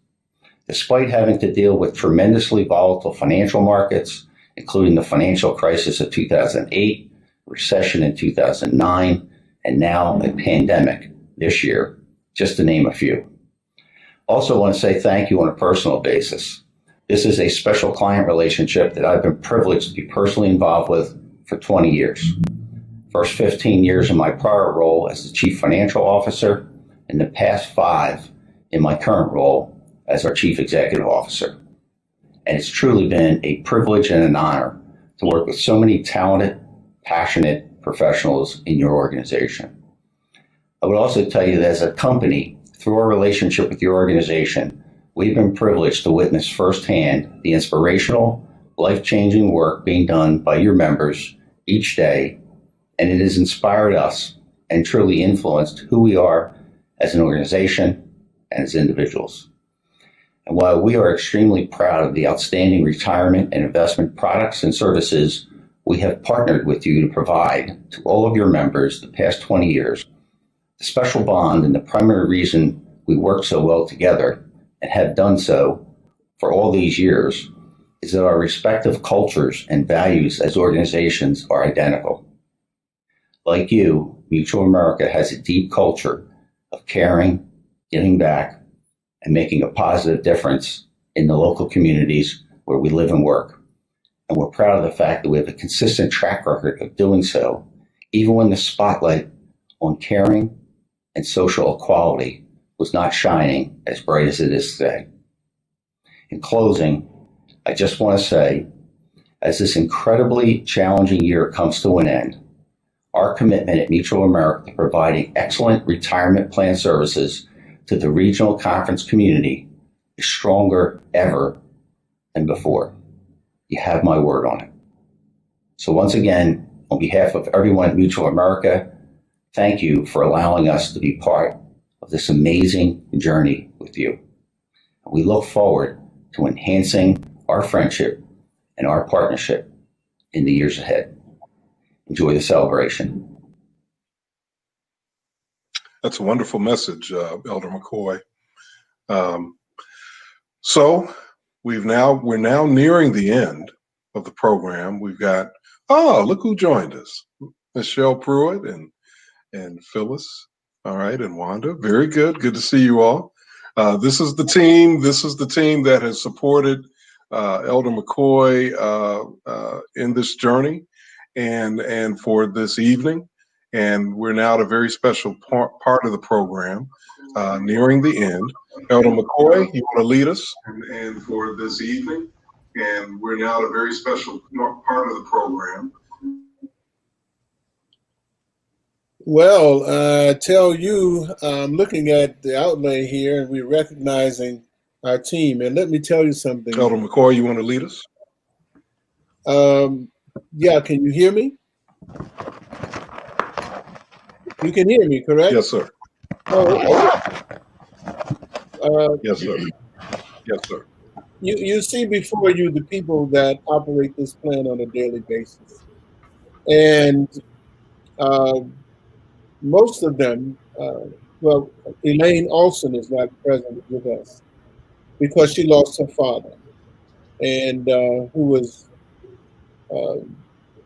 Despite having to deal with tremendously volatile financial markets, including the financial crisis of 2008, recession in 2009, and now a pandemic this year, just to name a few. Also want to say thank you on a personal basis. This is a special client relationship that I've been privileged to be personally involved with for 20 years. First 15 years in my prior role as the Chief Financial Officer, and the past 5 in my current role as our Chief Executive Officer. And it's truly been a privilege and an honor to work with so many talented, passionate professionals in your organization. I would also tell you that as a company, through our relationship with your organization, we've been privileged to witness firsthand the inspirational, life-changing work being done by your members each day, and it has inspired us and truly influenced who we are as an organization and as individuals. And while we are extremely proud of the outstanding retirement and investment products and services we have partnered with you to provide to all of your members the past 20 years, the special bond and the primary reason we work so well together and have done so for all these years is that our respective cultures and values as organizations are identical. Like you, Mutual America has a deep culture of caring, giving back, and making a positive difference in the local communities where we live and work. And we're proud of the fact that we have a consistent track record of doing so, even when the spotlight on caring and social equality was not shining as bright as it is today. In closing, I just want to say, as this incredibly challenging year comes to an end, Our commitment at Mutual America to providing excellent retirement plan services to the regional conference community is stronger ever than before. You have my word on it. So once again, on behalf of everyone at Mutual America, thank you for allowing us to be part of this amazing journey with you. We look forward to enhancing our friendship and our partnership in the years ahead. Enjoy the celebration. That's a wonderful message, Elder McCoy. So we're now nearing the end of the program. We've got, look who joined us. Michele Pruitt and Phyllis. All right, and Wanda. Very good. Good to see you all. This is the team. This is the team that has supported Elder McCoy in this journey and for this evening. And we're now at a very special part of the program, nearing the end. Elder McCoy, you want to lead us? And for this evening, and we're now at a very special part of the program. Well, I tell you, I'm looking at the outlay here, and we're recognizing our team. And let me tell you something. Elder McCoy, you want to lead us? Yeah, can you hear me? You can hear me, correct? Yes, sir. Yes, sir. Yes, sir. You see before you the people that operate this plan on a daily basis. And most of them, well, Elaine Olson is not present with us because she lost her father, and who was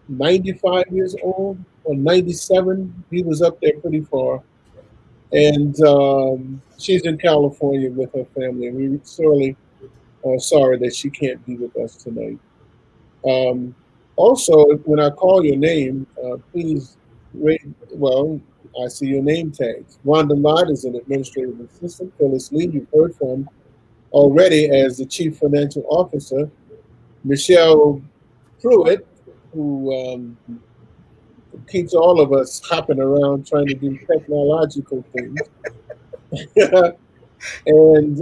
95 years old or 97. He was up there pretty far. And she's in California with her family, and we're sorely sorry that she can't be with us tonight. Also, when I call your name, please I see your name tags. Wanda Lott is an administrative assistant. Phyllis Lee, you've heard from already as the chief financial officer. Michele Pruitt, who keeps all of us hopping around trying to do technological things. And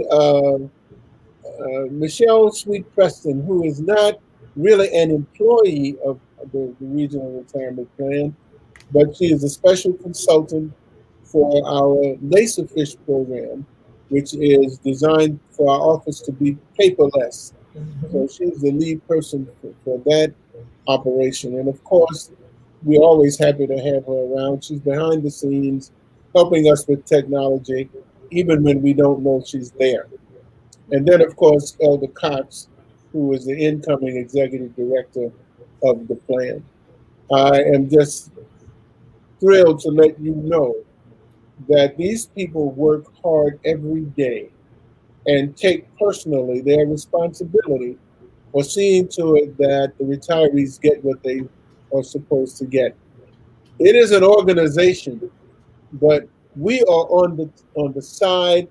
Michelle Sweet Preston, who is not really an employee of the Regional Retirement Plan, but she is a special consultant for our Laserfish program, which is designed for our office to be paperless. So she's the lead person for that operation. And of course, we're always happy to have her around. She's behind the scenes, helping us with technology, even when we don't know she's there. And then, of course, Elder Cox, who is the incoming executive director of the plan. I am just thrilled to let you know that these people work hard every day and take personally their responsibility for seeing to it that the retirees get what they are supposed to get. It is an organization, but we are on the side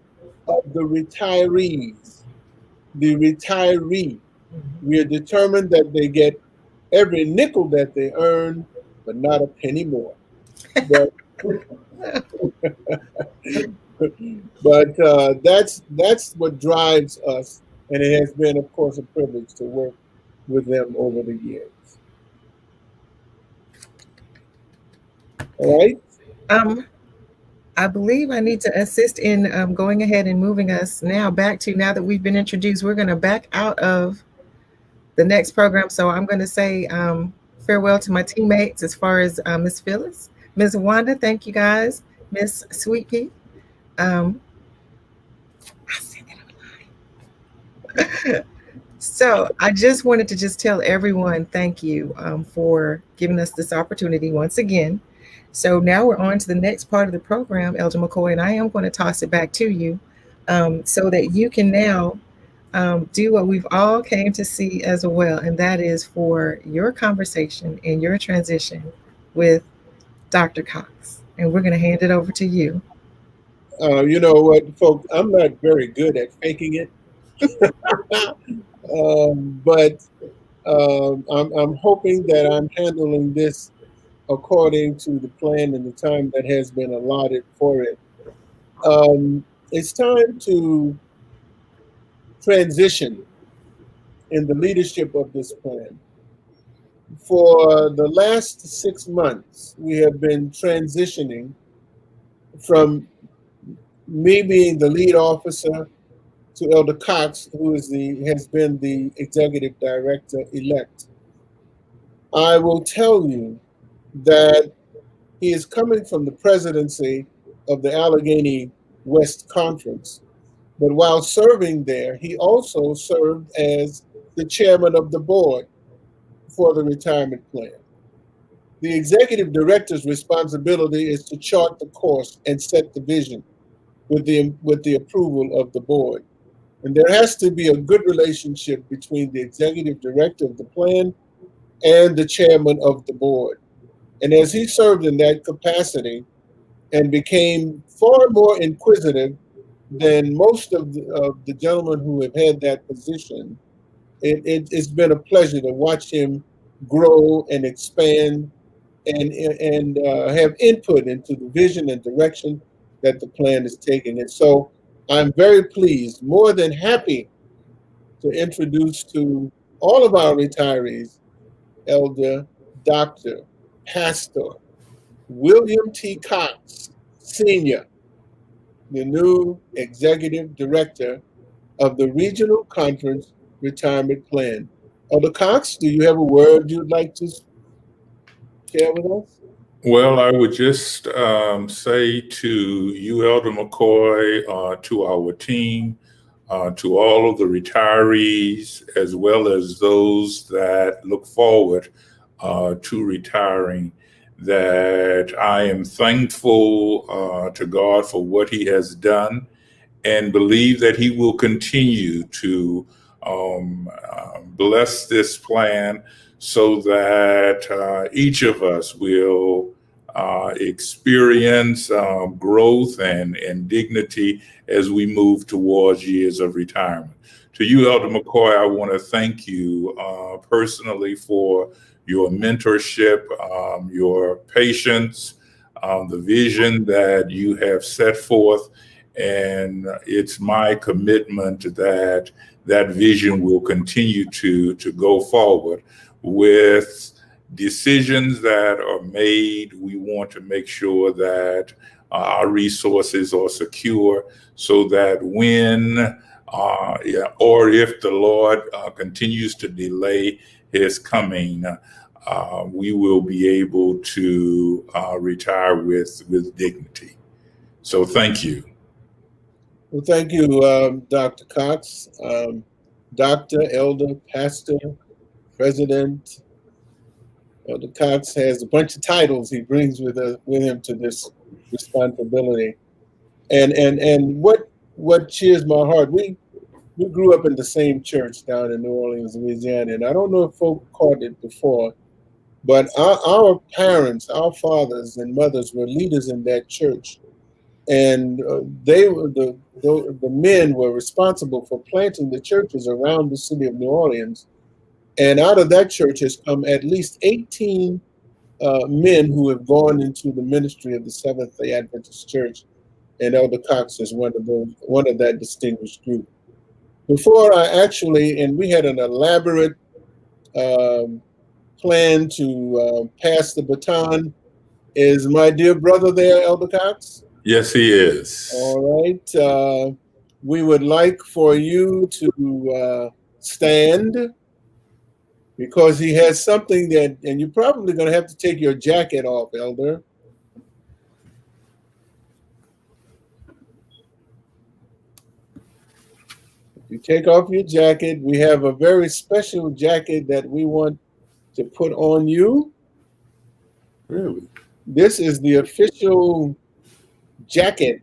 of the retirees. The retiree. We are determined that they get every nickel that they earn, but not a penny more. But that's what drives us, and it has been, of course, a privilege to work with them over the years. All right. I believe I need to assist in going ahead and moving us now that we've been introduced, we're going to back out of the next program. So I'm going to say farewell to my teammates as far as Miss Phyllis, Ms. Wanda, thank you guys, Miss Sweet Pea. I said that online. So I just wanted to just tell everyone thank you for giving us this opportunity once again. So now we're on to the next part of the program, Elder McCoy, and I am going to toss it back to you so that you can now do what we've all came to see as well, and that is for your conversation and your transition with Dr. Cox. And we're going to hand it over to you. You know what, folks, I'm not very good at faking it, but I'm hoping that I'm handling this according to the plan and the time that has been allotted for it. It's time to transition in the leadership of this plan. For the last 6 months, we have been transitioning from me being the lead officer to Elder Cox, who has been the executive director elect. I will tell you that he is coming from the presidency of the Allegheny West Conference, but while serving there, he also served as the chairman of the board for the retirement plan. The executive director's responsibility is to chart the course and set the vision with the approval of the board. And there has to be a good relationship between the executive director of the plan and the chairman of the board. And as he served in that capacity and became far more inquisitive than most of the gentlemen who have had that position, it's been a pleasure to watch him grow and expand and have input into the vision and direction that the plan is taking. And so I'm very pleased, more than happy, to introduce to all of our retirees, Elder, Dr., Pastor William T. Cox, Sr., the new executive director of the Regional Conference Retirement Plan. Elder Cox, do you have a word you'd like to share with us? Well, I would just say to you, Elder McCoy, to our team, to all of the retirees, as well as those that look forward to retiring, that I am thankful to God for what he has done and believe that he will continue to bless this plan so that each of us will experience growth and dignity as we move towards years of retirement. To you, Elder McCoy, I want to thank you personally for your mentorship, your patience, the vision that you have set forth. And it's my commitment that that vision will continue to go forward. With decisions that are made, we want to make sure that our resources are secure so that when or if the Lord continues to delay his coming, we will be able to retire with dignity. So thank you. Well, thank you, Dr. Cox, Dr., Elder, Pastor, President. Elder Cox has a bunch of titles he brings with him to this responsibility. And what cheers my heart, we grew up in the same church down in New Orleans, Louisiana, and I don't know if folk caught it before, but our parents, our fathers and mothers were leaders in that church. And they were the men were responsible for planting the churches around the city of New Orleans. And out of that church has come at least 18 men who have gone into the ministry of the Seventh-day Adventist Church. And Elder Cox is one of that distinguished group. Before and we had an elaborate plan to pass the baton. Is my dear brother there, Elder Cox? Yes, he is. All right. We would like for you to stand because he has something and you're probably going to have to take your jacket off, Elder. If you take off your jacket, we have a very special jacket that we want to put on you. Really? This is the official jacket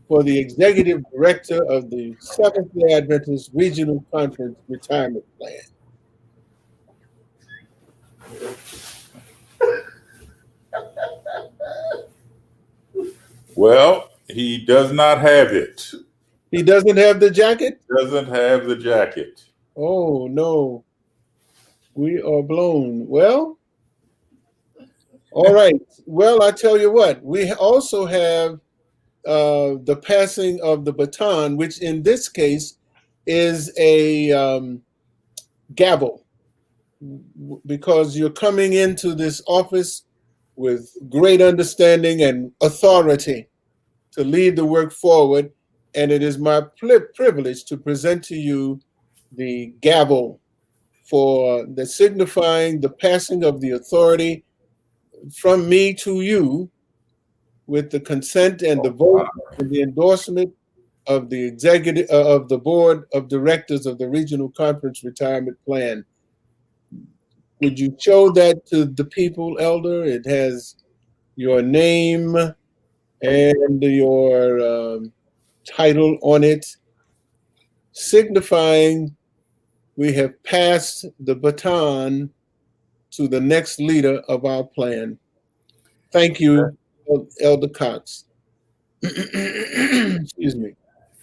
for the executive director of the Seventh-day Adventist Regional Conference Retirement Plan. Well, he does not have it. He doesn't have the jacket? Doesn't have the jacket. Oh, no. We are blown. Well, All right. Well, I tell you what, we also have the passing of the baton, which in this case is a gavel, because you're coming into this office with great understanding and authority to lead the work forward. And it is my privilege to present to you the gavel for the signifying the passing of the authority from me to you, with the consent and the vote and the endorsement of the executive of the board of directors of the Regional Conference Retirement Plan. Would you show that to the people, Elder? It has your name and your title on it, signifying we have passed the baton to the next leader of our plan. Thank you, Elder Cox. Excuse me.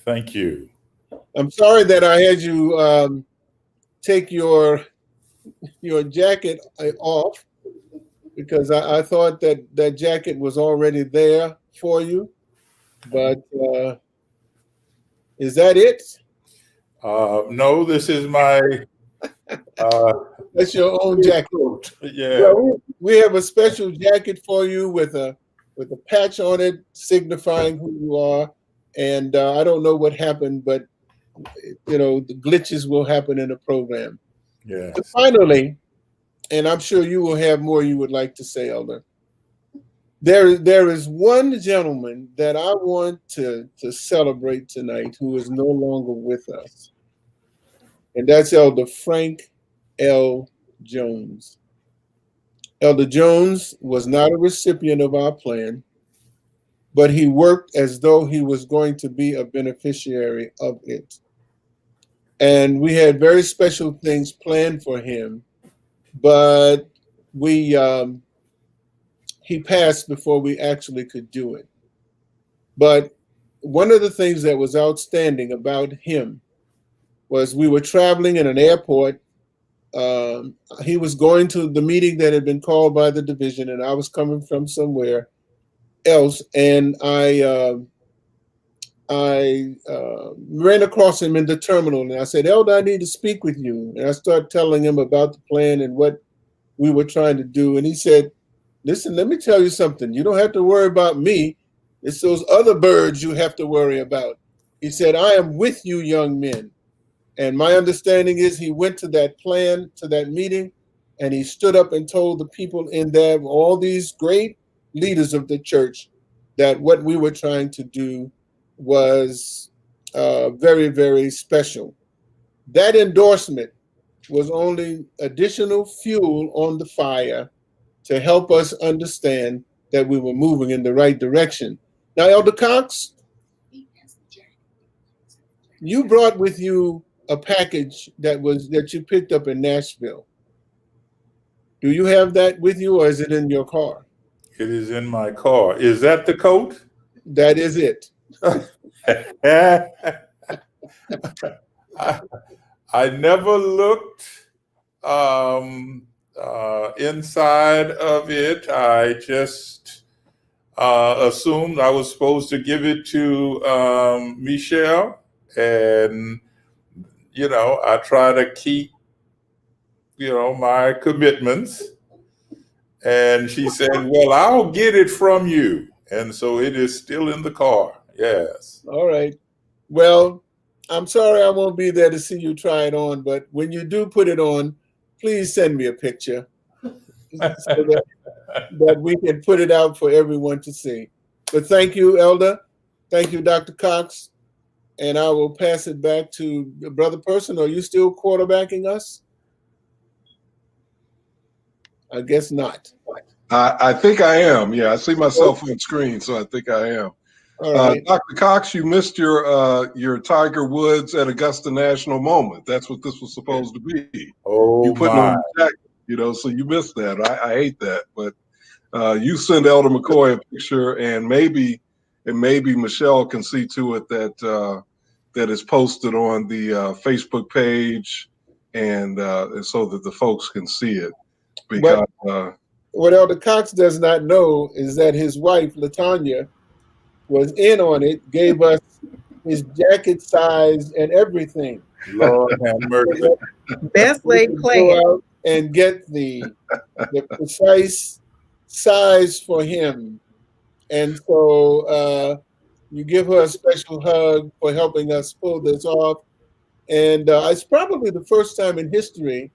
Thank you. I'm sorry that I had you take your jacket off, because I thought that jacket was already there for you. But is that it? No, this is my. That's your own jacket. Yeah. Well, we have a special jacket for you with a patch on it signifying who you are. And I don't know what happened, but the glitches will happen in the program. Yeah. But finally, and I'm sure you will have more you would like to say, Elder. There is one gentleman that I want to celebrate tonight who is no longer with us, and that's Elder Frank L. Jones. Elder Jones was not a recipient of our plan, but he worked as though he was going to be a beneficiary of it. And we had very special things planned for him, but he passed before we actually could do it. But one of the things that was outstanding about him was we were traveling in an airport. He was going to the meeting that had been called by the division, and I was coming from somewhere else. And I ran across him in the terminal, and I said, "Elder, I need to speak with you." And I started telling him about the plan and what we were trying to do. And he said, "Listen, let me tell you something. You don't have to worry about me. It's those other birds you have to worry about." He said, "I am with you, young men." And my understanding is he went to that plan, to that meeting, and he stood up and told the people in there, all these great leaders of the church, that what we were trying to do was very, very special. That endorsement was only additional fuel on the fire to help us understand that we were moving in the right direction. Now, Elder Cox, you brought with you a package that you picked up in Nashville. Do you have that with you, or is it in your car? It is in my car. Is that the coat? That is it. I never looked inside of it. I just assumed I was supposed to give it to Michele, and I try to keep my commitments. And she said, "Well, I'll get it from you," and so it is still in the car. Yes. All right. Well, I'm sorry I won't be there to see you try it on, but when you do put it on, please send me a picture so that we can put it out for everyone to see. But thank you, Elder. Thank you, Dr. Cox. And I will pass it back to Brother Person. Are you still quarterbacking us? I guess not. I think I am. Yeah, I see myself on screen, so I think I am. All right. Dr. Cox, you missed your Tiger Woods at Augusta National moment. That's what this was supposed to be. Oh, you putting on the jacket, so you missed that. I hate that, but you send Elder McCoy a picture, and maybe Michele can see to it that that is posted on the Facebook page, and so that the folks can see it. Because what Elder Cox does not know is that his wife, LaTanya, was in on it, gave us his jacket size and everything. Lord have mercy. Best laid plan. Go out and get the precise size for him. And so you give her a special hug for helping us pull this off. And it's probably the first time in history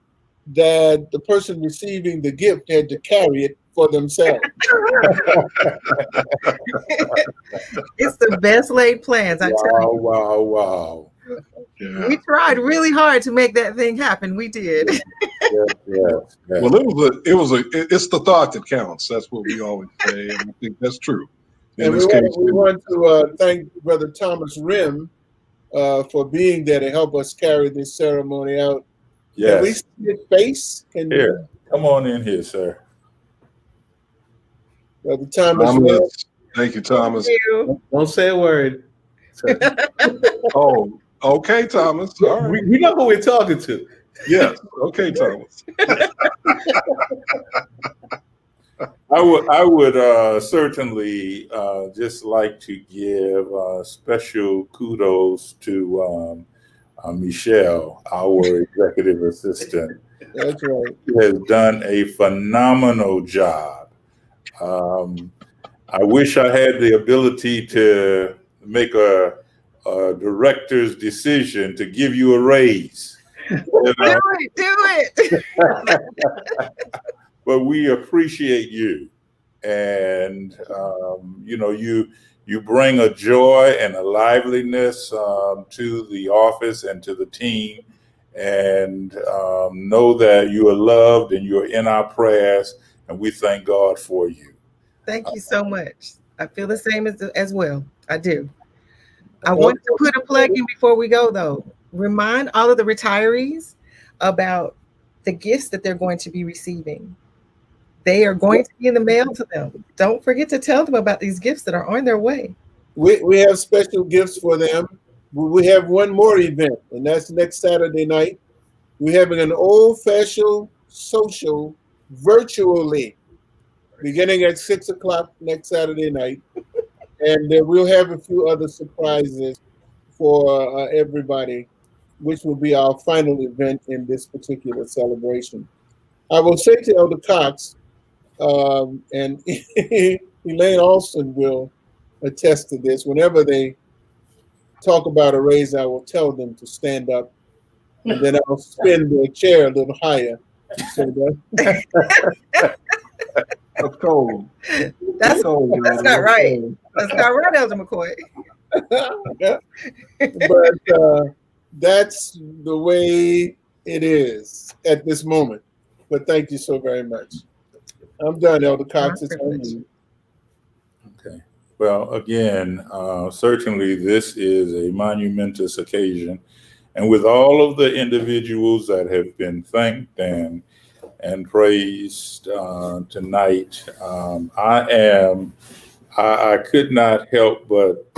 that the person receiving the gift had to carry it for themselves. It's the best laid plans, I tell you. Wow. Yeah. We tried really hard to make that thing happen. We did. Well, it's the thought that counts. That's what we always say, and I think that's true. And we want to thank Brother Thomas Rim for being there to help us carry this ceremony out. Yes. Can we see his face? Here, come on in here, sir. Brother Thomas Rim. Thank you, Thomas. Thank you. Don't say a word. Oh, okay, Thomas. All right. We know who we're talking to. Yes. Okay, Thomas. I would certainly just like to give special kudos to Michele, our executive assistant. That's right. She has done a phenomenal job. I wish I had the ability to make a director's decision to give you a raise. Do it. But we appreciate you, and you bring a joy and a liveliness to the office and to the team, and know that you are loved and you're in our prayers, and we thank God for you. Thank you so much. I feel the same as well. I do. I want to put a plug in before we go, though. Remind all of the retirees about the gifts that they're going to be receiving. They are going to be in the mail to them. Don't forget to tell them about these gifts that are on their way. We have special gifts for them. We have one more event, and that's next Saturday night. We're having an old-fashioned social virtually, beginning at 6 o'clock next Saturday night. And we'll have a few other surprises for everybody, which will be our final event in this particular celebration. I will say to Elder Cox, and Elaine Alston will attest to this, whenever they talk about a raise, I will tell them to stand up, and then I'll spin their chair a little higher. So that's cold. That's not right. That's not right, Elder McCoy. But that's the way it is at this moment. But thank you so very much. I'm done, Elder Cox. It's on you. Okay. Well, again, certainly this is a monumentous occasion. And with all of the individuals that have been thanked and praised tonight, I could not help but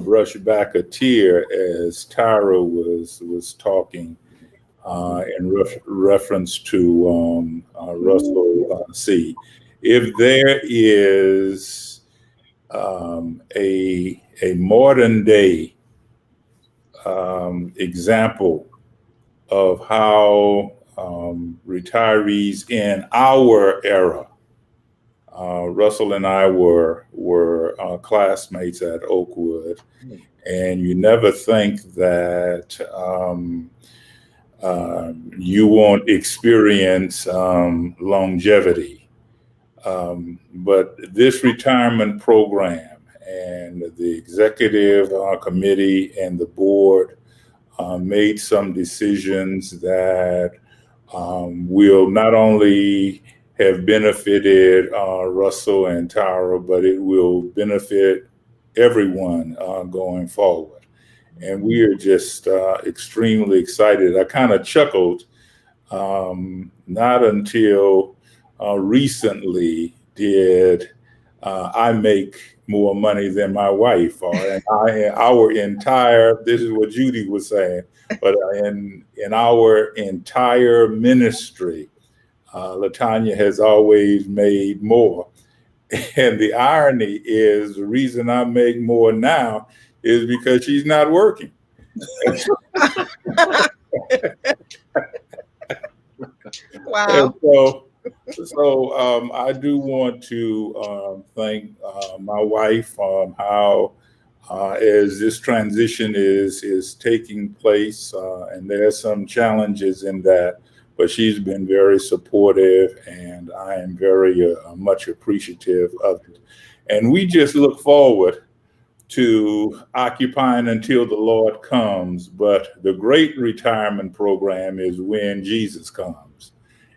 brush back a tear as Tyra was talking in reference to Russell C. If there is a modern day example of how retirees in our era, Russell and I were classmates at Oakwood, and you never think that you won't experience longevity. But this retirement program and the executive committee and the board made some decisions that will not only have benefited Russell and Tara, but it will benefit everyone going forward. And we are just extremely excited. I kind of chuckled, not until recently did I make more money than my wife, our entire, this is what Judy was saying, but in our entire ministry, LaTanya has always made more. And the irony is the reason I make more now is because she's not working. Wow. And so I do want to thank my wife how as this transition is taking place, and there are some challenges in that, but she's been very supportive, and I am very much appreciative of it. And we just look forward to occupying until the Lord comes, but the great retirement program is when Jesus comes,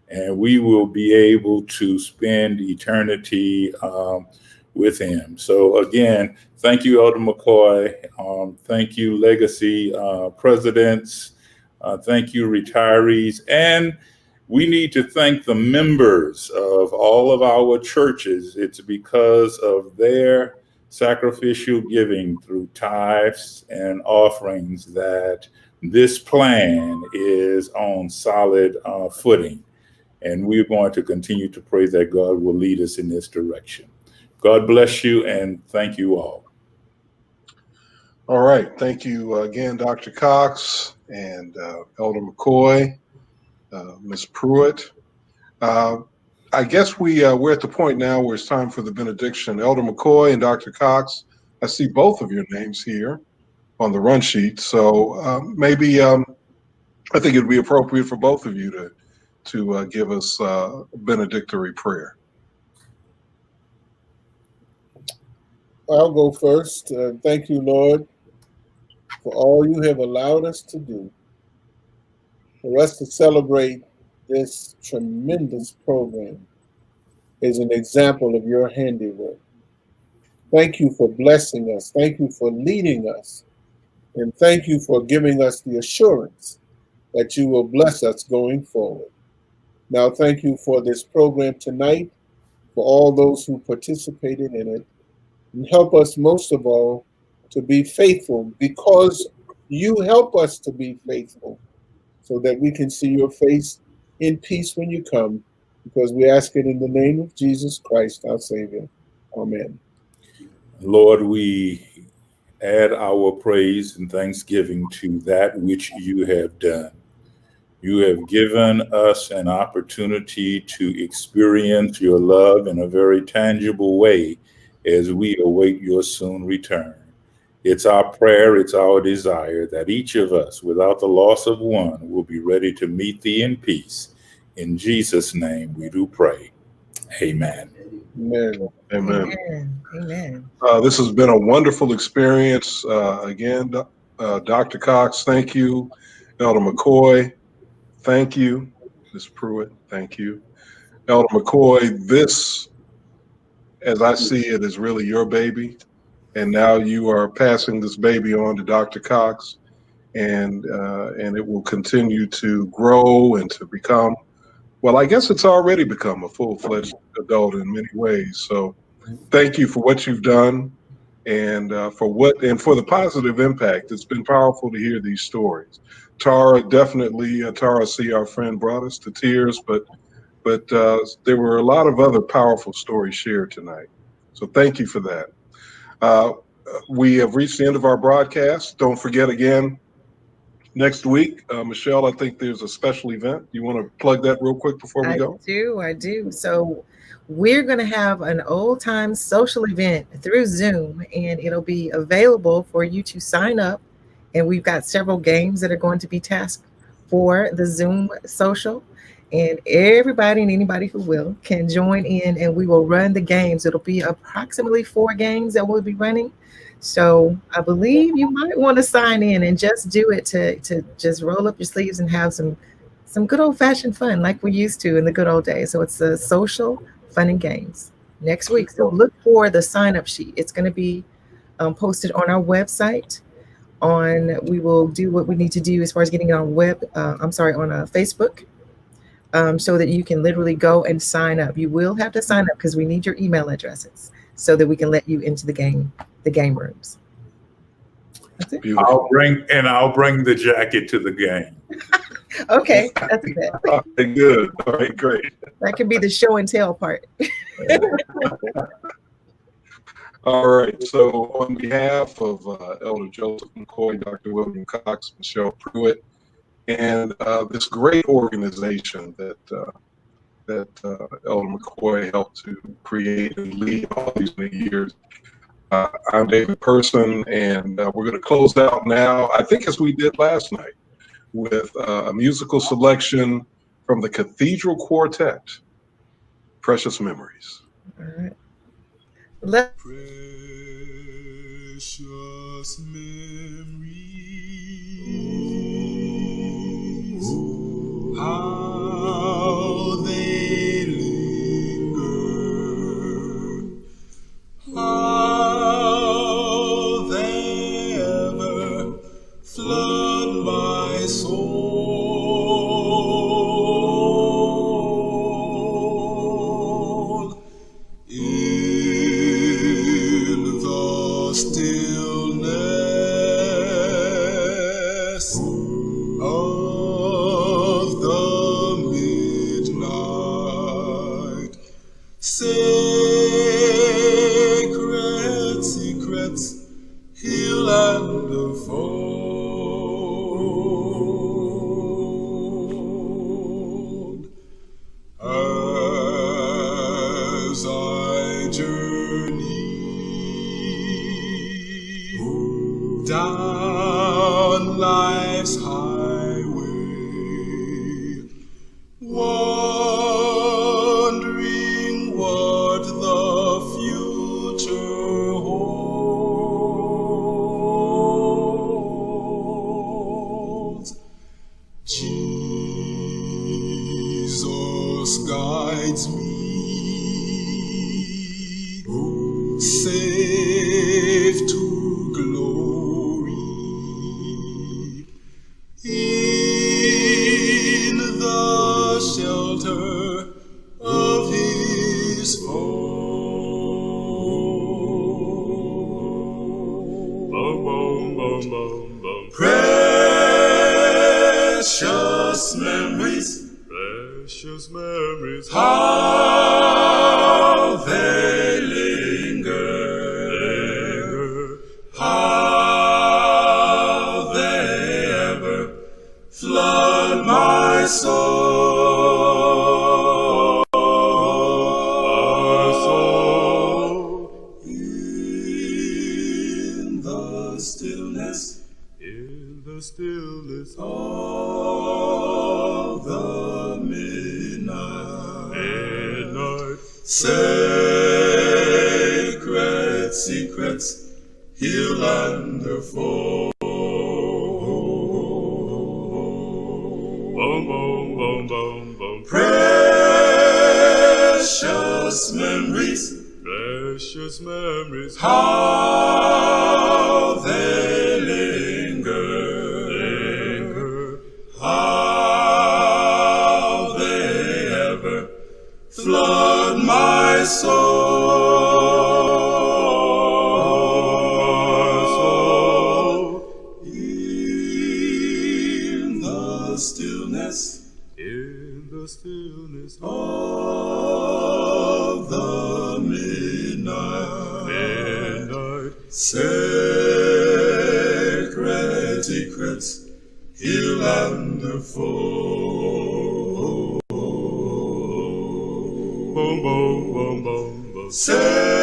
and we will be able to spend eternity with him. So again, thank you, Elder McCoy. Thank you, Legacy presidents. Thank you, retirees. And we need to thank the members of all of our churches. It's because of their sacrificial giving through tithes and offerings that this plan is on solid footing. And we're going to continue to pray that God will lead us in this direction. God bless you, and thank you all. All right. Thank you again, Dr. Cox and Elder McCoy, Ms. Pruitt. I guess we're at the point now where it's time for the benediction. Elder McCoy and Dr. Cox, I see both of your names here on the run sheet. So maybe I think it'd be appropriate for both of you to give us a benedictory prayer. I'll go first. Thank you, Lord, for all you have allowed us to do, for us to celebrate this tremendous program is an example of your handiwork. Thank you for blessing us. Thank you for leading us. And thank you for giving us the assurance that you will bless us going forward. Now, thank you for this program tonight, for all those who participated in it. And help us most of all to be faithful, because you help us to be faithful, so that we can see your face in peace when you come, because we ask it in the name of Jesus Christ, our Savior. Amen. Lord, we add our praise and thanksgiving to that which you have done. You have given us an opportunity to experience your love in a very tangible way as we await your soon return. It's our prayer, it's our desire that each of us, without the loss of one, will be ready to meet thee in peace. In Jesus' name we do pray. Amen. Amen. Amen. Amen. This has been a wonderful experience. Again, Dr. Cox, thank you. Elder McCoy, thank you. Ms. Pruitt, thank you. Elder McCoy, this, as I see it, is really your baby. And now you are passing this baby on to Dr. Cox, and it will continue to grow and to become, well, I guess it's already become a full-fledged adult in many ways. So thank you for what you've done, and for the positive impact. It's been powerful to hear these stories. Tara, definitely, Tara C., our friend, brought us to tears, but there were a lot of other powerful stories shared tonight. So thank you for that. We have reached the end of our broadcast. Don't forget again, next week, Michele, I think there's a special event. You want to plug that real quick before we go? I do. So we're going to have an old time social event through Zoom, and it'll be available for you to sign up. And we've got several games that are going to be tasked for the Zoom social. And everybody and anybody who will can join in, and we will run the games. It'll be approximately 4 games that we'll be running. So I believe you might want to sign in and just do it to just roll up your sleeves and have some good old-fashioned fun like we used to in the good old days. So it's a social fun and games next week. So look for the sign-up sheet. It's going to be posted on our website. We will do what we need to do as far as getting it on Facebook. So that you can literally go and sign up. You will have to sign up because we need your email addresses so that we can let you into the game rooms. That's it. I'll bring the jacket to the game. Okay, that's it. Okay, good. All right, great. That could be the show and tell part. All right. So on behalf of Elder Joseph McCoy, Dr. William Cox, Michele Pruitt, and this great organization that Elder McCoy helped to create and lead all these many years, I'm David Person, and we're going to close out now, I think as we did last night, with a musical selection from the Cathedral Quartet, Precious Memories. All right. Precious memories, how they linger, how they ever flood my soul. In the stillness of the midnight, sacred secrets heal and unfold. As I journey down life's highway, wondering what the future holds, Jesus guides me safe to glory. In the shelter of his fold. Precious memories, precious memories, how they linger, how they ever flood my soul. In the stillness, in the stillness of the midnight, sacred secrets heal and unfold. Precious memories, precious memories, how they linger, how they ever flood my soul. In the stillness, in the stillness of the midnight, sacred secrets heal and unfold. Sacred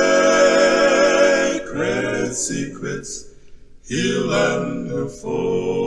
secrets heal and unfold.